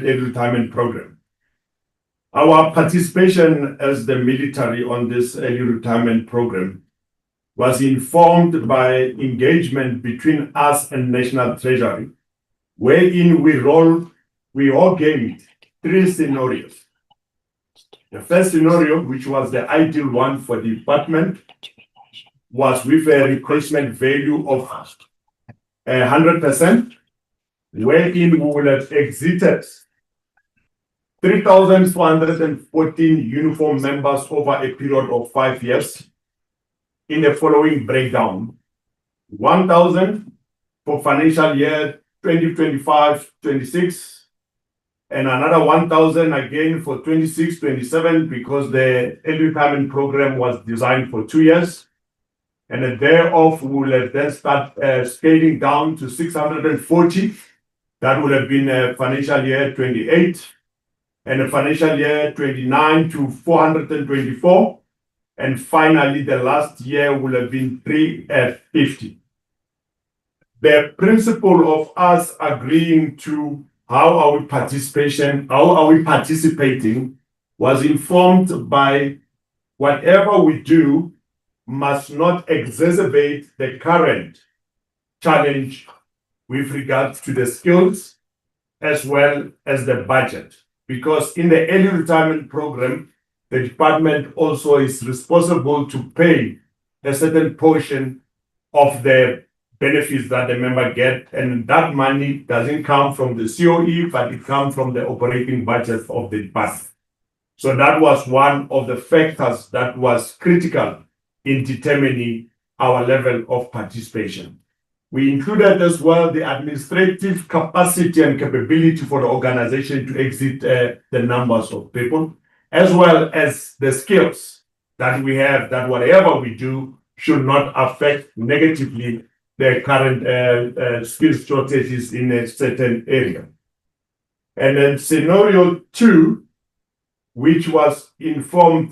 [SPEAKER 18] early retirement program. Our participation as the military on this early retirement program was informed by engagement between us and National Treasury, wherein we all gained 3 scenarios. The first scenario, which was the ideal one for the department, was with a replacement value of 100%, wherein we will have exited 3,414 uniform members over a period of 5 years in the following breakdown: 1,000 for financial year 2025-26, and another 1,000 again for 26-27, because the early retirement program was designed for 2 years. And thereof, we will then start scaling down to 640 That would have been financial year 28, and a financial year 29 to 424. And finally, the last year will have been 350. The principle of us agreeing to how are we participating was informed by whatever we do must not exacerbate the current challenge with regards to the skills as well as the budget. Because in the early retirement program, the department also is responsible to pay a certain portion of the benefits that the member get, and that money doesn't come from the COE, but it comes from the operating budget of the department. So that was one of the factors that was critical in determining our level of participation. We included as well the administrative capacity and capability for the organization to exit the numbers of people, as well as the skills that we have, that whatever we do should not affect negatively the current skills shortages in a certain area. And then scenario 2, which was informed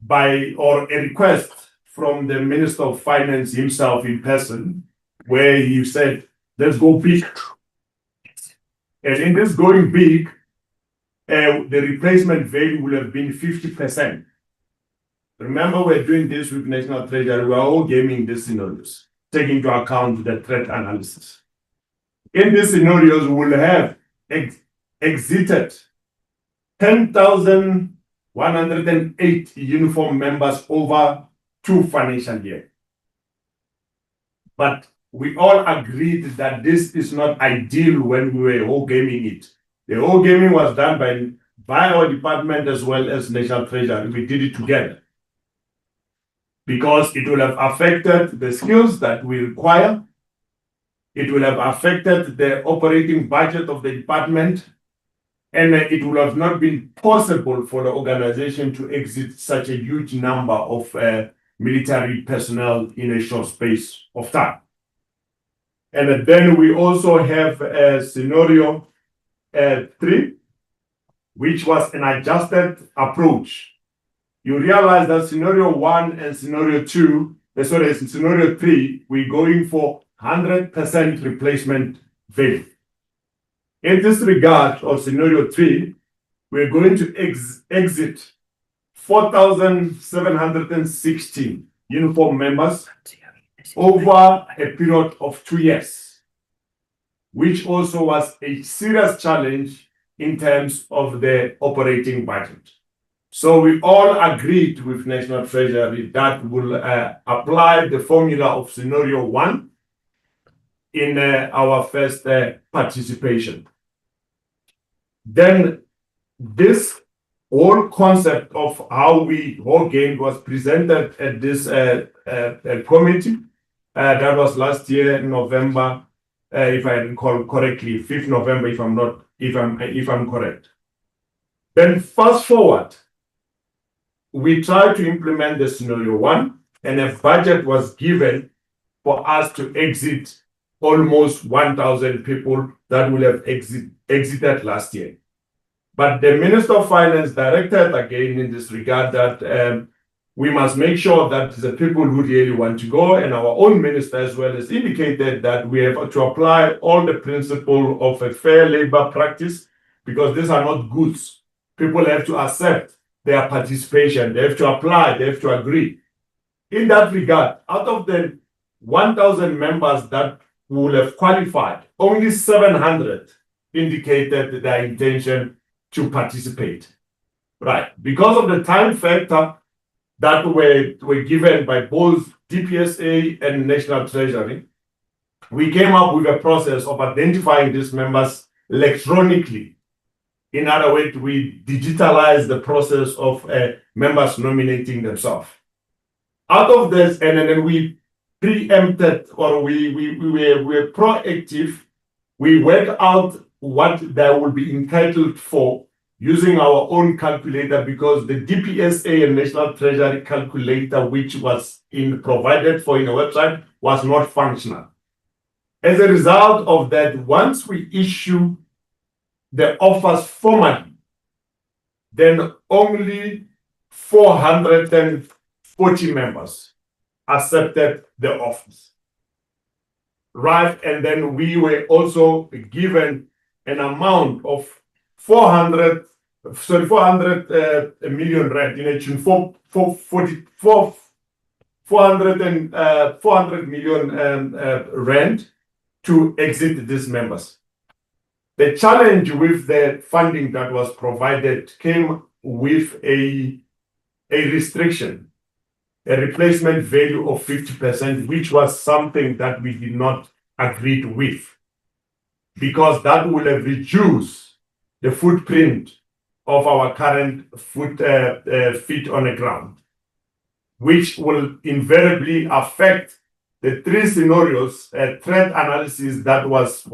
[SPEAKER 18] by or a request from the Minister of Finance himself in person, where he said, let's go big. And in this going big, the replacement value will have been 50%. Remember, we're doing this with National Treasury. We're all gaming these scenarios, taking into account the threat analysis. In these scenarios, we will have exited 10,108 uniform members over 2 financial years. But we all agreed that this is not ideal when we were all gaming it. The whole gaming was done by our department as well as National Treasury. We did it together because it will have affected the skills that we require. It will have affected the operating budget of the department, and it would have not been possible for the organization to exit such a huge number of military personnel in a short space of time. And then we also have scenario 3, which was an adjusted approach. You realize that scenario 1 and scenario 3, we're going for 100% replacement value. In this regard of scenario 3, we're going to exit 4,716 uniform members over a period of 2 years, which also was a serious challenge in terms of the operating budget. So we all agreed with National Treasury that will apply the formula of scenario 1 in our first participation. Then this whole concept of how we whole game was presented at this committee. That was last year in November, if I recall correctly, 5th November, if I'm correct. Then fast forward, we tried to implement the scenario 1, and a budget was given for us to exit almost 1,000 people that will have exited last year. But the Minister of Finance directed again in this regard that we must make sure that the people who really want to go, and our own minister as well has indicated that we have to apply all the principle of a fair labor practice, because these are not goods. People have to accept their participation. They have to apply. They have to agree. In that regard, out of the 1,000 members that will have qualified, only 700 indicated their intention to participate. Right. Because of the time factor that were given by both DPSA and National Treasury, we came up with a process of identifying these members electronically. In other words, we digitalized the process of members nominating themselves. Out of this, and then we preempted, or we were proactive. We worked out what they will be entitled for using our own calculator, because the DPSA and National Treasury calculator, which was provided for in the website, was not functional. As a result of that, once we issue the offers formally, then only 440 members accepted the offers. Right, and then we were also given an amount of 400 million rand in a 400 million rand to exit these members. The challenge with the funding that was provided came with a restriction, a replacement value of 50%, which was something that we did not agree with, because that would have reduced the footprint of our current feet on the ground, which will invariably affect the three scenarios, threat analysis that was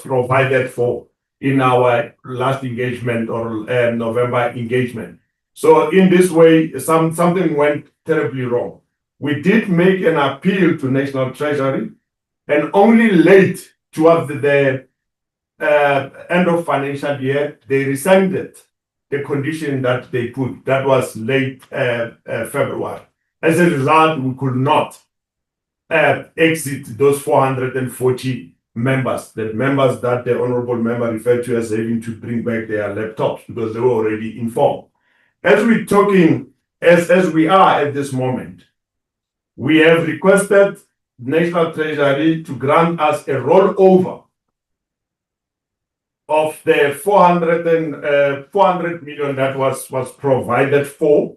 [SPEAKER 18] provided for in our last engagement or November engagement. So in this way, something went terribly wrong. We did make an appeal to National Treasury, and only late towards the end of financial year, they rescinded the condition that they put. That was late February. As a result, we could not exit those 440 members, the members that the honorable member referred to as having to bring back their laptops because they were already informed. As we're talking, as we are at this moment, we have requested National Treasury to grant us a rollover of the 400 million that was provided for,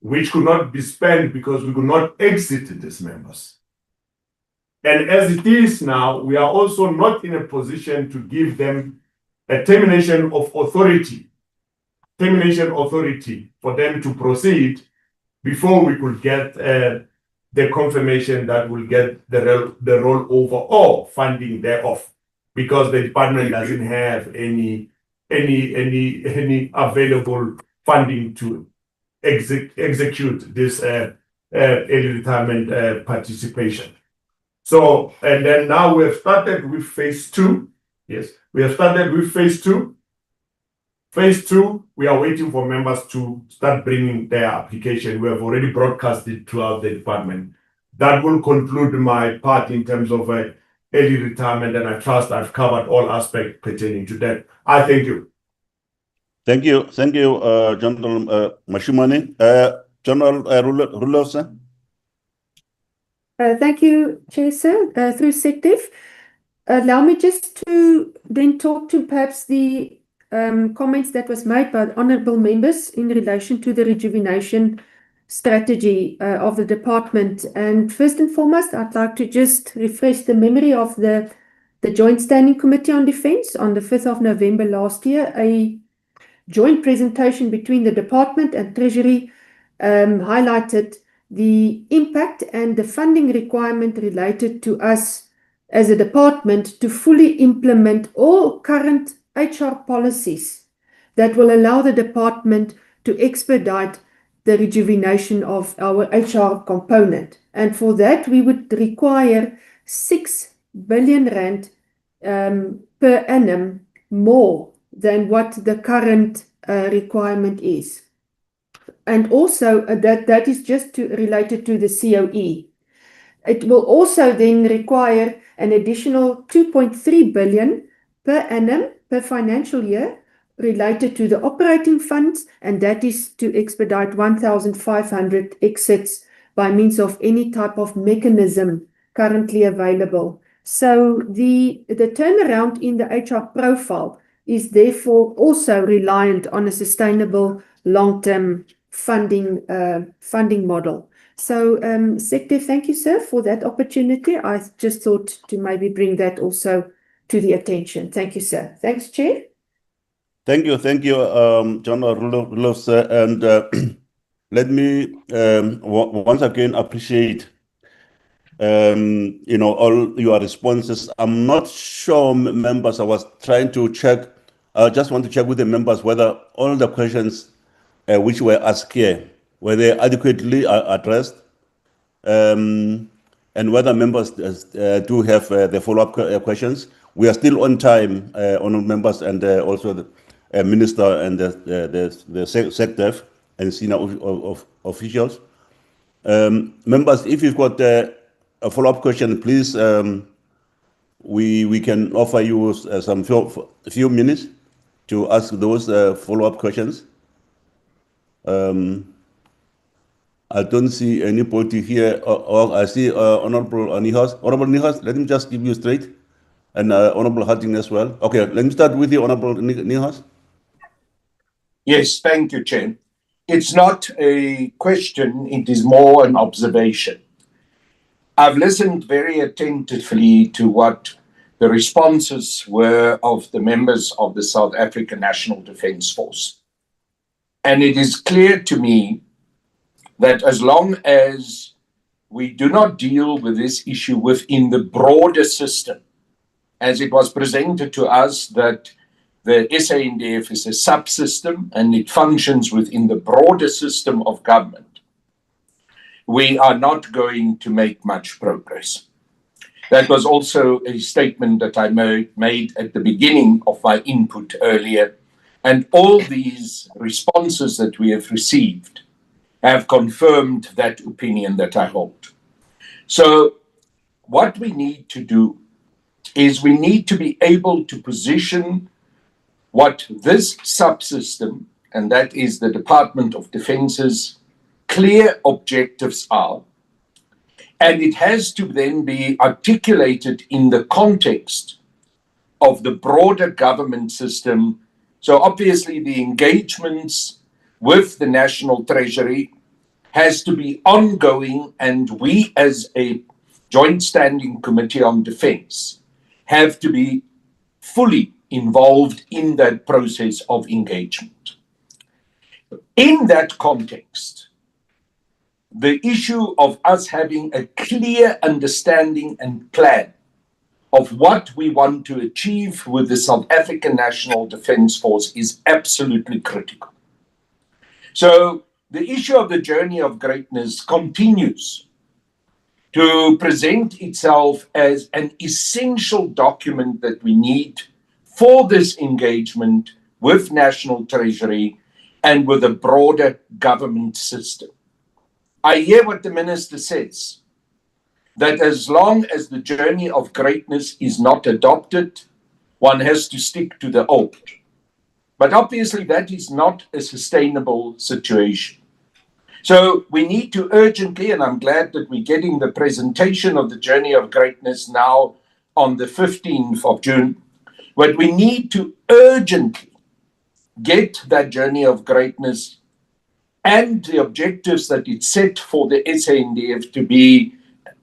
[SPEAKER 18] which could not be spent because we could not exit these members. And as it is now, we are also not in a position to give them a termination authority for them to proceed before we could get the confirmation that we'll get the rollover or funding thereof, because the department doesn't have any available funding to execute this early retirement participation. So, and then now we have started with phase two. Yes, we have started with phase two. Phase two, we are waiting for members to start bringing their application. We have already broadcast it throughout the department. That will conclude my part in terms of early retirement, and I trust I've covered all aspects pertaining to that. I thank you.
[SPEAKER 2] Thank you, General Mashimane. General Rulosa.
[SPEAKER 12] Thank you, Chair, sir. Through SecDef. Allow me just to then talk to perhaps the comments that was made by the honourable members in relation to the rejuvenation strategy of the department. And first and foremost, I'd like to just refresh the memory of the Joint Standing Committee on Defence on the 5th of November last year. A joint presentation between the department and Treasury highlighted the impact and the funding requirement related to us as a department to fully implement all current HR policies that will allow the department to expedite the rejuvenation of our HR component. And for that, we would require 6 billion rand per annum more than what the current requirement is. And also that is just related to the COE. It will also then require an additional 2.3 billion per annum per financial year related to the operating funds, and that is to expedite 1,500 exits by means of any type of mechanism currently available. So the turnaround in the HR profile is therefore also reliant on a sustainable long-term funding model. So, SecDef, thank you, sir, for that opportunity. I just thought to maybe bring that also to the attention. Thank you, sir. Thanks, Chair.
[SPEAKER 2] Thank you, General Rulos, and let me once again appreciate all your responses. I'm not sure, members. I was trying to check. I just want to check with the members whether all the questions which were asked here were they adequately addressed. and whether members do have the follow-up questions. We are still on time, honourable members, and also the Minister and the SecDef and senior officials. Members, if you've got a follow-up question, please, we can offer you some few minutes to ask those follow-up questions. I don't see anybody here. I see Honorable Nihas. Honorable Nihas, let me just give you straight. And Honorable Harding as well. Okay, let me start with you, Honorable Nihas.
[SPEAKER 4] Yes, thank you, Chair. It's not a question, it is more an observation. I've listened very attentively to what the responses were of the members of the South African National Defence Force. And it is clear to me that as long as we do not deal with this issue within the broader system, as it was presented to us that the SANDF is a subsystem and it functions within the broader system of government, we are not going to make much progress. That was also a statement that I made at the beginning of my input earlier. And all these responses that we have received have confirmed that opinion that I hold. So what we need to do is we need to be able to position what this subsystem, and that is the Department of Defence's clear objectives are, and it has to then be articulated in the context of the broader government system. So obviously the engagements with the National Treasury has to be ongoing, and we as a Joint Standing Committee on Defence have to be fully involved in that process of engagement. In that context, the issue of us having a clear understanding and plan of what we want to achieve with the South African National Defence Force is absolutely critical. So the issue of the journey of greatness continues to present itself as an essential document that we need for this engagement with National Treasury and with a broader government system. I hear what the Minister says, that as long as the journey of greatness is not adopted, one has to stick to the old. But obviously that is not a sustainable situation. So we need to urgently, and I'm glad that we're getting the presentation of the journey of greatness now on the 15th of June, but we need to urgently get that journey of greatness and the objectives that it set for the SANDF to be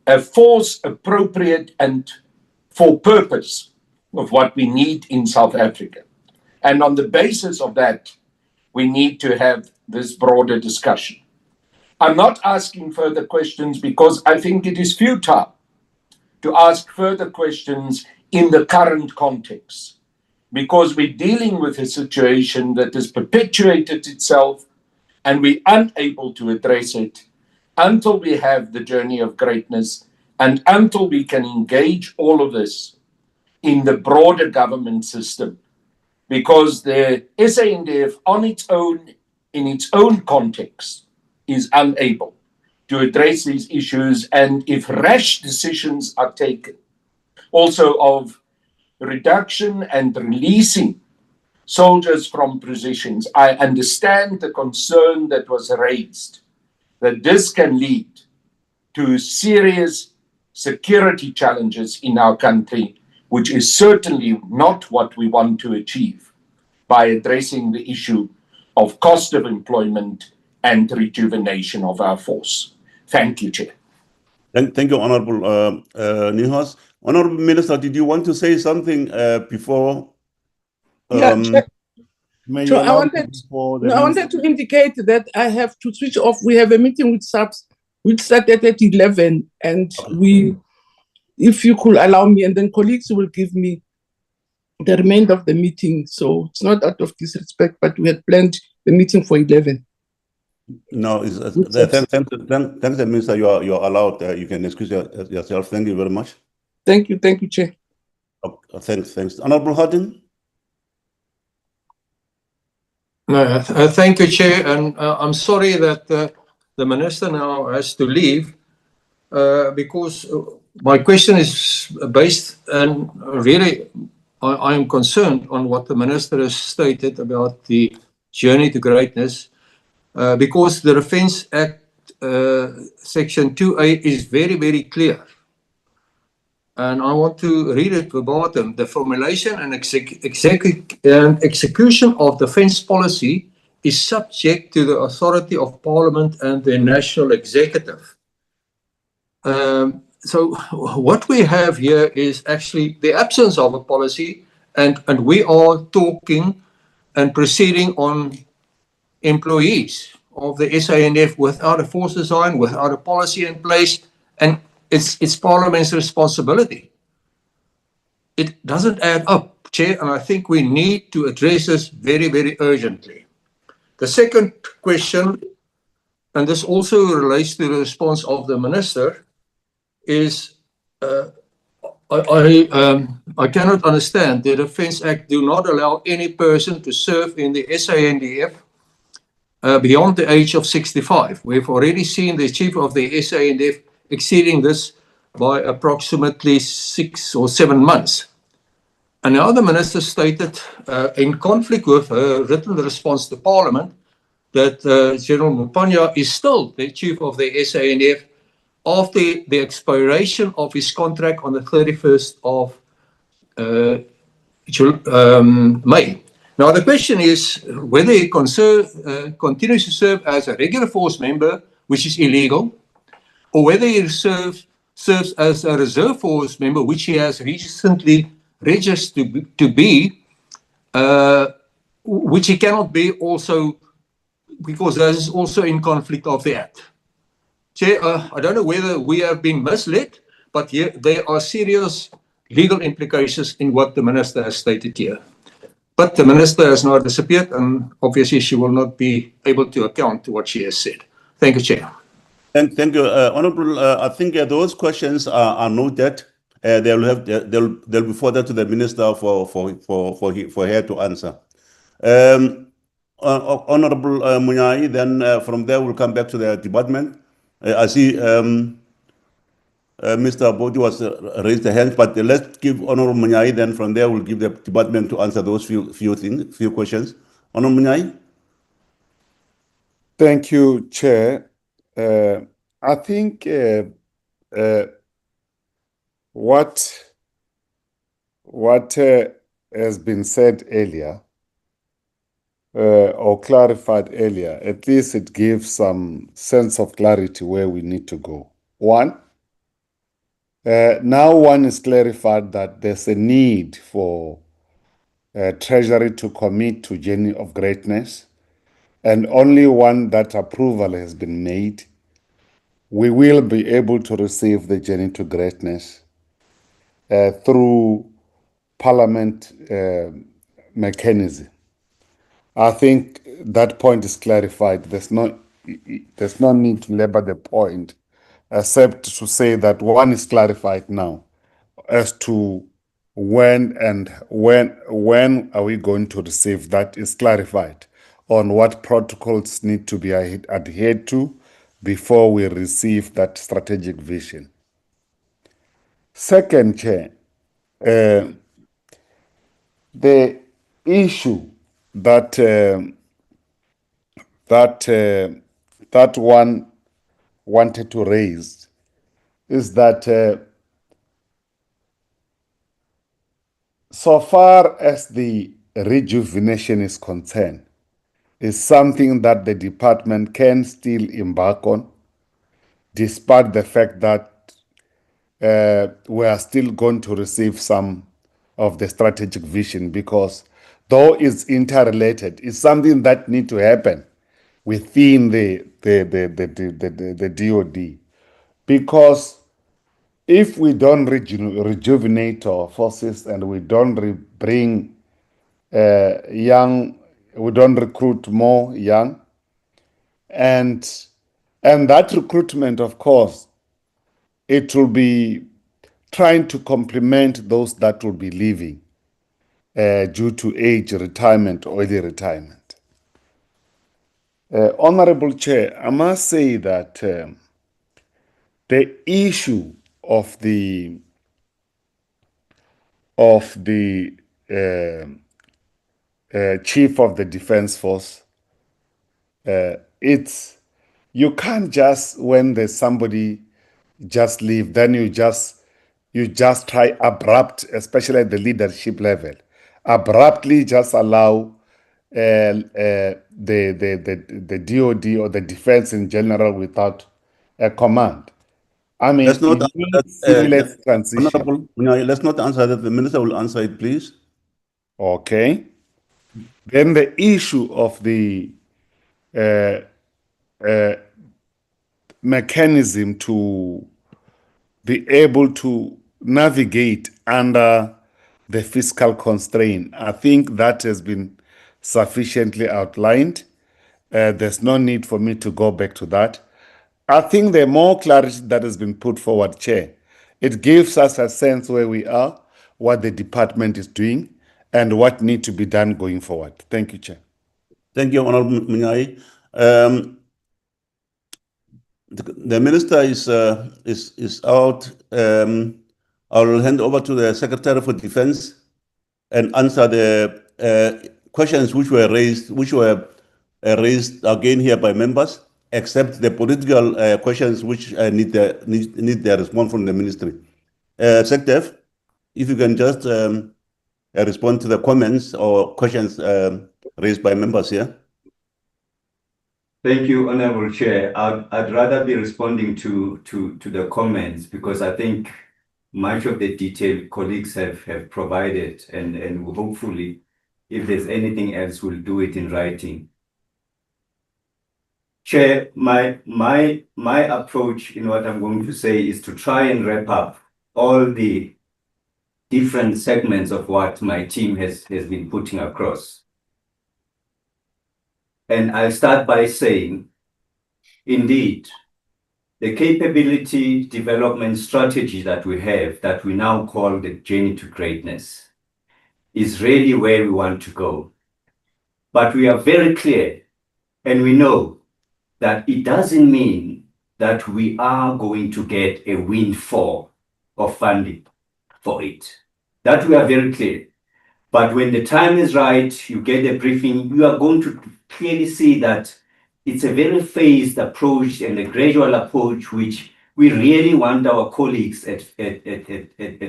[SPEAKER 4] a force appropriate and for purpose of what we need in South Africa. And on the basis of that, we need to have this broader discussion. I'm not asking further questions because I think it is futile to ask further questions in the current context, because we're dealing with a situation that has perpetuated itself and we're unable to address it until we have the journey of greatness and until we can engage all of this in the broader government system, because the SANDF on its own, in its own context, is unable to address these issues. And if rash decisions are taken, also of reduction and releasing soldiers from positions, I understand the concern that was raised, that this can lead to serious security challenges in our country, which is certainly not what we want to achieve by addressing the issue of cost of employment and rejuvenation of our force. Thank you, Chair.
[SPEAKER 2] Thank you, Honorable Nihas. Honorable Minister, did you want to say something before?
[SPEAKER 9] Chair. So I wanted to indicate that I have to switch off. We have a meeting with SAPS, which started at 11, and if you could allow me, and then colleagues will give me the remainder of the meeting. So it's not out of disrespect, but we had planned the meeting for 11.
[SPEAKER 2] No, thanks, Minister. You are allowed. You can excuse yourself. Thank you very much.
[SPEAKER 9] Thank you, Chair.
[SPEAKER 2] Thanks. Honorable Harding.
[SPEAKER 13] Thank you, Chair, and I'm sorry that the Minister now has to leave because my question is based, and really I am concerned on what the Minister has stated about the journey to greatness, because the Defence Act Section 2A is very, very clear. And I want to read it verbatim. The formulation and execution of defence policy is subject to the authority of Parliament and the National Executive. So what we have here is actually the absence of a policy, and we are talking and proceeding on employees of the SANDF without a force design, without a policy in place, and it's Parliament's responsibility. It doesn't add up, Chair, and I think we need to address this very, very urgently. The second question, and this also relates to the response of the Minister, is I cannot understand. The Defence Act do not allow any person to serve in the SANDF beyond the age of 65. We've already seen the Chief of the SANDF exceeding this by approximately 6 or 7 months. And now the Minister stated, in conflict with her written response to Parliament, that General Mupanya is still the Chief of the SANDF after the expiration of his contract on the 31st of May. Now the question is whether he continues to serve as a regular force member, which is illegal, or whether he serves as a reserve force member, which he has recently registered to be, which he cannot be also because that is also in conflict of the Act. Chair, I don't know whether we have been misled, but here there are serious legal implications in what the Minister has stated here. But the Minister has now disappeared, and obviously she will not be able to account to what she has said. Thank you, Chair.
[SPEAKER 2] Thank you, Honourable. I think those questions are noted. They'll be forwarded to the Minister for her to answer. Honourable Munyai, then from there we'll come back to the department. I see Mr. Abodi was raised a hand, but let's give Honourable Munyai, then from there we'll give the department to answer those few questions. Honourable Munyai.
[SPEAKER 15] Thank you, Chair. I think what has been said earlier or clarified earlier, at least it gives some sense of clarity where we need to go. One, now one is clarified that there's a need for Treasury to commit to Journey of Greatness, and only when that approval has been made, we will be able to receive the Journey to Greatness through Parliament mechanism. I think that point is clarified. There's no need to labor the point, except to say that one is clarified now as to when are we going to receive. That is clarified on what protocols need to be adhered to before we receive that strategic vision. Second, Chair, the issue that one wanted to raise is that so far as the rejuvenation is concerned, is something that the department can still embark on, despite the fact that we are still going to receive some of the strategic vision, because though it's interrelated, it's something that needs to happen within the DOD. Because if we don't rejuvenate our forces and we don't bring we don't recruit more young, And that recruitment, of course, it will be trying to complement those that will be leaving due to age, retirement, early retirement. Honorable Chair, I must say that the issue of the chief of the defense force, you can't just, when there's somebody just leave, then you just try abrupt, especially at the leadership level, abruptly just allow the DOD or the defense in general without a command. I mean,
[SPEAKER 2] Let's not
[SPEAKER 15] it
[SPEAKER 2] answer
[SPEAKER 15] needs
[SPEAKER 2] that.
[SPEAKER 15] seamless transition.
[SPEAKER 2] Honorable, let's not answer that. The minister will answer it, please.
[SPEAKER 15] Okay. Then the issue of the mechanism to be able to navigate under the fiscal constraint, I think that has been sufficiently outlined. There's no need for me to go back to that. I think the more clarity that has been put forward, Chair, it gives us a sense where we are, what the department is doing, and what needs to be done going forward. Thank you, Chair.
[SPEAKER 2] Thank you, Honorable Munyai. The minister is out. I will hand over to the Secretary for Defense and answer the questions which were raised again here by members, except the political questions which need their response from the ministry. Secretary, if you can just respond to the comments or questions raised by members here.
[SPEAKER 10] Thank you, Honorable Chair. I'd rather be responding to the comments because I think much of the detail colleagues have provided, and hopefully, if there's anything else, we'll do it in writing. Chair, my approach in what I'm going to say is to try and wrap up all the different segments of what my team has been putting across. And I'll start by saying, indeed, the capability development strategy that we have, that we now call the Journey to Greatness, is really where we want to go. But we are very clear, and we know that it doesn't mean that we are going to get a windfall of funding for it. That we are very clear. But when the time is right, you get a briefing, you are going to clearly see that it's a very phased approach and a gradual approach, which we really want our colleagues at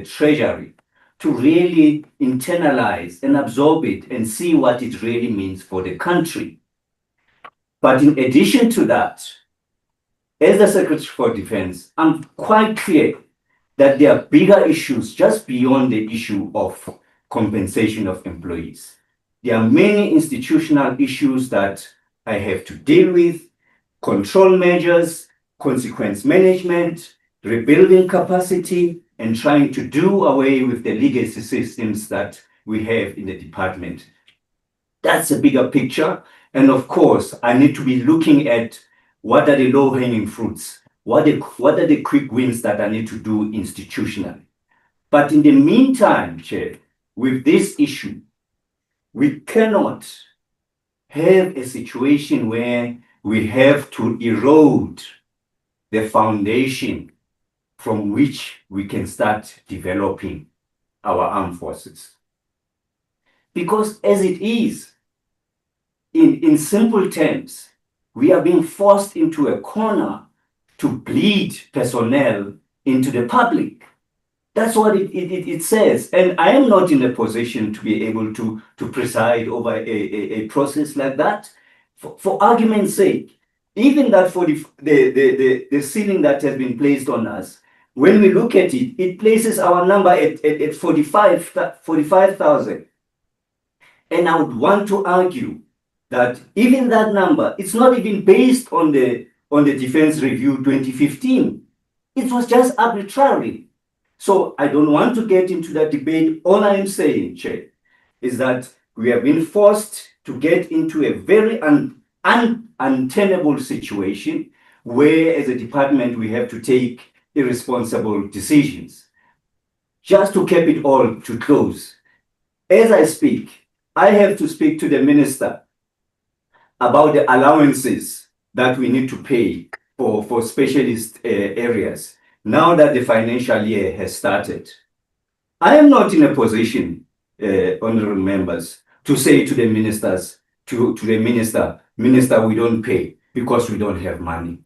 [SPEAKER 10] Treasury to really internalize and absorb it and see what it really means for the country. But in addition to that, as the Secretary for Defense, I'm quite clear that there are bigger issues just beyond the issue of compensation of employees. There are many institutional issues that I have to deal with, control measures, consequence management, rebuilding capacity, and trying to do away with the legacy systems that we have in the department. That's a bigger picture. And of course, I need to be looking at what are the low-hanging fruits, what are the quick wins that I need to do institutionally. But in the meantime, Chair, with this issue, we cannot have a situation where we have to erode the foundation from which we can start developing our armed forces. Because as it is, in simple terms, we are being forced into a corner to bleed personnel into the public. That's what it says. And I am not in a position to be able to preside over a process like that. For argument's sake, even that for the ceiling that has been placed on us, when we look at it, it places our number at 45,000. And I would want to argue that even that number, it's not even based on the Defense Review 2015. It was just arbitrary. So I don't want to get into that debate. All I am saying, Chair, is that we have been forced to get into a very untenable situation where, as a department, we have to take irresponsible decisions. Just to keep it all to close, as I speak, I have to speak to the minister about the allowances that we need to pay for specialist areas now that the financial year has started. I am not in a position, honorable members, to say to the ministers, to the minister, we don't pay because we don't have money.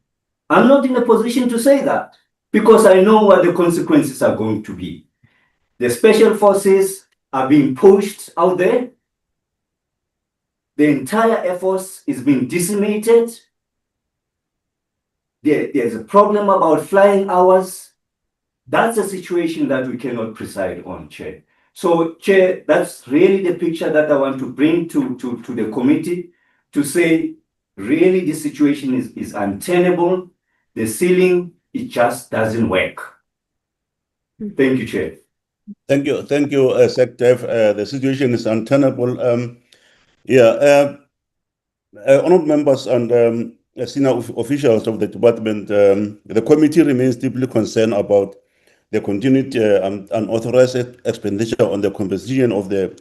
[SPEAKER 10] I'm not in a position to say that because I know what the consequences are going to be. The special forces are being pushed out there. The entire Air Force is being decimated. There's a problem about flying hours. That's a situation that we cannot preside on, Chair. So, Chair, that's really the picture that I want to bring to the committee to say, really, the situation is untenable. The ceiling, it just doesn't work. Thank you, Chair.
[SPEAKER 2] Thank you, Secretary. The situation is untenable. Honourable members and senior officials of the department, the committee remains deeply concerned about the continued unauthorized expenditure on the compensation of the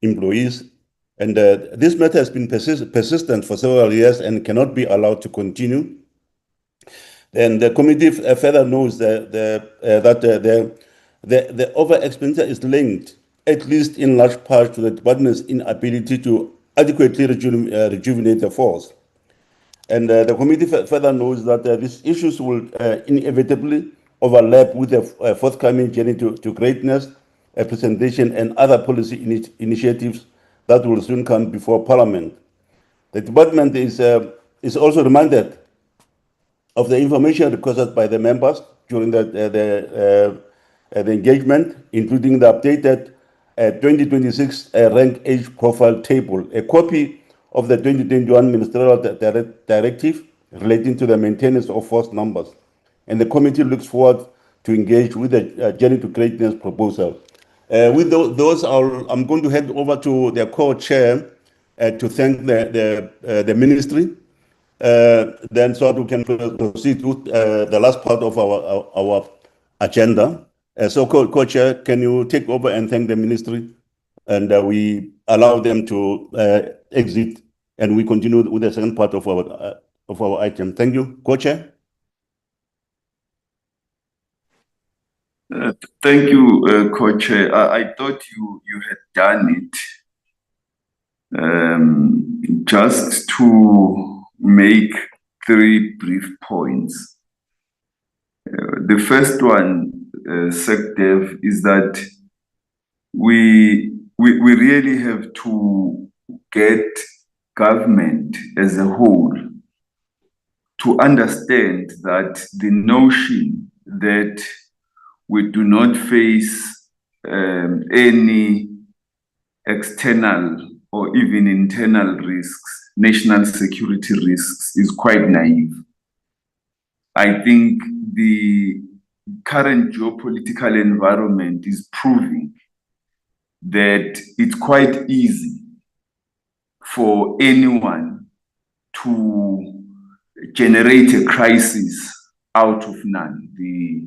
[SPEAKER 2] employees. And this matter has been persistent for several years and cannot be allowed to continue. And the committee further knows that the over-expenditure is linked, at least in large part, to the department's inability to adequately rejuvenate the force. And the committee further knows that these issues will inevitably overlap with the forthcoming Journey to Greatness presentation and other policy initiatives that will soon come before Parliament. The department is also reminded of the information requested by the members during the engagement, including the updated 2026 rank age profile table, a copy of the 2021 Ministerial Directive relating to the maintenance of force numbers. And the committee looks forward to engage with the Journey to Greatness proposal. With those, I'm going to hand over to the co-chair to thank the ministry. Then so that we can proceed with the last part of our agenda. So co-chair, can you take over and thank the ministry? And we allow them to exit, and we continue with the second part of our item. Thank you, co-chair.
[SPEAKER 19] Thank you, co-chair. I thought you had done it. Just to make 3 brief points. The first one, SecDev, is that we really have to get government as a whole to understand that the notion that we do not face any external or even internal risks, national security risks, is quite naive. I think the current geopolitical environment is proving that it's quite easy for anyone to generate a crisis out of none. The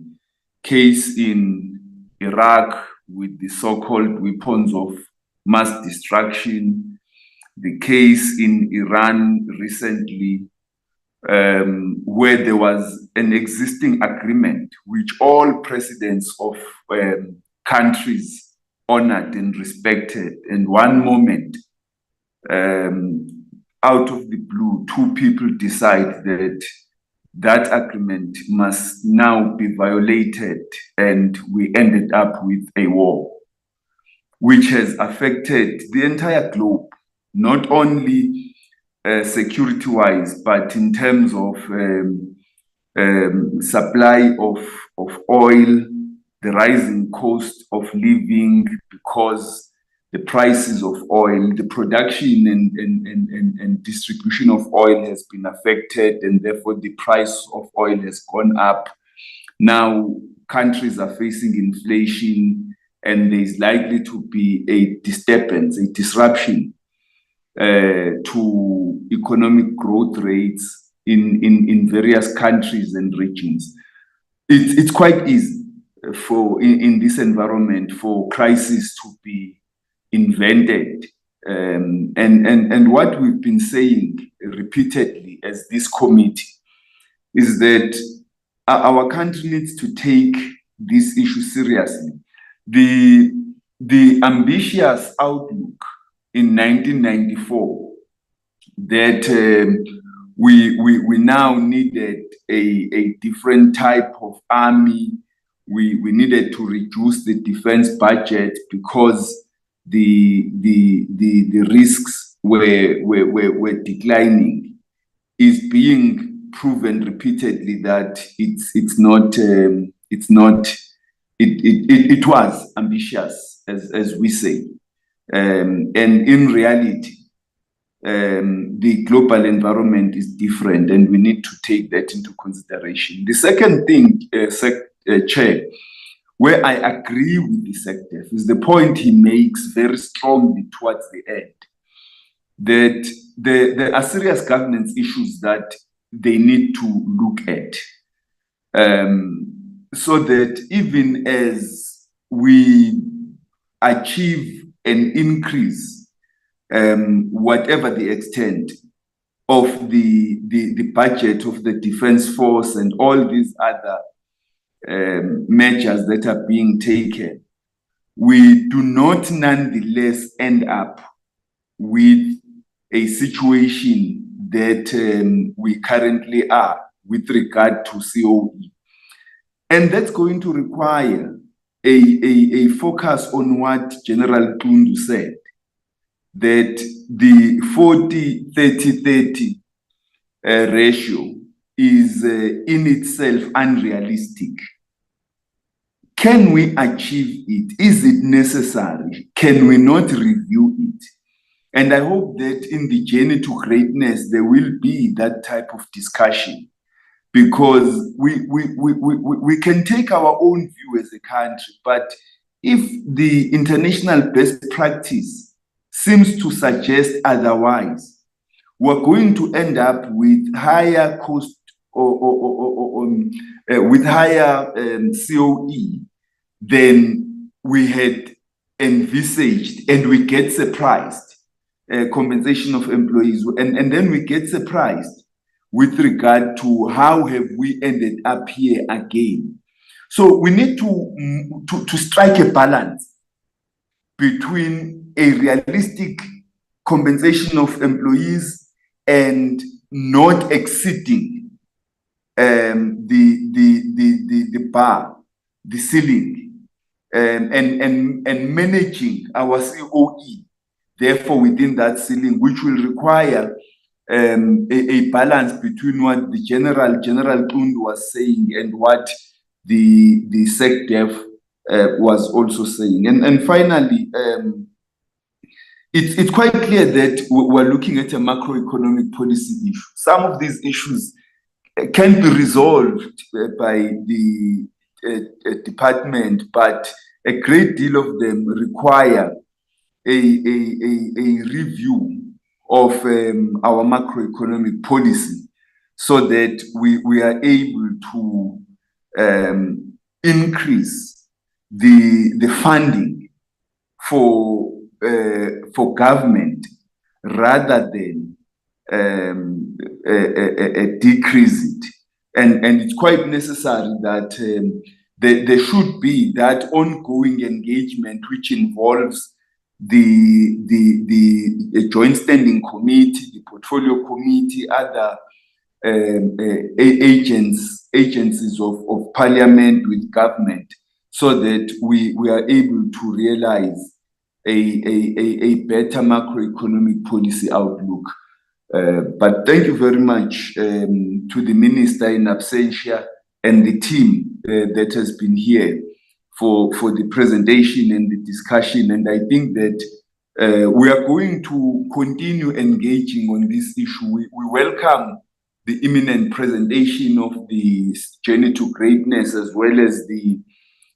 [SPEAKER 19] case in Iraq with the so-called weapons of mass destruction, the case in Iran recently, where there was an existing agreement which all presidents of countries honored and respected, and one moment, out of the blue, 2 people decide that that agreement must now be violated, and we ended up with a war, which has affected the entire globe, not only security-wise, but in terms of supply of oil, the rising cost of living because the prices of oil, the production and distribution of oil has been affected, and therefore the price of oil has gone up. Now countries are facing inflation, and there is likely to be a disturbance, a disruption to economic growth rates in various countries and regions. It's quite easy for in this environment for crisis to be invented. And what we've been saying repeatedly as this committee is that our country needs to take this issue seriously. The ambitious outlook in 1994 that we now needed a different type of army. We needed to reduce the defense budget because the risks were declining, is being proven repeatedly that it was ambitious, as we say, and in reality the global environment is different, and we need to take that into consideration. The second thing, Chair, where I agree with the sector, is the point he makes very strongly towards the end, that there are serious governance issues that they need to look at, so that even as we achieve an increase, whatever the extent of the budget of the defense force and all these other measures that are being taken, we do not nonetheless end up with a situation that we currently are with regard to COE. And that's going to require a focus on what General Tundu said, that the 40-30-30 ratio is in itself unrealistic. Can we achieve it? Is it necessary? Can we not review it? And I hope that in the journey to greatness, there will be that type of discussion, because we can take our own view as a country, but if the international best practice seems to suggest otherwise, we're going to end up with higher cost with higher COE than we had envisaged, and we get surprised, compensation of employees, and then we get surprised with regard to how have we ended up here again. So we need to strike a balance between a realistic compensation of employees and not exceeding the bar, the ceiling, and managing our COE, therefore within that ceiling, which will require a balance between what the General Tundu was saying and what the SecDef was also saying. And finally, it's quite clear that we're looking at a macroeconomic policy issue. Some of these issues can be resolved by the department, but a great deal of them require a review of our macroeconomic policy, so that we are able to increase the funding for government rather than decrease it. And it's quite necessary that there should be that ongoing engagement, which involves the joint standing committee, the portfolio committee, other agencies of parliament with government, so that we are able to realize a better macroeconomic policy outlook. But thank you very much to the minister in absentia and the team that has been here for the presentation and the discussion. And I think that we are going to continue engaging on this issue. We welcome the imminent presentation of the journey to greatness, as well as the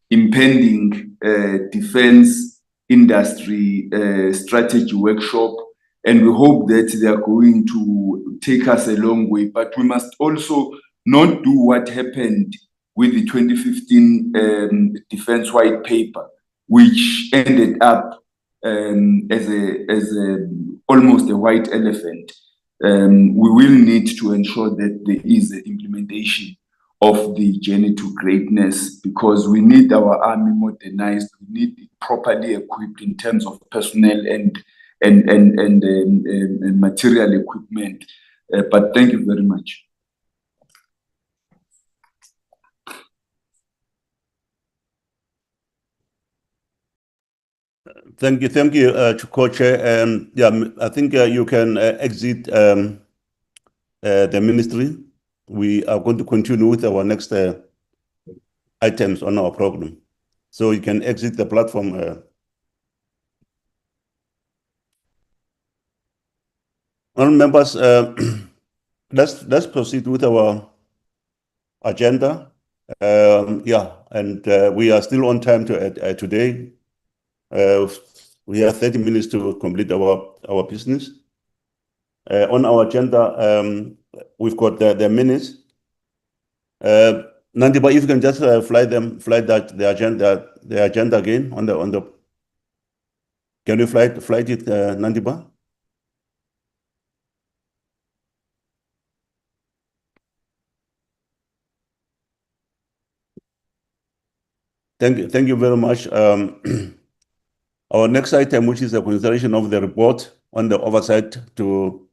[SPEAKER 19] impending defense industry strategy workshop and we hope that they are going to take us a long way. But we must also not do what happened with the 2015 Defence White Paper, which ended up as almost a white elephant. We will need to ensure that there is an implementation of the journey to greatness, because we need our army modernized, we need it properly equipped in terms of personnel and material equipment. But thank you very much.
[SPEAKER 2] Thank you, Co-Chair. Yeah, I think you can exit the ministry. We are going to continue with our next items on our program. So you can exit the platform. Honourable members, let's proceed with our agenda. Yeah, and we are still on time today. We have 30 minutes to complete our business. On our agenda, we've got the minutes. Nandiba, if you can just fly the agenda again on the. Can you fly it, Nandiba? Thank you very much. Our next item, which is the consideration of the report on the oversight to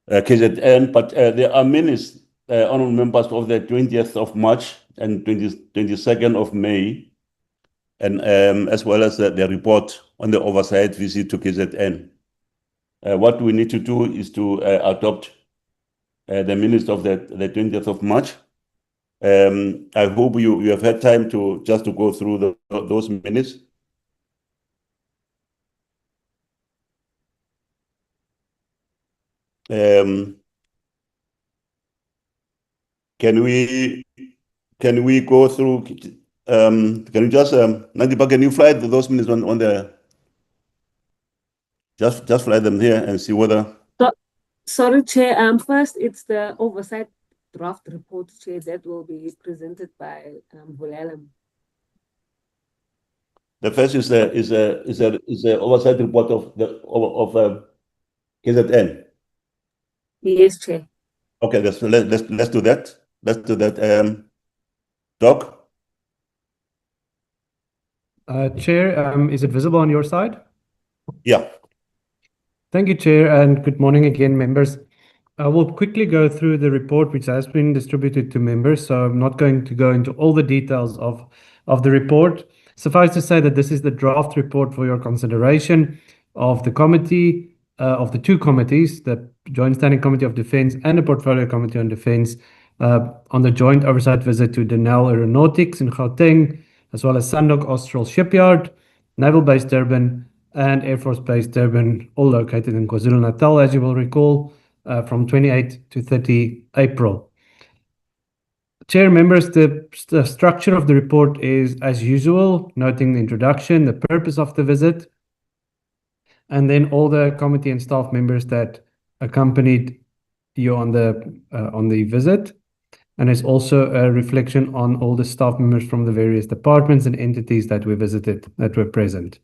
[SPEAKER 2] KZN, but there are minutes, honourable members, of the 20th of March and 22nd of May, and as well as the report on the oversight visit to KZN. What we need to do is to adopt the minutes of the 20th of March. I hope you have had time to go through those minutes. Can we go through? Can you just Nandiba, can you fly those minutes on the? Just fly them here and see whether.
[SPEAKER 8] Sorry, Chair. First, it's the oversight draft report, Chair, that will be presented by Vulalem.
[SPEAKER 2] The first is the oversight report of KZN.
[SPEAKER 8] Yes, Chair.
[SPEAKER 2] Okay, let's do that. Let's do that. Doc.
[SPEAKER 6] Chair, is it visible on your side?
[SPEAKER 2] Yeah.
[SPEAKER 6] Thank you, Chair, and good morning again, members. I will quickly go through the report, which has been distributed to members, so I'm not going to go into all the details of the report. Suffice to say that this is the draft report for your consideration of the committee, of the two committees, the Joint Standing Committee of Defence and the Portfolio Committee on Defence, on the joint oversight visit to Denel Aeronautics in Gauteng, as well as Sandok Austral Shipyard, Naval Base Durban, and Air Force Base Durban, all located in KwaZulu-Natal, as you will recall, from 28 to 30 April. Chair, members, the structure of the report is as usual, noting the introduction, the purpose of the visit, and then all the committee and staff members that accompanied you on the visit. And there's also a reflection on all the staff members from the various departments and entities that we visited, that were present.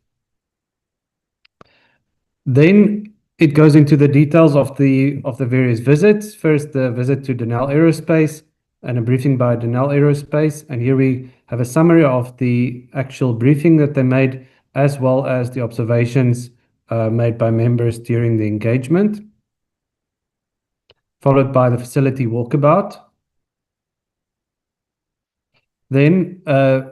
[SPEAKER 6] Then it goes into the details of the various visits. First, the visit to Denel Aerospace and a briefing by Denel Aerospace. And here we have a summary of the actual briefing that they made, as well as the observations made by members during the engagement, followed by the facility walkabout. Then,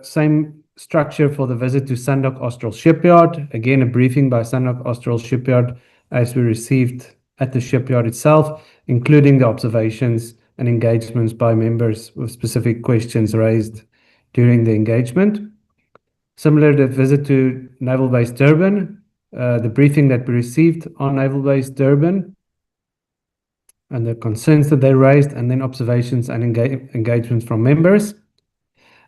[SPEAKER 6] same structure for the visit to Sandok Austral Shipyard. Again, a briefing by Sandok Austral Shipyard as we received at the shipyard itself, including the observations and engagements by members with specific questions raised during the engagement. Similar to the visit to Naval Base Durban, the briefing that we received on Naval Base Durban and the concerns that they raised, and then observations and engagements from members.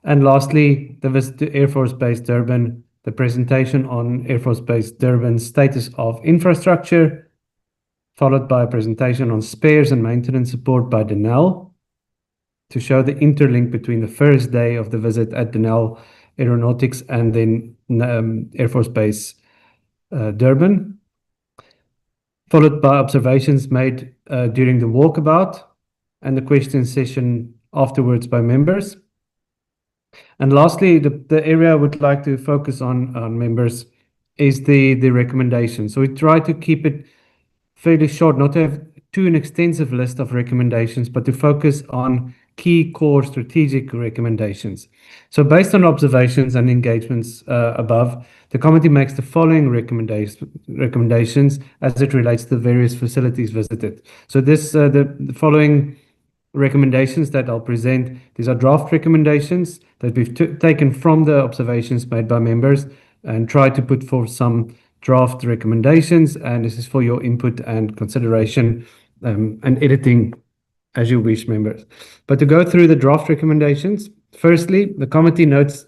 [SPEAKER 6] And lastly, the visit to Air Force Base Durban, the presentation on Air Force Base Durban's status of infrastructure, followed by a presentation on spares and maintenance support by Denel to show the interlink between the first day of the visit at Denel Aeronautics and then Air Force Base Durban, followed by observations made during the walkabout and the question session afterwards by members. And lastly, the area I would like to focus on, members, is the recommendation. So we try to keep it fairly short, not to have too an extensive list of recommendations, but to focus on key core strategic recommendations. So based on observations and engagements above, the committee makes the following recommendations as it relates to the various facilities visited. So this the following recommendations that I'll present, these are draft recommendations that we've taken from the observations made by members and tried to put forth some draft recommendations, and this is for your input and consideration and editing as you wish, members. But to go through the draft recommendations, firstly, the committees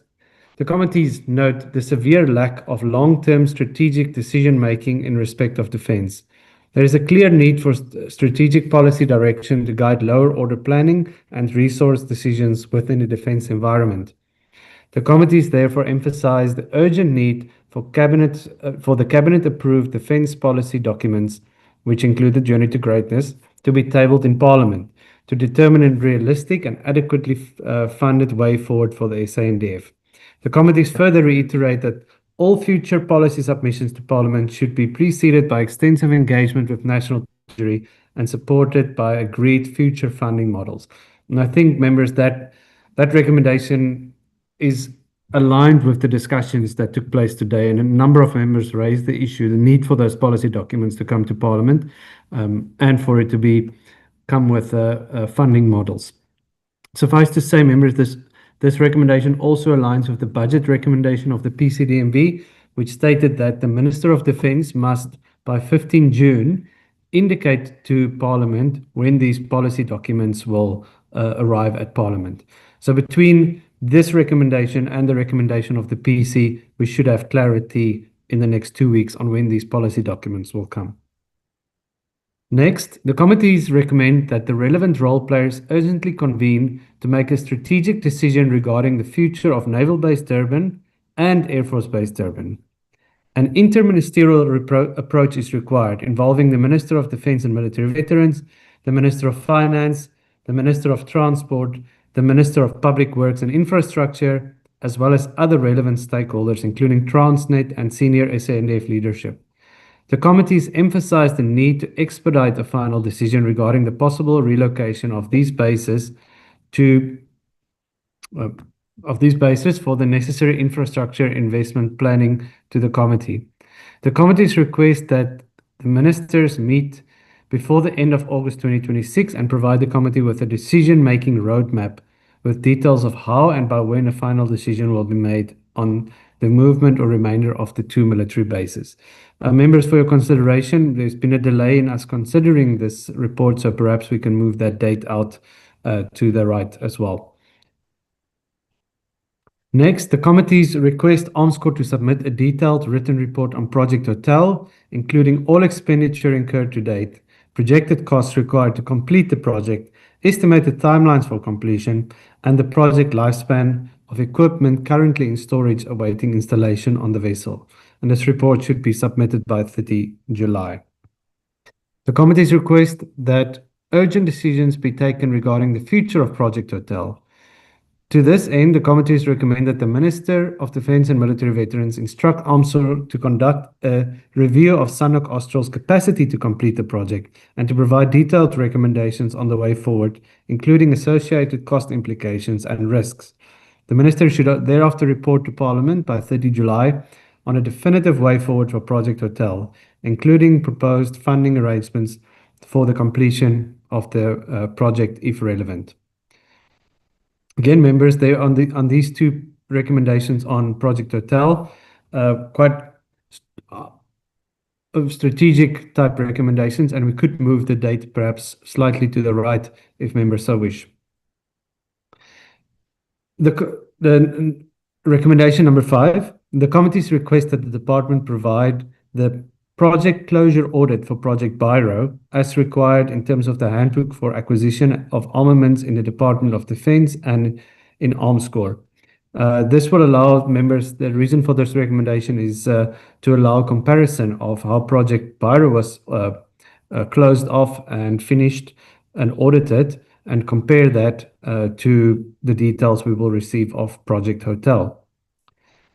[SPEAKER 6] note the severe lack of long-term strategic decision-making in respect of defense. There is a clear need for strategic policy direction to guide lower order planning and resource decisions within the defense environment. The committees therefore emphasize the urgent need for the cabinet-approved defense policy documents, which include the Journey to Greatness, to be tabled in Parliament to determine a realistic and adequately funded way forward for the SANDF. The committees further reiterate that all future policy submissions to Parliament should be preceded by extensive engagement with National Treasury and supported by agreed future funding models. And I think, members, that recommendation is aligned with the discussions that took place today, and a number of members raised the issue, the need for those policy documents to come to Parliament and for it to come with funding models. Suffice to say, members, this recommendation also aligns with the budget recommendation of the PCDMV, which stated that the Minister of Defence must, by 15 June, indicate to Parliament when these policy documents will arrive at Parliament. So between this recommendation and the recommendation of the PC, we should have clarity in the next 2 weeks on when these policy documents will come. Next, the committees recommend that the relevant role players urgently convene to make a strategic decision regarding the future of Naval Base Durban and Air Force Base Durban. An interministerial approach is required, involving the Minister of Defence and Military Veterans, the Minister of Finance, the Minister of Transport, the Minister of Public Works and Infrastructure, as well as other relevant stakeholders, including Transnet and senior SANDF leadership. The committees emphasized the need to expedite a final decision regarding the possible relocation of these bases for the necessary infrastructure investment planning to the committee. The committees request that the ministers meet before the end of August 2026 and provide the committee with a decision-making roadmap with details of how and by when a final decision will be made on the movement or remainder of the 2 military bases. Members, for your consideration, there's been a delay in us considering this report, so perhaps we can move that date out to the right as well. Next, the committees request Armscor to submit a detailed written report on Project Hotel, including all expenditure incurred to date, projected costs required to complete the project, estimated timelines for completion, and the project lifespan of equipment currently in storage awaiting installation on the vessel. And this report should be submitted by 30 July. The committees request that urgent decisions be taken regarding the future of Project Hotel. To this end, the committees recommend that the Minister of Defence and Military Veterans instruct Armscor to conduct a review of Sanok Austral's capacity to complete the project and to provide detailed recommendations on the way forward, including associated cost implications and risks. The Minister should thereafter report to Parliament by 30 July on a definitive way forward for Project Hotel, including proposed funding arrangements for the completion of the project if relevant. Again, members, there on these 2 recommendations on Project Hotel, quite strategic type recommendations, and we could move the date perhaps slightly to the right if members so wish. The recommendation number 5 The committees request that the department provide the project closure audit for Project Biro as required in terms of the handbook for acquisition of armaments in the Department of Defense and in Armscor. This will allow members, the reason for this recommendation is to allow comparison of how Project Biro was closed off and finished and audited, and compare that to the details we will receive of Project Hotel.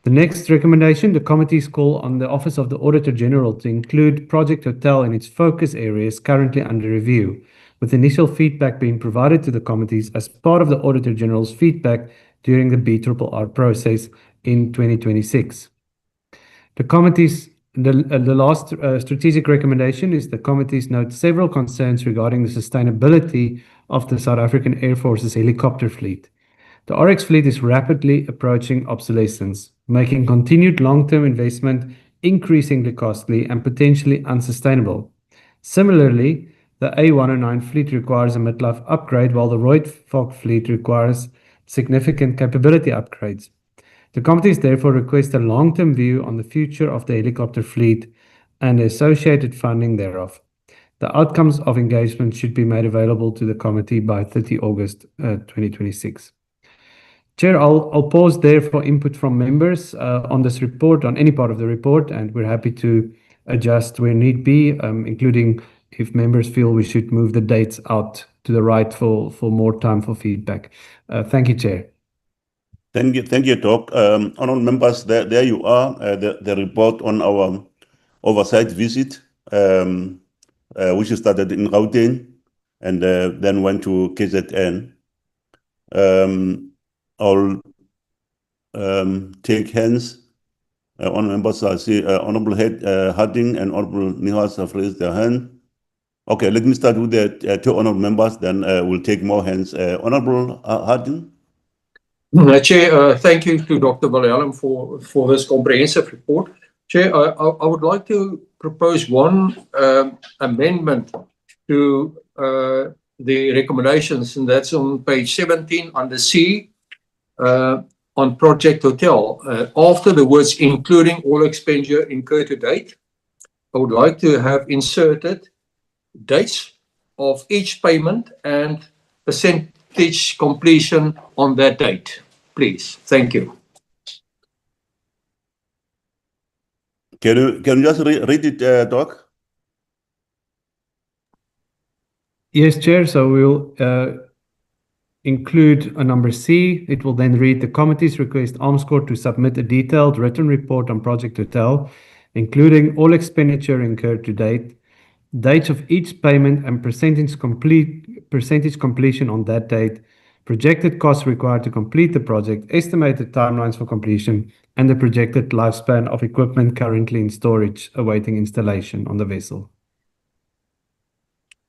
[SPEAKER 6] The next recommendation, the committees call on the Office of the Auditor General to include Project Hotel in its focus areas currently under review, with initial feedback being provided to the committees as part of the Auditor General's feedback during the BRRR process in 2026. The last strategic recommendation is the committees note several concerns regarding the sustainability of the South African Air Force's helicopter fleet. The RX fleet is rapidly approaching obsolescence, making continued long-term investment increasingly costly and potentially unsustainable. Similarly, the A109 fleet requires a midlife upgrade, while the Royfok fleet requires significant capability upgrades. The committees therefore request a long-term view on the future of the helicopter fleet and the associated funding thereof. The outcomes of engagement should be made available to the committee by 30 August 2026. Chair, I'll pause there for input from members on this report, on any part of the report, and we're happy to adjust where need be, including if members feel we should move the dates out to the right for more time for feedback. Thank you, Chair.
[SPEAKER 2] Thank you, Doc. Honourable members, there you are, the report on our oversight visit, which started in Gauteng and then went to KZN. I'll take hands. Honourable members, I see Honourable Harding and Honourable Nihas have raised their hand. Okay, let me start with the two honourable members, then we'll take more hands. Honourable Harding.
[SPEAKER 13] Chair, thank you to Dr. Malayalam for this comprehensive report. Chair, I would like to propose one amendment to the recommendations, and that's on page 17 under C on Project Hotel. After the words including all expenditure incurred to date, I would like to have inserted dates of each payment and percentage completion on that date, please. Thank you.
[SPEAKER 2] Can you just read it, Doc?
[SPEAKER 6] Yes, Chair. So we'll include a number C. It will then read, the committees request Armscor to submit a detailed written report on Project Hotel, including all expenditure incurred to date, dates of each payment and percentage completion on that date, projected costs required to complete the project, estimated timelines for completion, and the projected lifespan of equipment currently in storage awaiting installation on the vessel.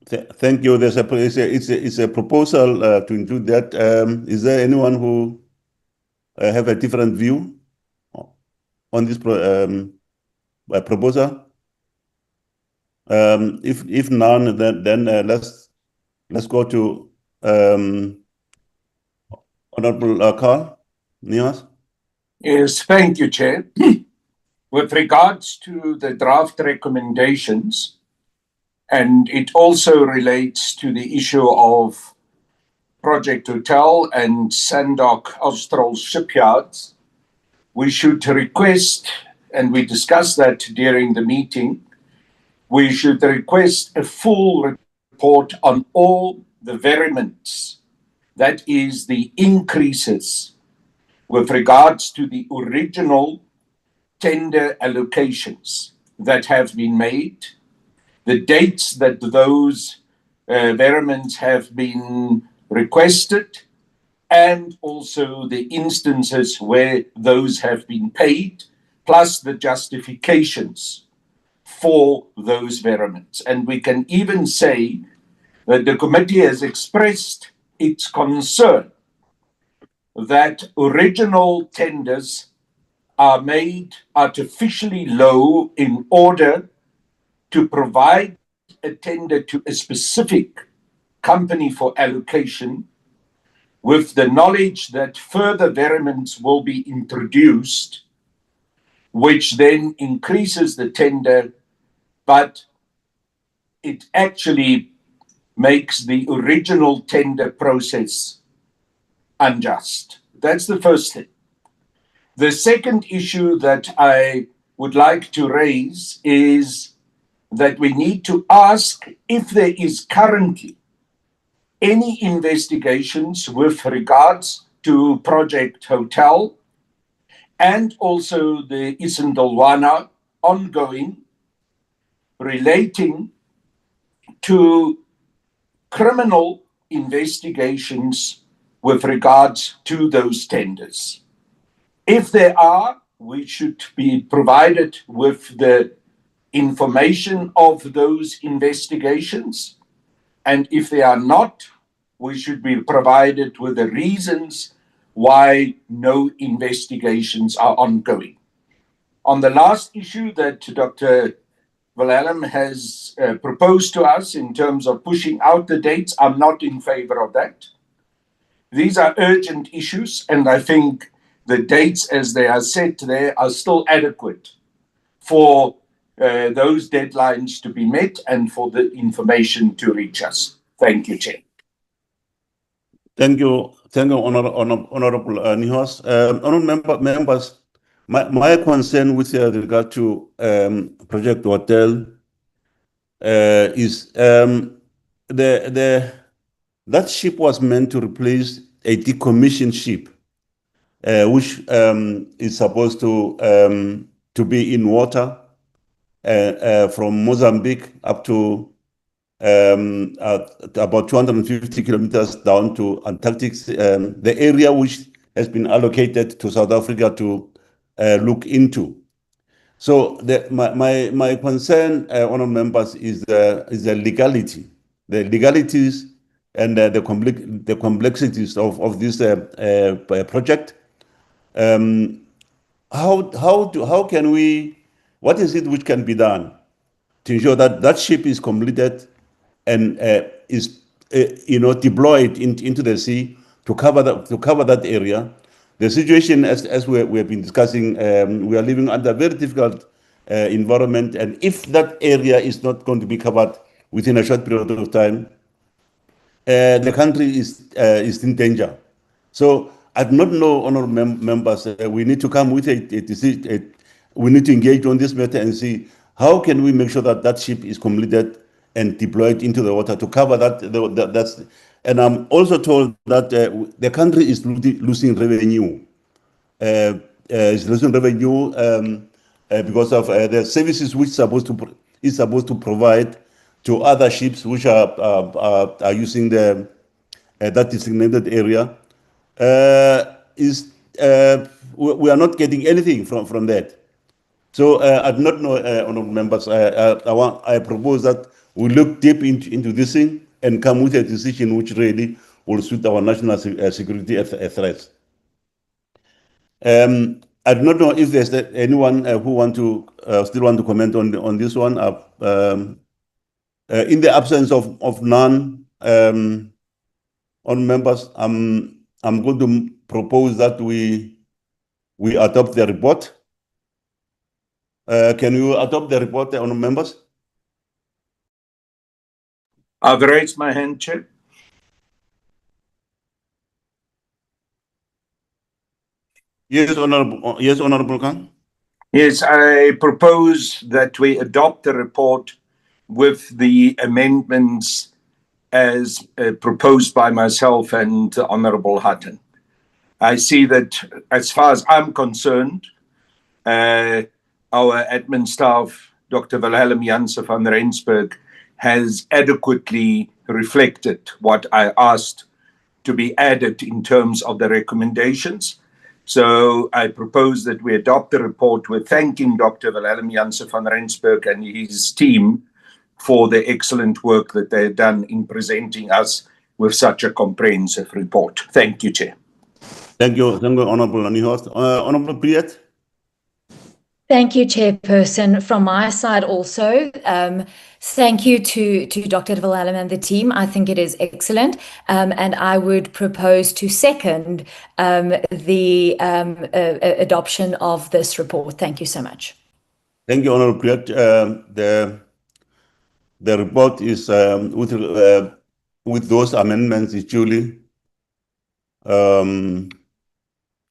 [SPEAKER 2] Thank you. It's a proposal to include that. Is there anyone who have a different view on this proposal? If none, then let's go to Honourable Carl Nias.
[SPEAKER 4] Yes, thank you, Chair. With regards to the draft recommendations, and it also relates to the issue of Project Hotel and Sandock Austral shipyards, we should request, and we discussed that during the meeting, we should request a full report on all the variments, that is the increases with regards to the original tender allocations that have been made, the dates that those variments have been requested, and also the instances where those have been paid, plus the justifications for those variments. And we can even say that the committee has expressed its concern that original tenders are made artificially low in order to provide a tender to a specific company for allocation, with the knowledge that further variments will be introduced which then increases the tender, but it actually makes the original tender process unjust. That's the first thing. The second issue that I would like to raise is that we need to ask if there is currently any investigations with regards to Project Hotel and also the Isandlwana ongoing relating to criminal investigations with regards to those tenders. If there are, we should be provided with the information of those investigations. And if they are not, we should be provided with the reasons why no investigations are ongoing. On the last issue that Dr. Wilhelm has proposed to us in terms of pushing out the dates, I'm not in favor of that. These are urgent issues, and I think the dates as they are set there are still adequate for those deadlines to be met and for the information to reach us. Thank you, Chair.
[SPEAKER 2] Thank you, Honorable Nihos. Honorable members, my concern with regard to Project Hotel is that ship was meant to replace a decommissioned ship, which is supposed to be in water from Mozambique up to about 250 kilometers down to Antarctic, the area which has been allocated to South Africa to look into. So my concern, honourable members, is the legality, the legalities and the complexities of this project. How can we? What is it which can be done to ensure that that ship is completed and is deployed into the sea to cover that area? The situation, as we have been discussing, we are living under a very difficult environment, and if that area is not going to be covered within a short period of time, the country is in danger. So I do not know, honourable members, we need to come with a decision. We need to engage on this matter and see how can we make sure that that ship is completed and deployed into the water to cover that. That's, and I'm also told that the country is losing revenue. Is losing revenue because of the services which is supposed to provide to other ships which are using that designated area. We are not getting anything from that. So I do not know, honourable members. I propose that we look deep into this thing and come with a decision which really will suit our national security threats. I do not know if there's anyone who still want to comment on this one. In the absence of none, on members, I'm going to propose that we adopt the report. Can you adopt the report, on members?
[SPEAKER 4] I've raised my hand, Chair.
[SPEAKER 2] Yes, Honourable Khan.
[SPEAKER 4] Yes, I propose that we adopt the report with the amendments as proposed by myself and Honourable Hutton. I see that as far as I'm concerned, our admin staff, Dr. Wilhelm Janse van Rensburg, has adequately reflected what I asked to be added in terms of the recommendations. So I propose that we adopt the report with thanking Dr. Wilhelm Janse van Rensburg and his team for the excellent work that they have done in presenting us with such a comprehensive report. Thank you, Chair.
[SPEAKER 2] Thank you, Honourable Nihos. Honourable Priyat.
[SPEAKER 14] Thank you, Chairperson. From my side also, thank you to Dr. de Vilhelm and the team. I think it is excellent. And I would propose to second the adoption of this report. Thank you so much.
[SPEAKER 2] Thank you, Honorable Priat. The report is with those amendments is duly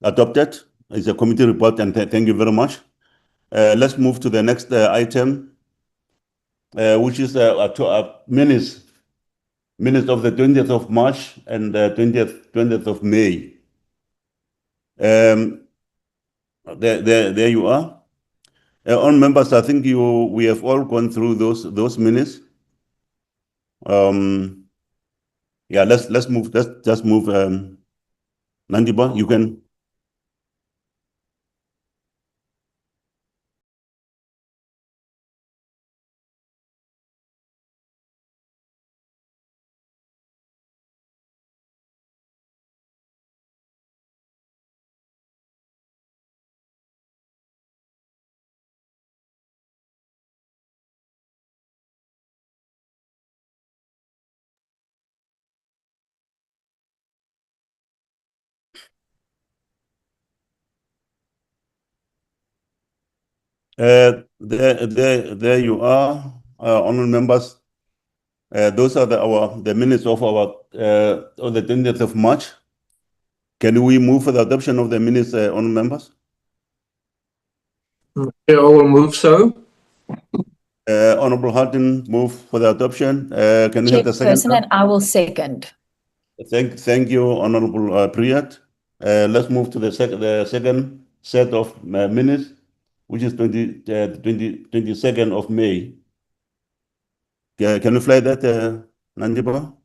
[SPEAKER 2] adopted. It's a committee report, and thank you very much. Let's move to the next item, which is minutes of the 20th of March and 20th of May. There you are. On members, I think we have all gone through those minutes. Yeah, let's move. Let's just move. Nandiba, you can. There you are, honourable members. Those are the minutes of our on the 20th of March. Can we move for the adoption of the minutes, honourable members?
[SPEAKER 13] Yeah, I will move so.
[SPEAKER 2] Honourable Hutton, move for the adoption. Can we have the second?
[SPEAKER 14] Chairperson, and I will second.
[SPEAKER 2] Thank you, Honourable Priat. Let's move to the second set of minutes, which is 22nd of May. Can you fly that, Nandiba?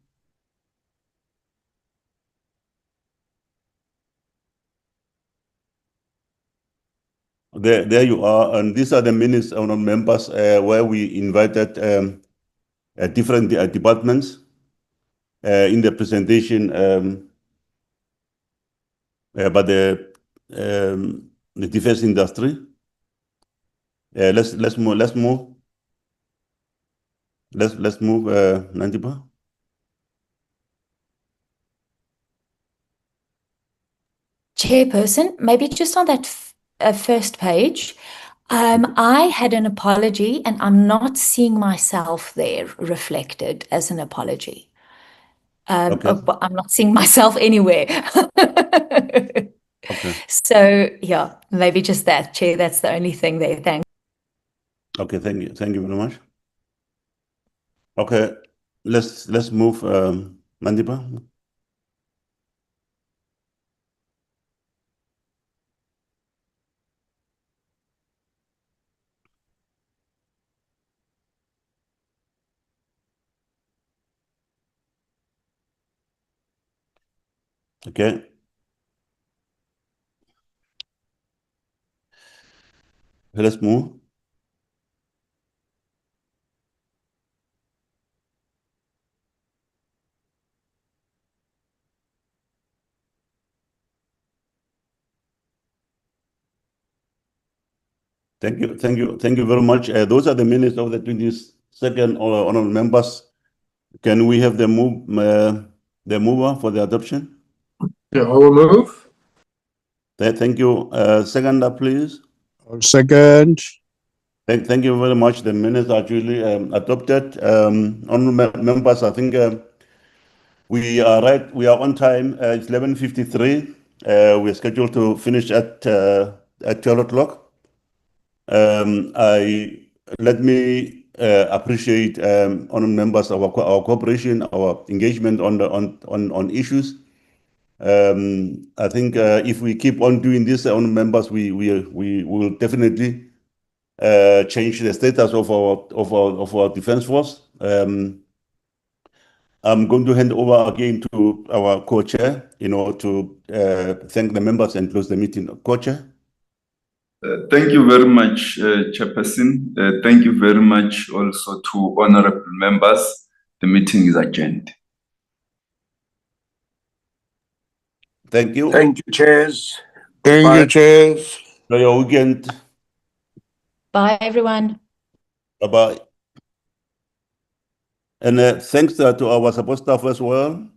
[SPEAKER 2] There you are, and these are the minutes, honourable members, where we invited different departments in the presentation by the defense industry. Let's move. Let's move, Nandiba.
[SPEAKER 14] Chairperson, maybe just on that first page, I had an apology and I'm not seeing myself there reflected as an apology.
[SPEAKER 2] Okay.
[SPEAKER 14] I'm not seeing myself anywhere.
[SPEAKER 2] Okay.
[SPEAKER 14] So yeah, maybe just that, Chair. That's the only thing there. Thanks.
[SPEAKER 2] Okay, thank you. Thank you very much. Okay, let's move, Nandiba. Okay. Let's move. Thank you very much. Those are the minutes of the 22nd, honourable members. Can we have the mover for the adoption?
[SPEAKER 13] Yeah, I will move.
[SPEAKER 2] Thank you. Seconder, please.
[SPEAKER 20] I'll second.
[SPEAKER 2] Thank you very much. The minutes are duly adopted. Honourable members, I think we are right. We are on time. It's 11:53. We're scheduled to finish at 12 o'clock. Let me appreciate honourable members our cooperation, our engagement on issues. I think if we keep on doing this, honourable members, we will definitely change the status of our defence force. I'm going to hand over again to our co-chair, to thank the members and close the meeting. Co-chair.
[SPEAKER 19] Thank you very much, Chairperson. Thank you very much also to honorable members. The meeting is adjourned.
[SPEAKER 2] Thank you.
[SPEAKER 20] Thank you, chairs.
[SPEAKER 11] Thank you, chairs.
[SPEAKER 2] Enjoy your weekend.
[SPEAKER 14] Bye, everyone.
[SPEAKER 2] Bye-bye. And thanks to our support staff as well.